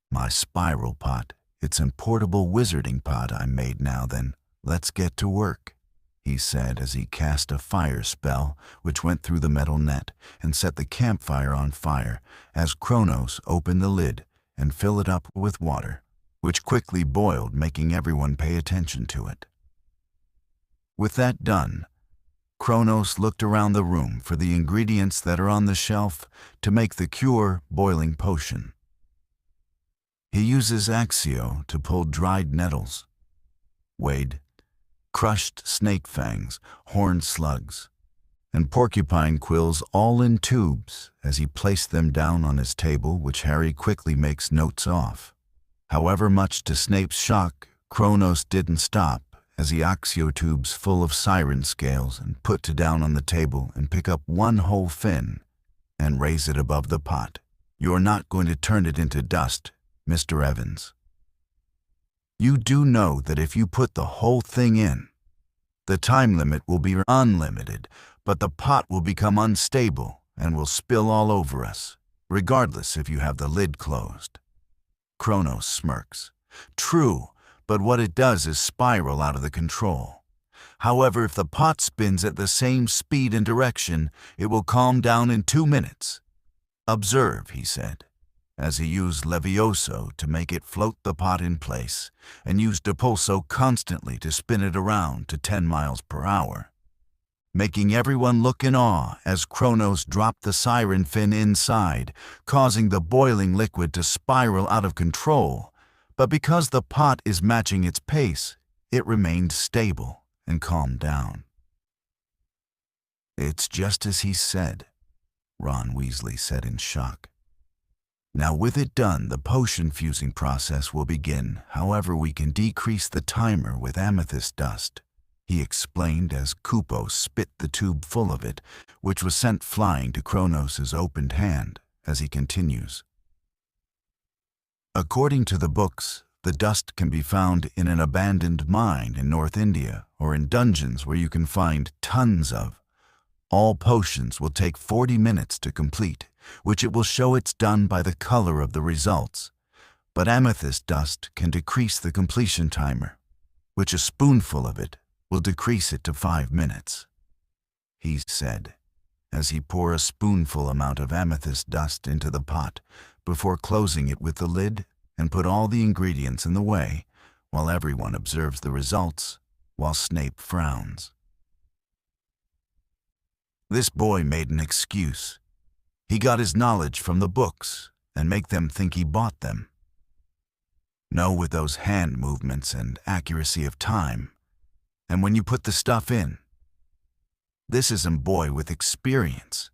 "My spiral pot. It's a portable wizarding pot I made. Now then, let's get to work," he said as he cast a fire spell which went through the metal net and set the campfire on fire, as Kronos opened the lid and filled it up with water, which quickly boiled, making everyone pay attention to it. With that done, Kronos looked around the room for the ingredients that are on the shelf to make the cure boiling potion. He uses Axio to pull dried nettles, Wade, crushed snake fangs, horned slugs, and porcupine quills all in tubes as he placed them down on his table, which Harry quickly makes notes off. However, much to Snape's shock, Kronos didn't stop as he Axio tubes full of siren scales and put it down on the table and pick up one whole fin and raise it above the pot. "You're not going to turn it into dust, Mr. Evans. You do know that if you put the whole thing in, the time limit will be unlimited, but the pot will become unstable and will spill all over us, regardless if you have the lid closed." Kronos smirks. "True, but what it does is spiral out of the control. However, if the pot spins at the same speed and direction, it will calm down in 2 minutes. Observe," he said, as he used Levioso to make it float the pot in place and used Depulso constantly to spin it around to 10 miles per hour. making everyone look in awe as Kronos dropped the siren fin inside, causing the boiling liquid to spiral out of control. But because the pot is matching its pace, it remained stable and calmed down. "It's just as he said," Ron Weasley said in shock. "Now with it done, the potion fusing process will begin. However, we can decrease the timer with amethyst dust," he explained as Kupo spit the tube full of it, which was sent flying to Kronos' opened hand as he continues. "According to the books, the dust can be found in an abandoned mine in North India or in dungeons where you can find tons of. All potions will take 40 minutes to complete, which it will show it's done by the color of the results. But amethyst dust can decrease the completion timer, which a spoonful of it will decrease it to 5 minutes," he said, as he poured a spoonful amount of amethyst dust into the pot before closing it with the lid and put all the ingredients in the way while everyone observes the results while Snape frowns. This boy made an excuse. He got his knowledge from the books and make them think he bought them. No, with those hand movements and accuracy of time. And when you put the stuff in, this is a boy with experience.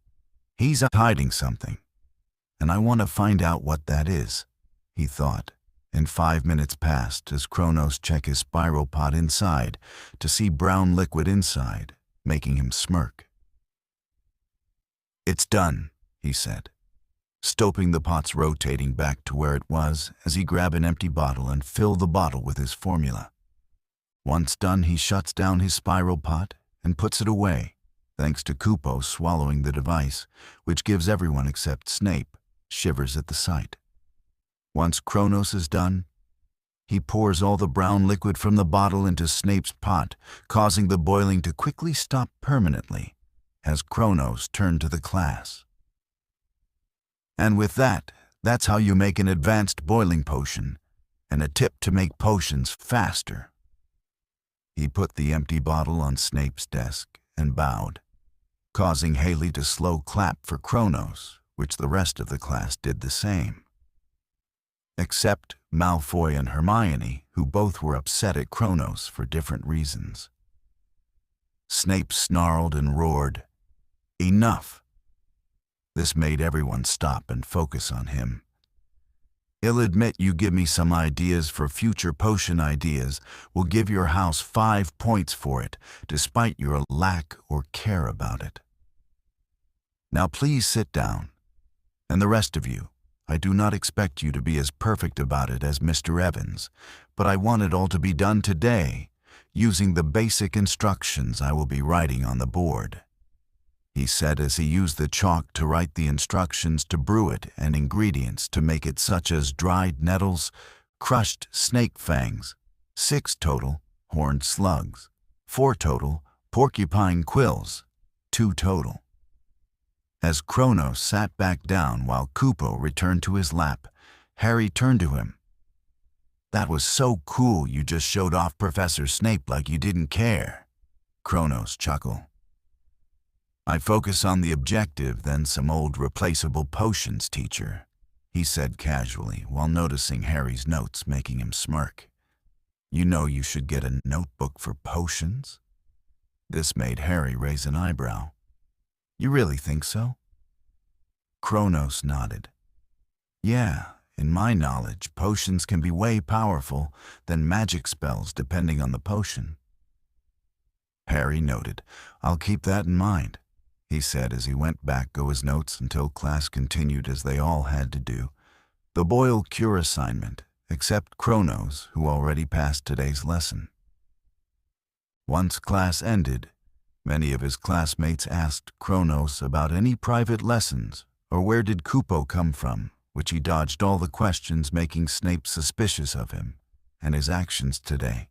He's hiding something, and I want to find out what that is, he thought, and 5 minutes passed as Kronos checked his spiral pot inside to see brown liquid inside, making him smirk. "It's done," he said, stopping the pot's rotating back to where it was as he grabbed an empty bottle and filled the bottle with his formula. Once done, he shuts down his spiral pot and puts it away, thanks to Kupo swallowing the device, which gives everyone except Snape shivers at the sight. Once Kronos is done, he pours all the brown liquid from the bottle into Snape's pot, causing the boiling to quickly stop permanently as Kronos turned to the class. "And with that, that's how you make an advanced boiling potion, and a tip to make potions faster." He put the empty bottle on Snape's desk and bowed, causing Haley to slow clap for Kronos, which the rest of the class did the same. Except Malfoy and Hermione, who both were upset at Kronos for different reasons. Snape snarled and roared, "Enough!" This made everyone stop and focus on him. "I'll admit you give me some ideas for future potion ideas. We'll give your house 5 points for it, despite your lack or care about it. Now please sit down. And the rest of you, I do not expect you to be as perfect about it as Mr. Evans, but I want it all to be done today, using the basic instructions I will be writing on the board," he said as he used the chalk to write the instructions to brew it and ingredients to make it, such as dried nettles, crushed snake fangs, 6 total horned slugs, 4 total porcupine quills, 2 total. As Kronos sat back down while Kupo returned to his lap, Harry turned to him. "That was so cool you just showed off Professor Snape like you didn't care," Kronos chuckled. "I focus on the objective than some old replaceable potions teacher," he said casually while noticing Harry's notes, making him smirk. "You know you should get a notebook for potions?" This made Harry raise an eyebrow. "You really think so?" Kronos nodded. "Yeah, in my knowledge, potions can be way powerful than magic spells depending on the potion." Harry noted. "I'll keep that in mind," he said as he went back to his notes until class continued as they all had to do. The boil cure assignment, except Kronos, who already passed today's lesson. Once class ended, many of his classmates asked Kronos about any private lessons or where did Kupo come from, which he dodged all the questions, making Snape suspicious of him and his actions today.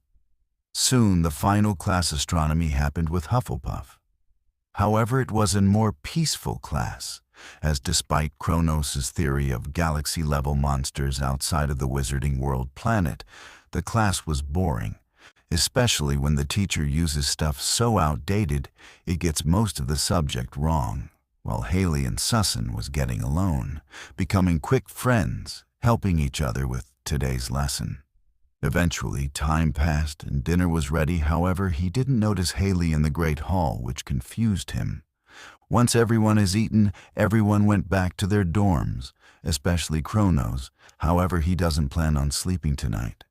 Soon the final class astronomy happened with Hufflepuff. However, it was a more peaceful class, as despite Kronos' theory of galaxy-level monsters outside of the Wizarding World planet, the class was boring, especially when the teacher uses stuff so outdated it gets most of the subject wrong, while Haley and Sussan was getting alone, becoming quick friends, helping each other with today's lesson. Eventually, time passed and dinner was ready. However, he didn't notice Haley in the great hall, which confused him. Once everyone is eaten, everyone went back to their dorms, especially Kronos. However, he doesn't plan on sleeping tonight.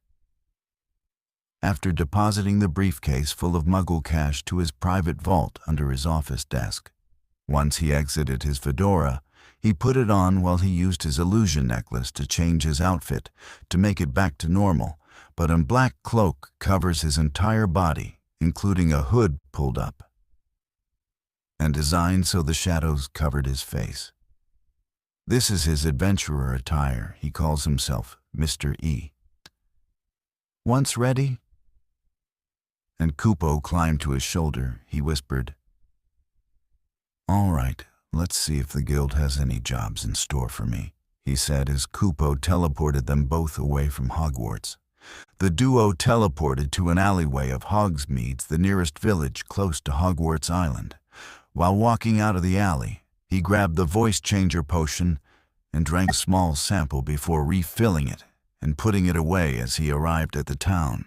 After depositing the briefcase full of Muggle cash to his private vault under his office desk, once he exited his fedora, he put it on while he used his illusion necklace to change his outfit to make it back to normal, but a black cloak covers his entire body, including a hood pulled up and designed so the shadows covered his face. This is his adventurer attire. He calls himself Mr. E. Once ready? And Kupo climbed to his shoulder. He whispered, "All right, let's see if the guild has any jobs in store for me," he said as Kupo teleported them both away from Hogwarts. The duo teleported to an alleyway of Hogsmeade, the nearest village close to Hogwarts Island. While walking out of the alley, he grabbed the voice changer potion and drank a small sample before refilling it and putting it away as he arrived at the town.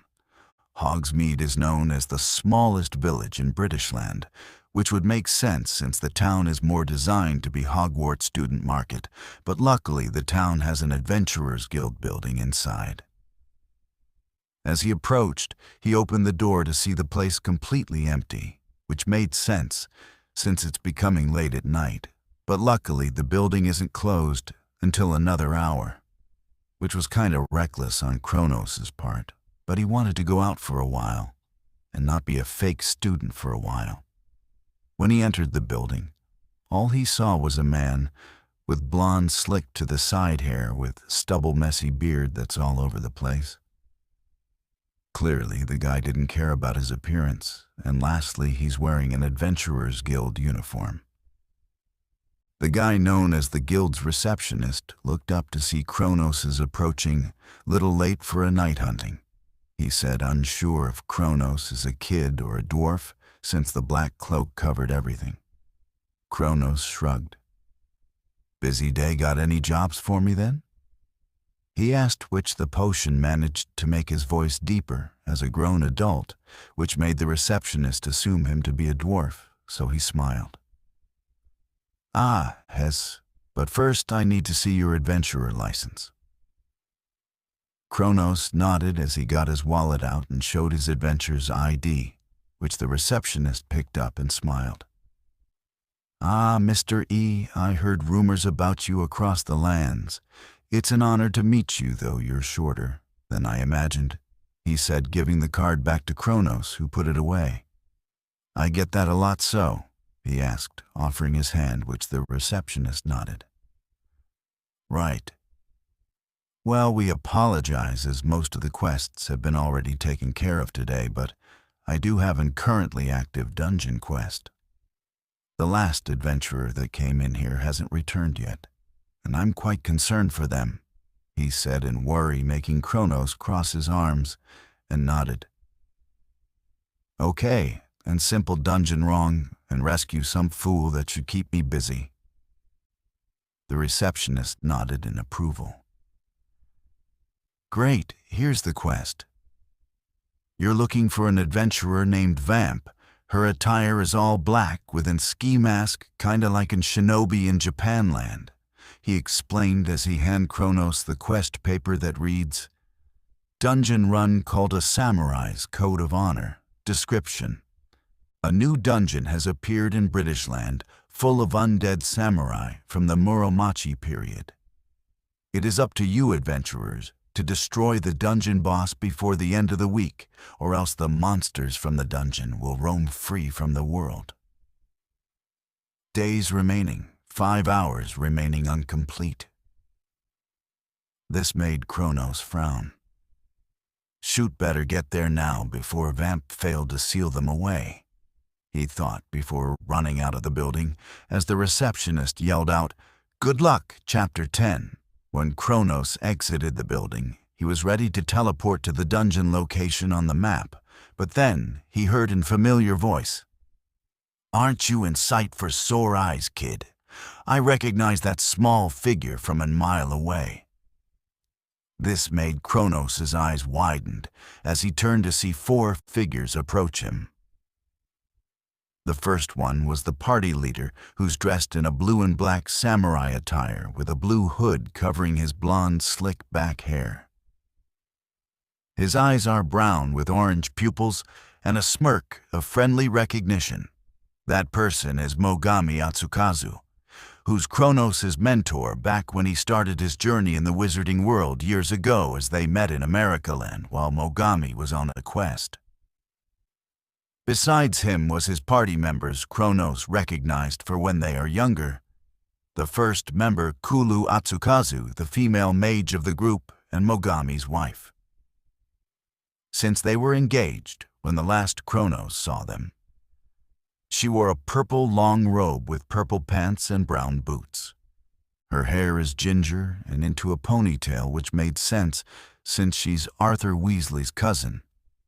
Hogsmeade is known as the smallest village in Britishland, which would make sense since the town is more designed to be Hogwarts Student Market, but luckily the town has an Adventurers Guild building inside. As he approached, he opened the door to see the place completely empty, which made sense since it's becoming late at night. But luckily the building isn't closed until another hour, which was kind of reckless on Kronos' part, but he wanted to go out for a while and not be a fake student for a while. When he entered the building, all he saw was a man with blonde slicked to the side hair with stubble messy beard that's all over the place. Clearly, the guy didn't care about his appearance, and lastly, he's wearing an Adventurers Guild uniform. The guy known as the guild's receptionist looked up to see Kronos approaching, little late for a night hunting. He said, unsure if Kronos is a kid or a dwarf, since the black cloak covered everything. Kronos shrugged. "Busy day, got any jobs for me then?" He asked, which the potion managed to make his voice deeper as a grown adult, which made the receptionist assume him to be a dwarf, so he smiled. "Ah, Hess, but first I need to see your adventurer license." Kronos nodded as he got his wallet out and showed his adventurer's ID, which the receptionist picked up and smiled. "Ah, Mr. E, I heard rumors about you across the lands. It's an honor to meet you, though you're shorter than I imagined," he said, giving the card back to Kronos, who put it away. "I get that a lot, so?" he asked, offering his hand, which the receptionist nodded. "Right. Well, we apologize as most of the quests have been already taken care of today, but I do have a currently active dungeon quest. The last adventurer that came in here hasn't returned yet, and I'm quite concerned for them," he said in worry, making Kronos cross his arms, and nodded. "Okay, and simple dungeon wrong and rescue some fool that should keep me busy." The receptionist nodded in approval. "Great, here's the quest. You're looking for an adventurer named Vamp. Her attire is all black with a ski mask, kinda like in Shinobi in Japanland," he explained as he handed Kronos the quest paper that reads, "Dungeon run called a Samurai's Code of Honor. Description: a new dungeon has appeared in Britishland, full of undead samurai from the Muromachi period. It is up to you, adventurers, to destroy the dungeon boss before the end of the week, or else the monsters from the dungeon will roam free from the world. Days remaining, 5 hours remaining incomplete." This made Kronos frown. Shoot, better get there now before Vamp failed to seal them away, he thought before running out of the building as the receptionist yelled out, "Good luck, Chapter 10. When Kronos exited the building, he was ready to teleport to the dungeon location on the map, but then he heard a familiar voice. "Aren't you in sight for sore eyes, kid? I recognize that small figure from a mile away." This made Kronos' eyes widen as he turned to see 4 figures approach him. The first one was the party leader, who's dressed in a blue and black samurai attire with a blue hood covering his blonde, slick-back hair. His eyes are brown with orange pupils and a smirk of friendly recognition. That person is Mogami Atsukazu, who's Kronos' mentor back when he started his journey in the wizarding world years ago as they met in Americaland while Mogami was on a quest. Besides him was his party members Kronos recognized for when they are younger. The first member, Kulu Atsukazu, the female mage of the group and Mogami's wife. Since they were engaged when the last Kronos saw them. She wore a purple long robe with purple pants and brown boots. Her hair is ginger and into a ponytail, which made sense since she's Arthur Weasley's cousin,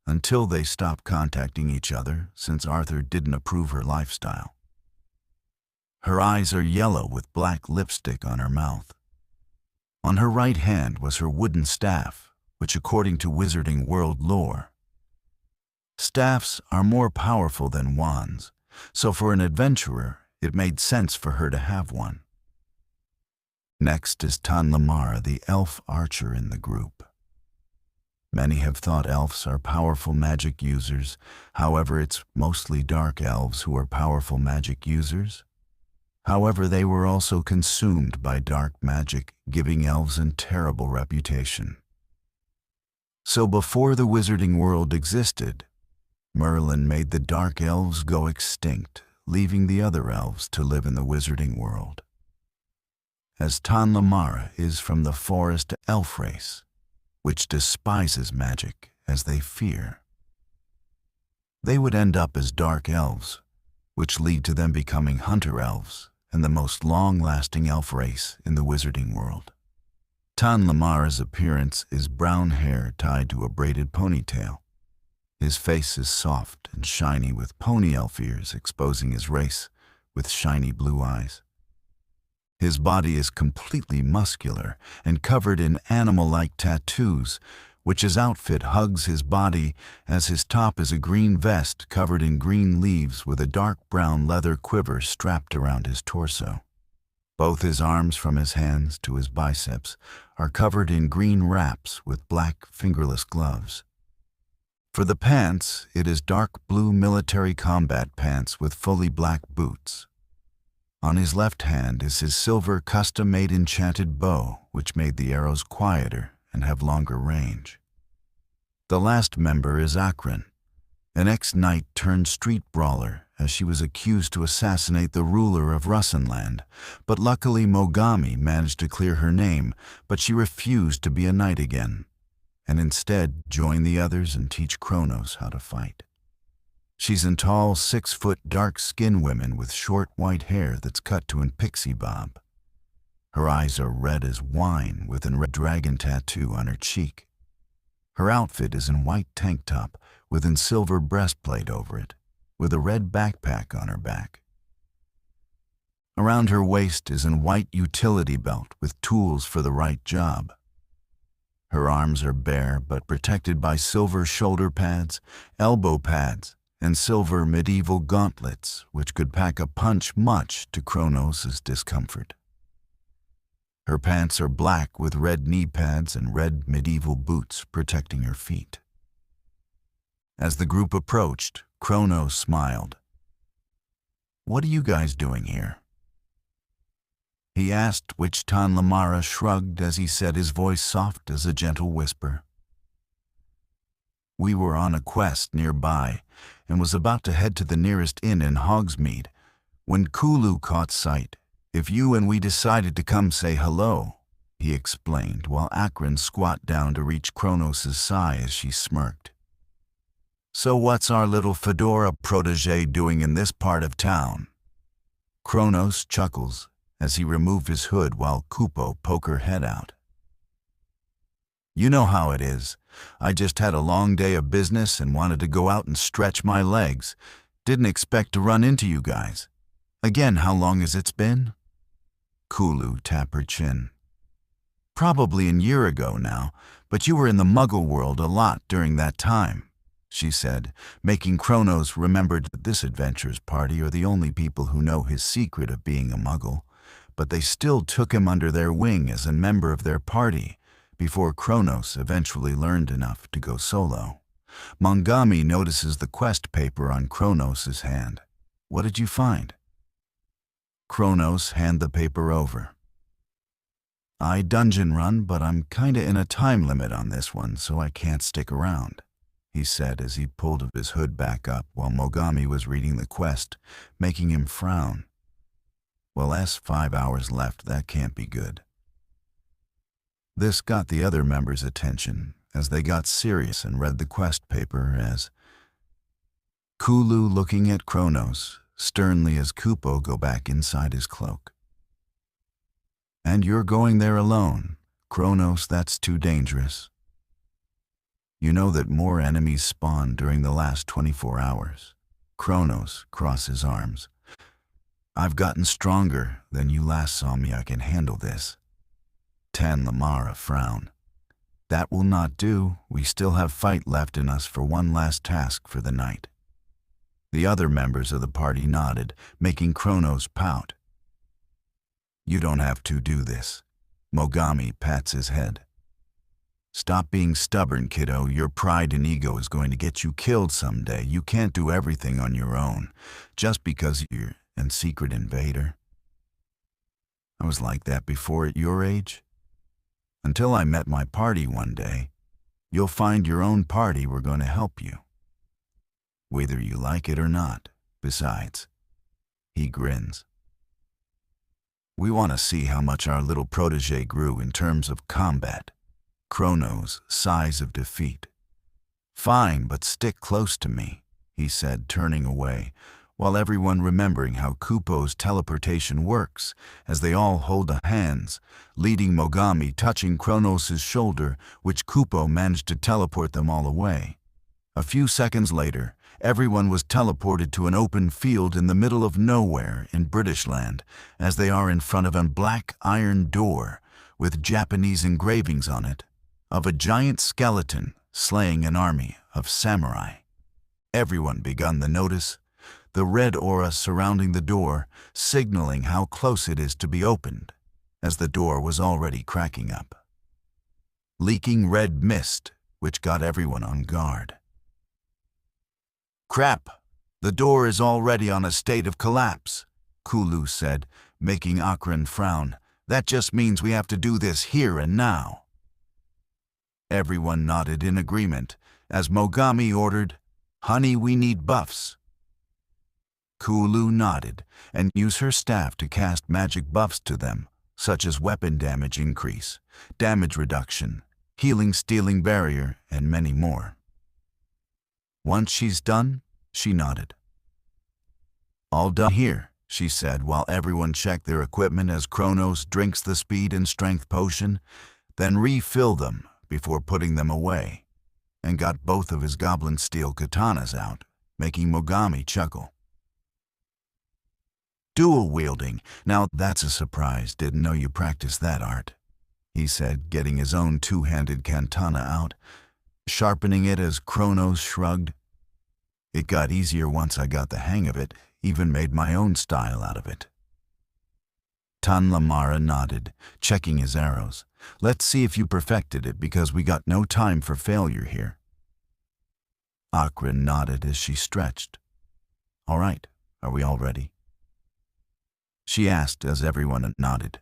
until they stopped contacting each other since Arthur didn't approve her lifestyle. Her eyes are yellow with black lipstick on her mouth. On her right hand was her wooden staff, which according to Wizarding World lore, staffs are more powerful than wands, so for an adventurer, it made sense for her to have one. Next is Tanlamara, the elf archer in the group. Many have thought elves are powerful magic users. However, it's mostly dark elves who are powerful magic users. However, they were also consumed by dark magic, giving elves a terrible reputation. So before the wizarding world existed, Merlin made the dark elves go extinct, leaving the other elves to live in the wizarding world. As Tanlamara is from the forest elf race, which despises magic as they fear. They would end up as dark elves, which lead to them becoming hunter elves and the most long-lasting elf race in the wizarding world. Tanlamara's appearance is brown hair tied to a braided ponytail. His face is soft and shiny with pony elf ears exposing his race with shiny blue eyes. His body is completely muscular and covered in animal-like tattoos, which his outfit hugs his body as his top is a green vest covered in green leaves with a dark brown leather quiver strapped around his torso. Both his arms from his hands to his biceps are covered in green wraps with black fingerless gloves. For the pants, it is dark blue military combat pants with fully black boots. On his left hand is his silver custom-made enchanted bow, which made the arrows quieter and have longer range. The last member is Akron, an ex-knight turned street brawler, as she was accused to assassinate the ruler of Russenland, but luckily Mogami managed to clear her name, but she refused to be a knight again, and instead join the others and teach Kronos how to fight. She's in tall 6-foot dark-skinned women with short white hair that's cut to a pixie bob. Her eyes are red as wine with a red dragon tattoo on her cheek. Her outfit is in white tank top with a silver breastplate over it, with a red backpack on her back. Around her waist is a white utility belt with tools for the right job. Her arms are bare but protected by silver shoulder pads, elbow pads, and silver medieval gauntlets, which could pack a punch much to Kronos' discomfort. Her pants are black with red knee pads and red medieval boots protecting her feet. As the group approached, Kronos smiled. "What are you guys doing here?" he asked, which Tanlamara shrugged as he said, his voice soft as a gentle whisper. "We were on a quest nearby and was about to head to the nearest inn in Hogsmeade when Kulu caught sight of you and we decided to come say hello," he explained, while Akron squat down to reach Kronos' side as she smirked. "So what's our little Fedora protege doing in this part of town?" Kronos chuckles as he removed his hood while Kupo poked her head out. You know how it is. I just had a long day of business and wanted to go out and stretch my legs. Didn't expect to run into you guys. Again, how long has it been? Kulu tapped her chin. Probably a year ago now, but you were in the Muggle world a lot during that time, she said, making Kronos remember that this adventurer's party are the only people who know his secret of being a Muggle, but they still took him under their wing as a member of their party before Kronos eventually learned enough to go solo. Mogami notices the quest paper on Kronos' hand. What did you find? Kronos handed the paper over. I dungeon run, but I'm kinda in a time limit on this one, so I can't stick around, he said as he pulled his hood back up while Mogami was reading the quest, making him frown. Well, that's 5 hours left. That can't be good. This got the other members' attention as they got serious and read the quest paper as Kulu looking at Kronos sternly as Kupo go back inside his cloak. And you're going there alone. Kronos, that's too dangerous. You know that more enemies spawned during the last 24 hours. Kronos crossed his arms. I've gotten stronger than you last saw me. I can handle this. Tan Lamara frowned. That will not do. We still have fight left in us for one last task for the night. The other members of the party nodded, making Kronos pout. You don't have to do this. Mogami pats his head. Stop being stubborn, kiddo. Your pride and ego is going to get you killed someday. You can't do everything on your own, just because you're a secret invader. I was like that before at your age. Until I met my party one day. You'll find your own party. We're going to help you. Whether you like it or not. Besides, he grins. We want to see how much our little protege grew in terms of combat. Kronos' sighs of defeat. Fine, but stick close to me, he said, turning away, while everyone remembering how Kupo's teleportation works as they all hold hands, leading Mogami touching Kronos' shoulder, which Kupo managed to teleport them all away. A few seconds later, everyone was teleported to an open field in the middle of nowhere in British land, as they are in front of a black iron door with Japanese engravings on it of a giant skeleton slaying an army of samurai. Everyone began to notice the red aura surrounding the door, signaling how close it is to be opened, as the door was already cracking up. Leaking red mist, which got everyone on guard. Crap! The door is already on a state of collapse, Kulu said, making Akron frown. That just means we have to do this here and now. Everyone nodded in agreement, as Mogami ordered, Honey, we need buffs. Kulu nodded and used her staff to cast magic buffs to them, such as weapon damage increase, damage reduction, healing stealing barrier, and many more. Once she's done, she nodded. All done here, she said while everyone checked their equipment as Kronos drinks the speed and strength potion, then refill them before putting them away, and got both of his goblin steel katanas out, making Mogami chuckle. Dual wielding, now that's a surprise. Didn't know you practiced that art, he said, getting his own two-handed katana out, sharpening it as Kronos shrugged. It got easier once I got the hang of it, even made my own style out of it. Tan Lamara nodded, checking his arrows. Let's see if you perfected it, because we got no time for failure here. Akron nodded as she stretched. All right, are we all ready? She asked as everyone nodded.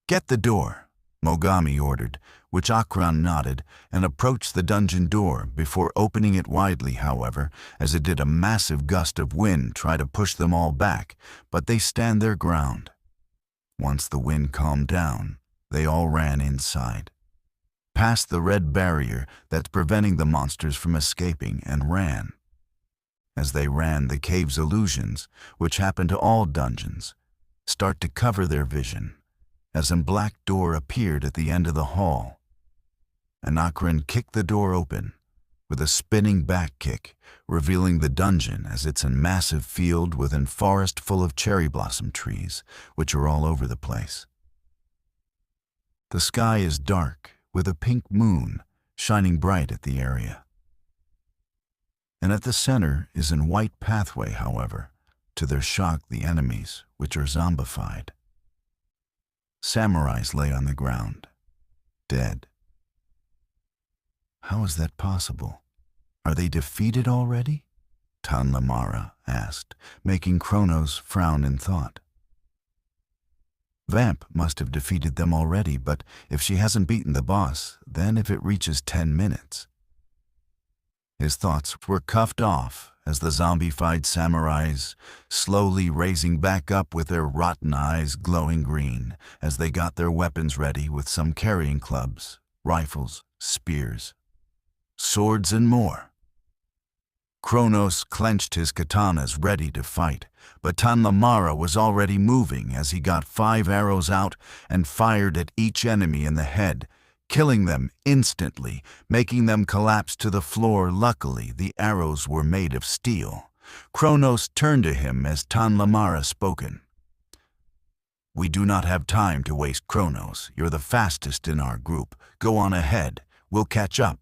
Get the door, Mogami ordered, which Akron nodded and approached the dungeon door before opening it widely, however, as it did a massive gust of wind try to push them all back, but they stand their ground. Once the wind calmed down, they all ran inside, past the red barrier that's preventing the monsters from escaping, and ran. As they ran, the cave's illusions, which happen to all dungeons, start to cover their vision, as a black door appeared at the end of the hall. and Akron kicked the door open with a spinning back kick, revealing the dungeon as it's a massive field within forest full of cherry blossom trees, which are all over the place. The sky is dark, with a pink moon shining bright at the area. And at the center is a white pathway, however, to their shock the enemies, which are zombified. Samurais lay on the ground, dead. How is that possible? Are they defeated already? Tan Lamara asked, making Kronos frown in thought. Vamp must have defeated them already, but if she hasn't beaten the boss, then if it reaches 10 minutes. His thoughts were cuffed off as the zombified samurais, slowly raising back up with their rotten eyes glowing green as they got their weapons ready, with some carrying clubs, rifles, spears, swords, and more. Kronos clenched his katanas ready to fight, but Tan Lamara was already moving as he got 5 arrows out and fired at each enemy in the head, killing them instantly, making them collapse to the floor. Luckily, the arrows were made of steel. Kronos turned to him as Tan Lamara spoken. "We do not have time to waste, Kronos. You're the fastest in our group. Go on ahead. We'll catch up."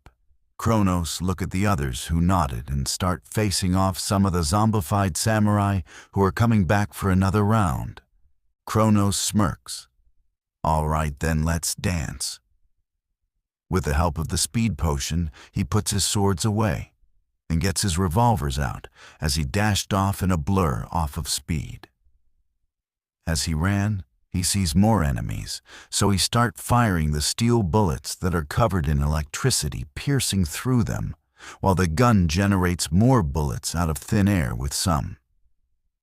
Kronos looked at the others, who nodded and start facing off some of the zombified samurai who are coming back for another round. Kronos smirks. "All right then, let's dance." With the help of the speed potion, he puts his swords away and gets his revolvers out as he dashed off in a blur off of speed. As he ran, he sees more enemies, so he starts firing the steel bullets that are covered in electricity piercing through them, while the gun generates more bullets out of thin air, with some,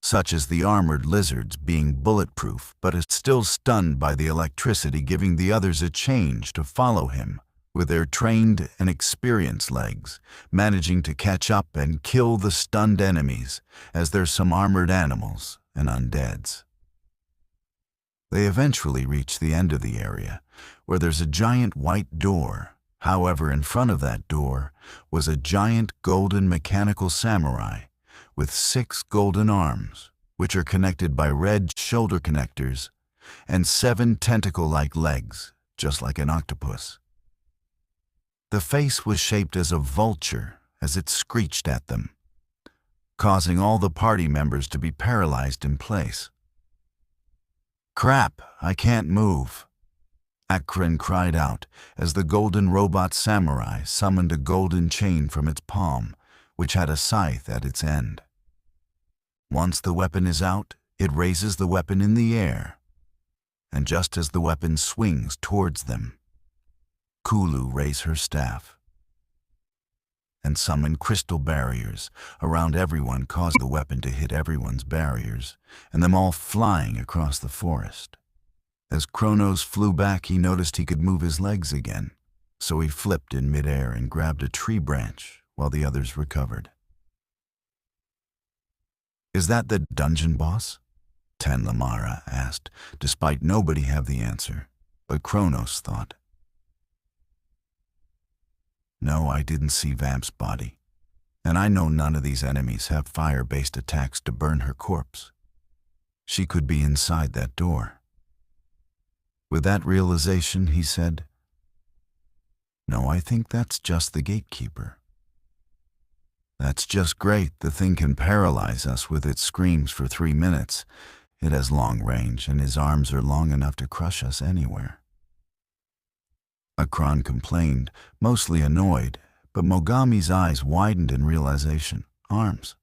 such as the armored lizards, being bulletproof but is still stunned by the electricity, giving the others a change to follow him, with their trained and experienced legs, managing to catch up and kill the stunned enemies, as there's some armored animals and undeads. They eventually reach the end of the area, where there's a giant white door. However, in front of that door was a giant golden mechanical samurai with 6 golden arms, which are connected by red shoulder connectors, and 7 tentacle-like legs, just like an octopus. The face was shaped as a vulture as it screeched at them, causing all the party members to be paralyzed in place. "Crap, I can't move," Akron cried out as the golden robot samurai summoned a golden chain from its palm, which had a scythe at its end. Once the weapon is out, it raises the weapon in the air, and just as the weapon swings towards them, Kulu raised her staff and summoned crystal barriers around everyone, caused the weapon to hit everyone's barriers, and them all flying across the forest. As Kronos flew back, he noticed he could move his legs again, so he flipped in midair and grabbed a tree branch while the others recovered. "Is that the dungeon boss?" Tan Lamara asked, despite nobody have the answer, but Kronos thought. "No, I didn't see Vamp's body, and I know none of these enemies have fire-based attacks to burn her corpse. She could be inside that door." With that realization, he said, "No, I think that's just the gatekeeper." "That's just great. The thing can paralyze us with its screams for 3 minutes. It has long range, and his arms are long enough to crush us anywhere." Akron complained, mostly annoyed, but Mogami's eyes widened in realization. "Arms?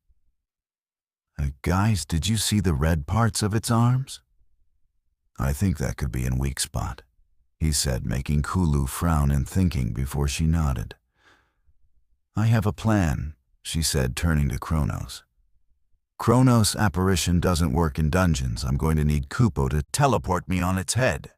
Guys, did you see the red parts of its arms?" "I think that could be in weak spot," he said, making Kulu frown in thinking before she nodded. "I have a plan," she said, turning to Kronos. "Kronos' apparition doesn't work in dungeons. I'm going to need Kupo to teleport me on its head."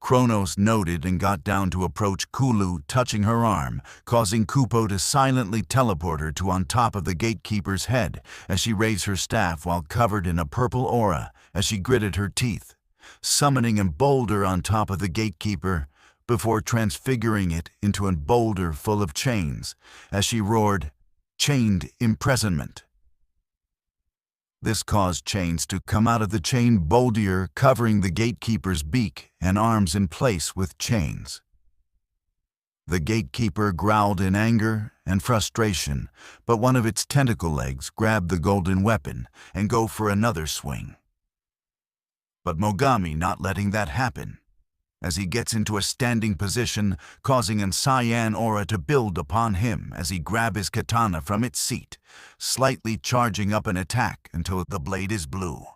Kronos nodded and got down to approach Kulu, touching her arm, causing Kupo to silently teleport her to on top of the gatekeeper's head as she raised her staff while covered in a purple aura as she gritted her teeth, summoning a boulder on top of the gatekeeper. before transfiguring it into a boulder full of chains, as she roared, "Chained imprisonment." This caused chains to come out of the chain boulder, covering the gatekeeper's beak and arms in place with chains. The gatekeeper growled in anger and frustration, but one of its tentacle legs grabbed the golden weapon and go for another swing. But Mogami not letting that happen, as he gets into a standing position, causing an cyan aura to build upon him as he grabs his katana from its seat, slightly charging up an attack until the blade is blue.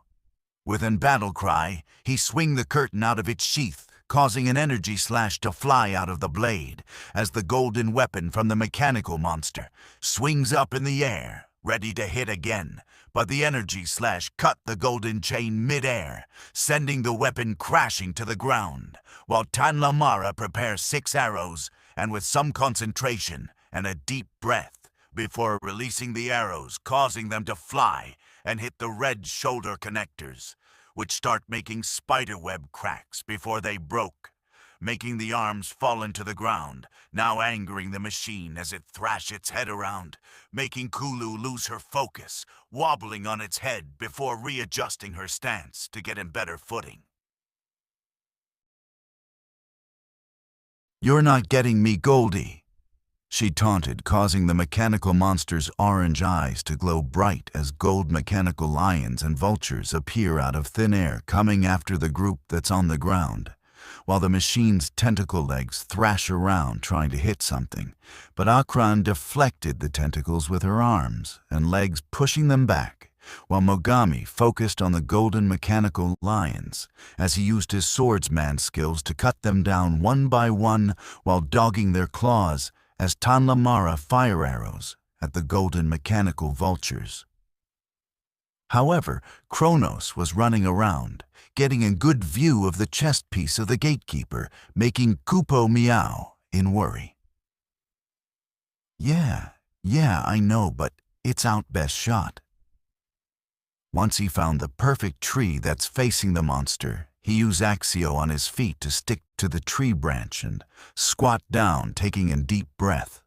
With an battle cry, he swing the curtain out of its sheath, causing an energy slash to fly out of the blade as the golden weapon from the mechanical monster swings up in the air, ready to hit again. But the energy slash cut the golden chain mid-air, sending the weapon crashing to the ground, while Tanlamara prepares 6 arrows and with some concentration and a deep breath before releasing the arrows, causing them to fly and hit the red shoulder connectors, which start making spiderweb cracks before they broke, making the arms fall into the ground, now angering the machine as it thrashes its head around, making Kulu lose her focus, wobbling on its head before readjusting her stance to get in better footing. "You're not getting me, Goldie," she taunted, causing the mechanical monster's orange eyes to glow bright as gold mechanical lions and vultures appear out of thin air, coming after the group that's on the ground, while the machine's tentacle legs thrash around trying to hit something. But Akran deflected the tentacles with her arms and legs, pushing them back, while Mogami focused on the golden mechanical lions as he used his swordsman skills to cut them down one by one while dogging their claws as Tanlamara fire arrows at the golden mechanical vultures. However, Kronos was running around, getting a good view of the chest piece of the gatekeeper, making Kupo meow in worry. Yeah, I know, but it's out best shot." Once he found the perfect tree that's facing the monster, he used Axio on his feet to stick to the tree branch and squat down, taking a deep breath,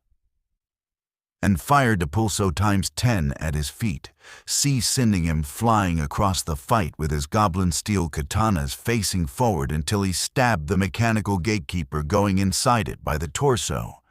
and fired to Pulso ×10 at his feet, sending him flying across the fight with his goblin steel katanas facing forward until he stabbed the mechanical gatekeeper, going inside it by the torso.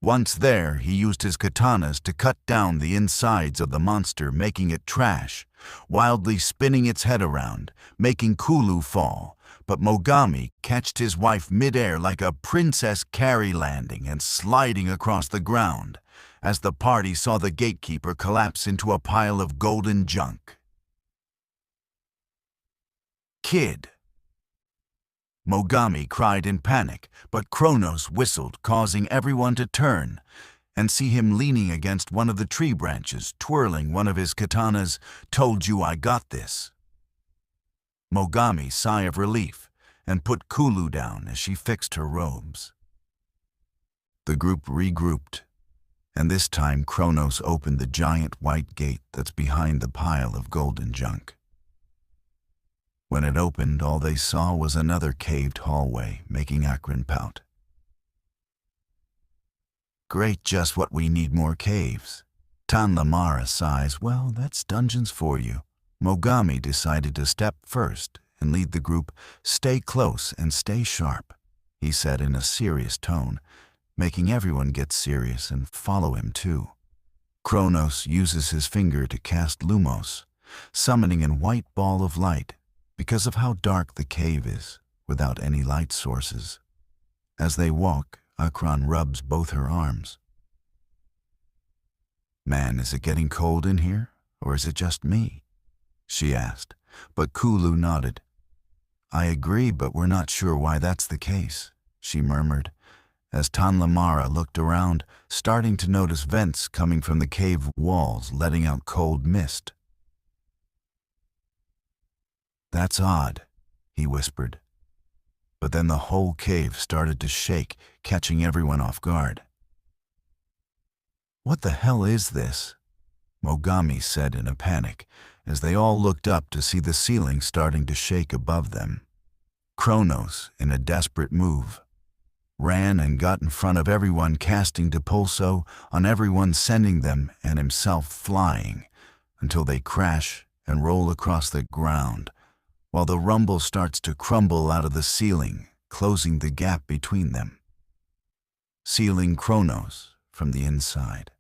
Once there, he used his katanas to cut down the insides of the monster, making it trash, wildly spinning its head around, making Kulu fall. But Mogami catched his wife mid-air like a princess carry, landing and sliding across the ground, as the party saw the gatekeeper collapse into a pile of golden junk. "Kid!" Mogami cried in panic, but Kronos whistled, causing everyone to turn and see him leaning against one of the tree branches, twirling one of his katanas. "Told you I got this." Mogami sighed of relief and put Kulu down as she fixed her robes. The group regrouped, and this time Kronos opened the giant white gate that's behind the pile of golden junk. When it opened, all they saw was another caved hallway, making Akron pout. "Great, just what we need, more caves." Tanlamara sighs. "Well, that's dungeons for you." Mogami decided to step first and lead the group. "Stay close and stay sharp," he said in a serious tone, making everyone get serious and follow him too. Kronos uses his finger to cast Lumos, summoning a white ball of light because of how dark the cave is without any light sources. As they walk, Akron rubs both her arms. "Man, is it getting cold in here, or is it just me?" she asked, but Kulu nodded. "I agree, but we're not sure why that's the case," she murmured, as Tanlamara looked around, starting to notice vents coming from the cave walls, letting out cold mist. "That's odd," he whispered. But then the whole cave started to shake, catching everyone off guard. "What the hell is this?" Mogami said in a panic, as they all looked up to see the ceiling starting to shake above them. Kronos, in a desperate move, ran and got in front of everyone, casting Depulso on everyone, sending them and himself flying until they crash and roll across the ground, while the rumble starts to crumble out of the ceiling, closing the gap between them, sealing Kronos from the inside.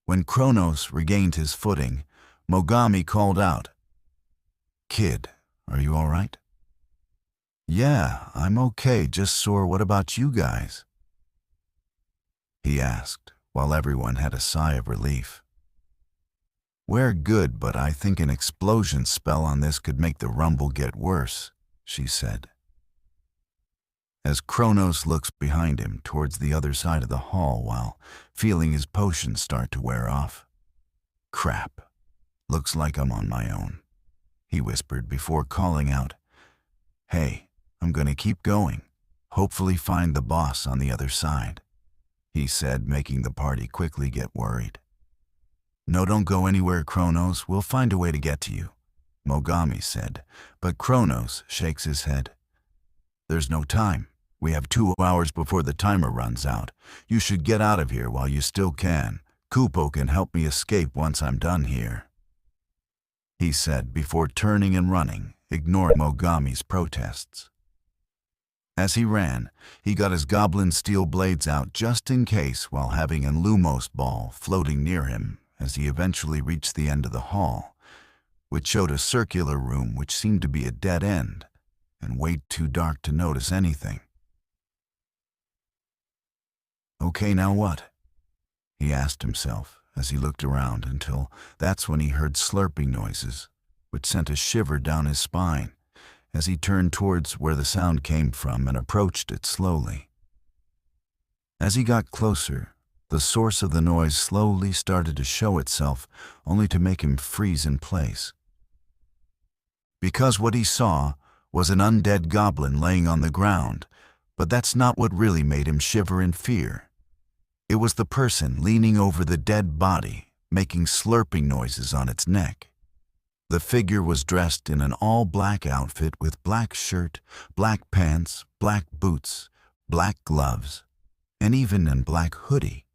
When Kronos regained his footing, Mogami called out, "Kid, are you all right?" "Yeah, I'm okay, just sore. What about you guys?" he asked, while everyone had a sigh of relief. "We're good, but I think an explosion spell on this could make the rumble get worse," she said. As Kronos looks behind him towards the other side of the hall while feeling his potion start to wear off. "Crap, looks like I'm on my own," he whispered before calling out, "Hey, I'm gonna keep going, hopefully find the boss on the other side," he said, making the party quickly get worried. "No, don't go anywhere, Kronos. We'll find a way to get to you," Mogami said, but Kronos shakes his head. "There's no time. We have 2 hours before the timer runs out. You should get out of here while you still can. Kupo can help me escape once I'm done here," he said before turning and running, ignoring Mogami's protests. As he ran, he got his goblin steel blades out just in case, while having a Lumos ball floating near him as he eventually reached the end of the hall, which showed a circular room which seemed to be a dead end and way too dark to notice anything. "Okay, now what?" he asked himself as he looked around, until that's when he heard slurping noises, which sent a shiver down his spine as he turned towards where the sound came from and approached it slowly. As he got closer, the source of the noise slowly started to show itself, only to make him freeze in place. Because what he saw was an undead goblin laying on the ground, but that's not what really made him shiver in fear. It was the person leaning over the dead body, making slurping noises on its neck. The figure was dressed in an all-black outfit with black shirt, black pants, black boots, black gloves, and even a black hoodie.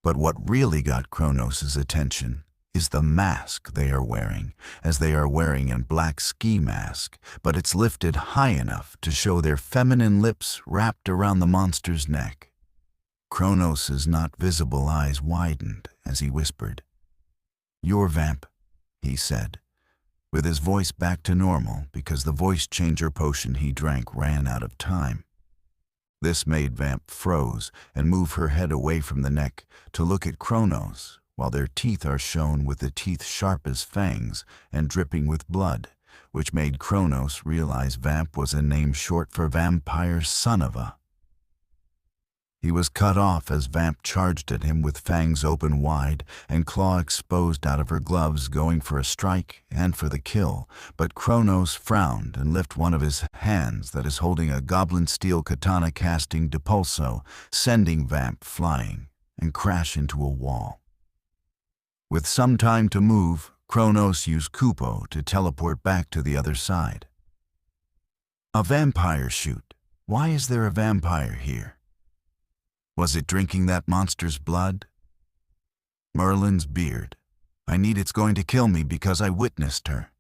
But what really got Kronos' attention is the mask they are wearing, as they are wearing a black ski mask, but it's lifted high enough to show their feminine lips wrapped around the monster's neck. Kronos' not visible eyes widened as he whispered, "You're Vamp," he said, with his voice back to normal because the voice changer potion he drank ran out of time. This made Vamp froze and move her head away from the neck to look at Kronos, while their teeth are shown with the teeth sharp as fangs and dripping with blood, which made Kronos realize Vamp was a name short for Vampire Son of a. He was cut off as Vamp charged at him with fangs open wide and claw exposed out of her gloves, going for a strike and for the kill, but Kronos frowned and lifted one of his hands that is holding a goblin steel katana, casting Depulso, sending Vamp flying and crash into a wall. With some time to move, Kronos used Kupo to teleport back to the other side. "A vampire shoot. Why is there a vampire here? Was it drinking that monster's blood? Merlin's beard. I need it's going to kill me because I witnessed her."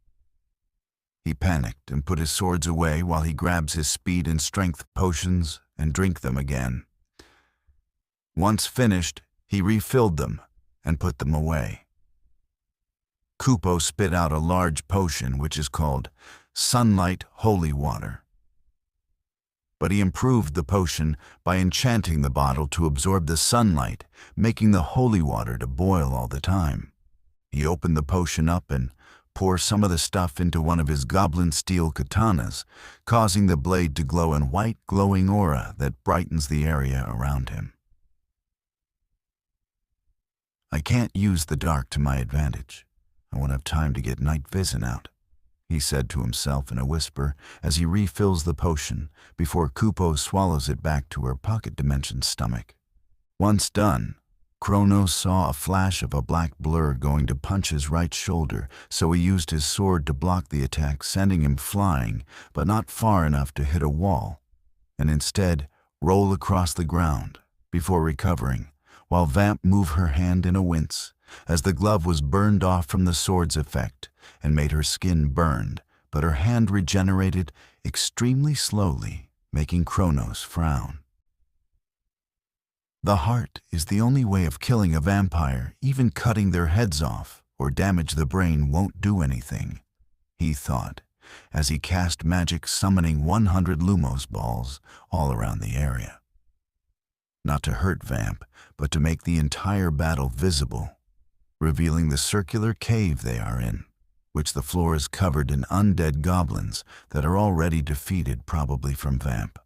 He panicked and put his swords away while he grabs his speed and strength potions and drank them again. Once finished, he refilled them and put them away. Kupo spit out a large potion which is called Sunlight Holy Water. But he improved the potion by enchanting the bottle to absorb the sunlight, making the holy water to boil all the time. He opened the potion up and poured some of the stuff into one of his goblin steel katanas, causing the blade to glow in white glowing aura that brightens the area around him. "I can't use the dark to my advantage. I won't have time to get night vision out," he said to himself in a whisper as he refills the potion before Kupo swallows it back to her pocket dimension stomach. Once done, Kronos saw a flash of a black blur going to punch his right shoulder, so he used his sword to block the attack, sending him flying, but not far enough to hit a wall. and instead roll across the ground before recovering, while Vamp moved her hand in a wince, as the glove was burned off from the sword's effect and made her skin burned, but her hand regenerated extremely slowly, making Kronos frown. The heart is the only way of killing a vampire. Even cutting their heads off or damage the brain won't do anything, he thought, as he cast magic, summoning 100 Lumos balls all around the area. Not to hurt Vamp, but to make the entire battle visible, revealing the circular cave they are in, which the floor is covered in undead goblins that are already defeated, probably from Vamp.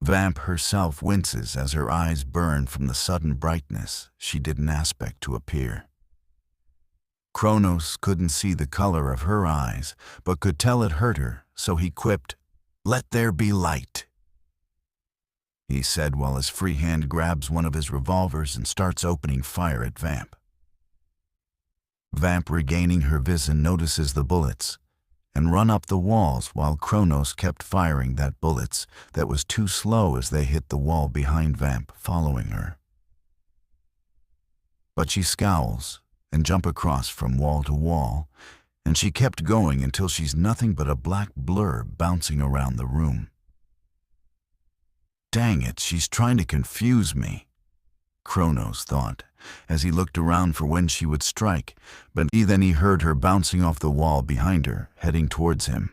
Vamp herself winces as her eyes burn from the sudden brightness she didn't expect to appear. Kronos couldn't see the color of her eyes, but could tell it hurt her, so he quipped, "Let there be light," he said, while his free hand grabs one of his revolvers and starts opening fire at Vamp. Vamp, regaining her vision, notices the bullets and run up the walls, while Kronos kept firing that bullets that was too slow as they hit the wall behind Vamp, following her. But she scowls and jumps across from wall to wall, and she kept going until she's nothing but a black blur bouncing around the room. Dang it, she's trying to confuse me, Kronos thought, as he looked around for when she would strike, but then he heard her bouncing off the wall behind her, heading towards him.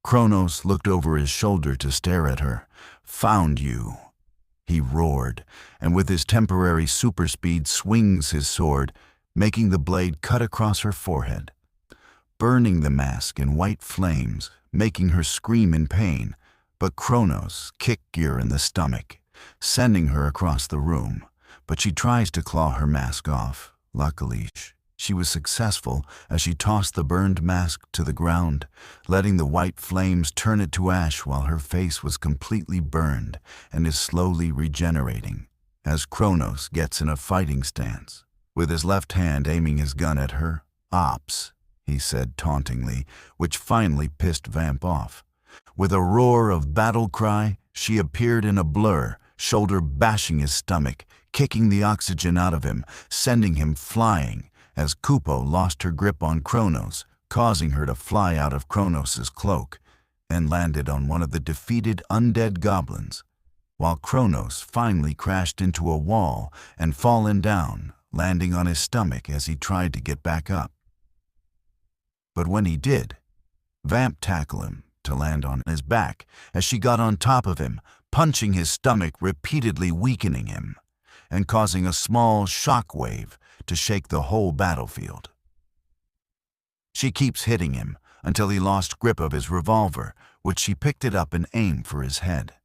Kronos looked over his shoulder to stare at her. "Found you," he roared, and with his temporary super speed swings his sword, making the blade cut across her forehead, burning the mask in white flames, making her scream in pain. But Kronos kicked Gear in the stomach, sending her across the room. But she tries to claw her mask off. Luckily, she was successful as she tossed the burned mask to the ground, letting the white flames turn it to ash, while her face was completely burned and is slowly regenerating, as Kronos gets in a fighting stance, with his left hand aiming his gun at her. "Ops," he said tauntingly, which finally pissed Vamp off. With a roar of battle cry, she appeared in a blur, shoulder bashing his stomach, kicking the oxygen out of him, sending him flying, as Kupo lost her grip on Kronos, causing her to fly out of Kronos' cloak, and landed on one of the defeated undead goblins, while Kronos finally crashed into a wall and fallen down, landing on his stomach as he tried to get back up. But when he did, Vamp tackled him to land on his back as she got on top of him, punching his stomach, repeatedly weakening him and causing a small shock wave to shake the whole battlefield. She keeps hitting him until he lost grip of his revolver, which she picked it up and aimed for his head.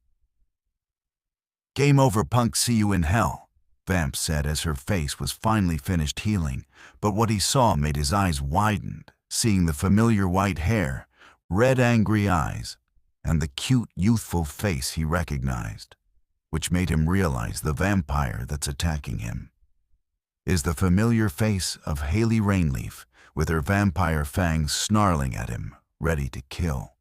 "Game over, punk, see you in hell," Vamp said as her face was finally finished healing, but what he saw made his eyes widen, seeing the familiar white hair, red angry eyes, and the cute youthful face he recognized, which made him realize the vampire that's attacking him is the familiar face of Haley Rainleaf, with her vampire fangs snarling at him, ready to kill.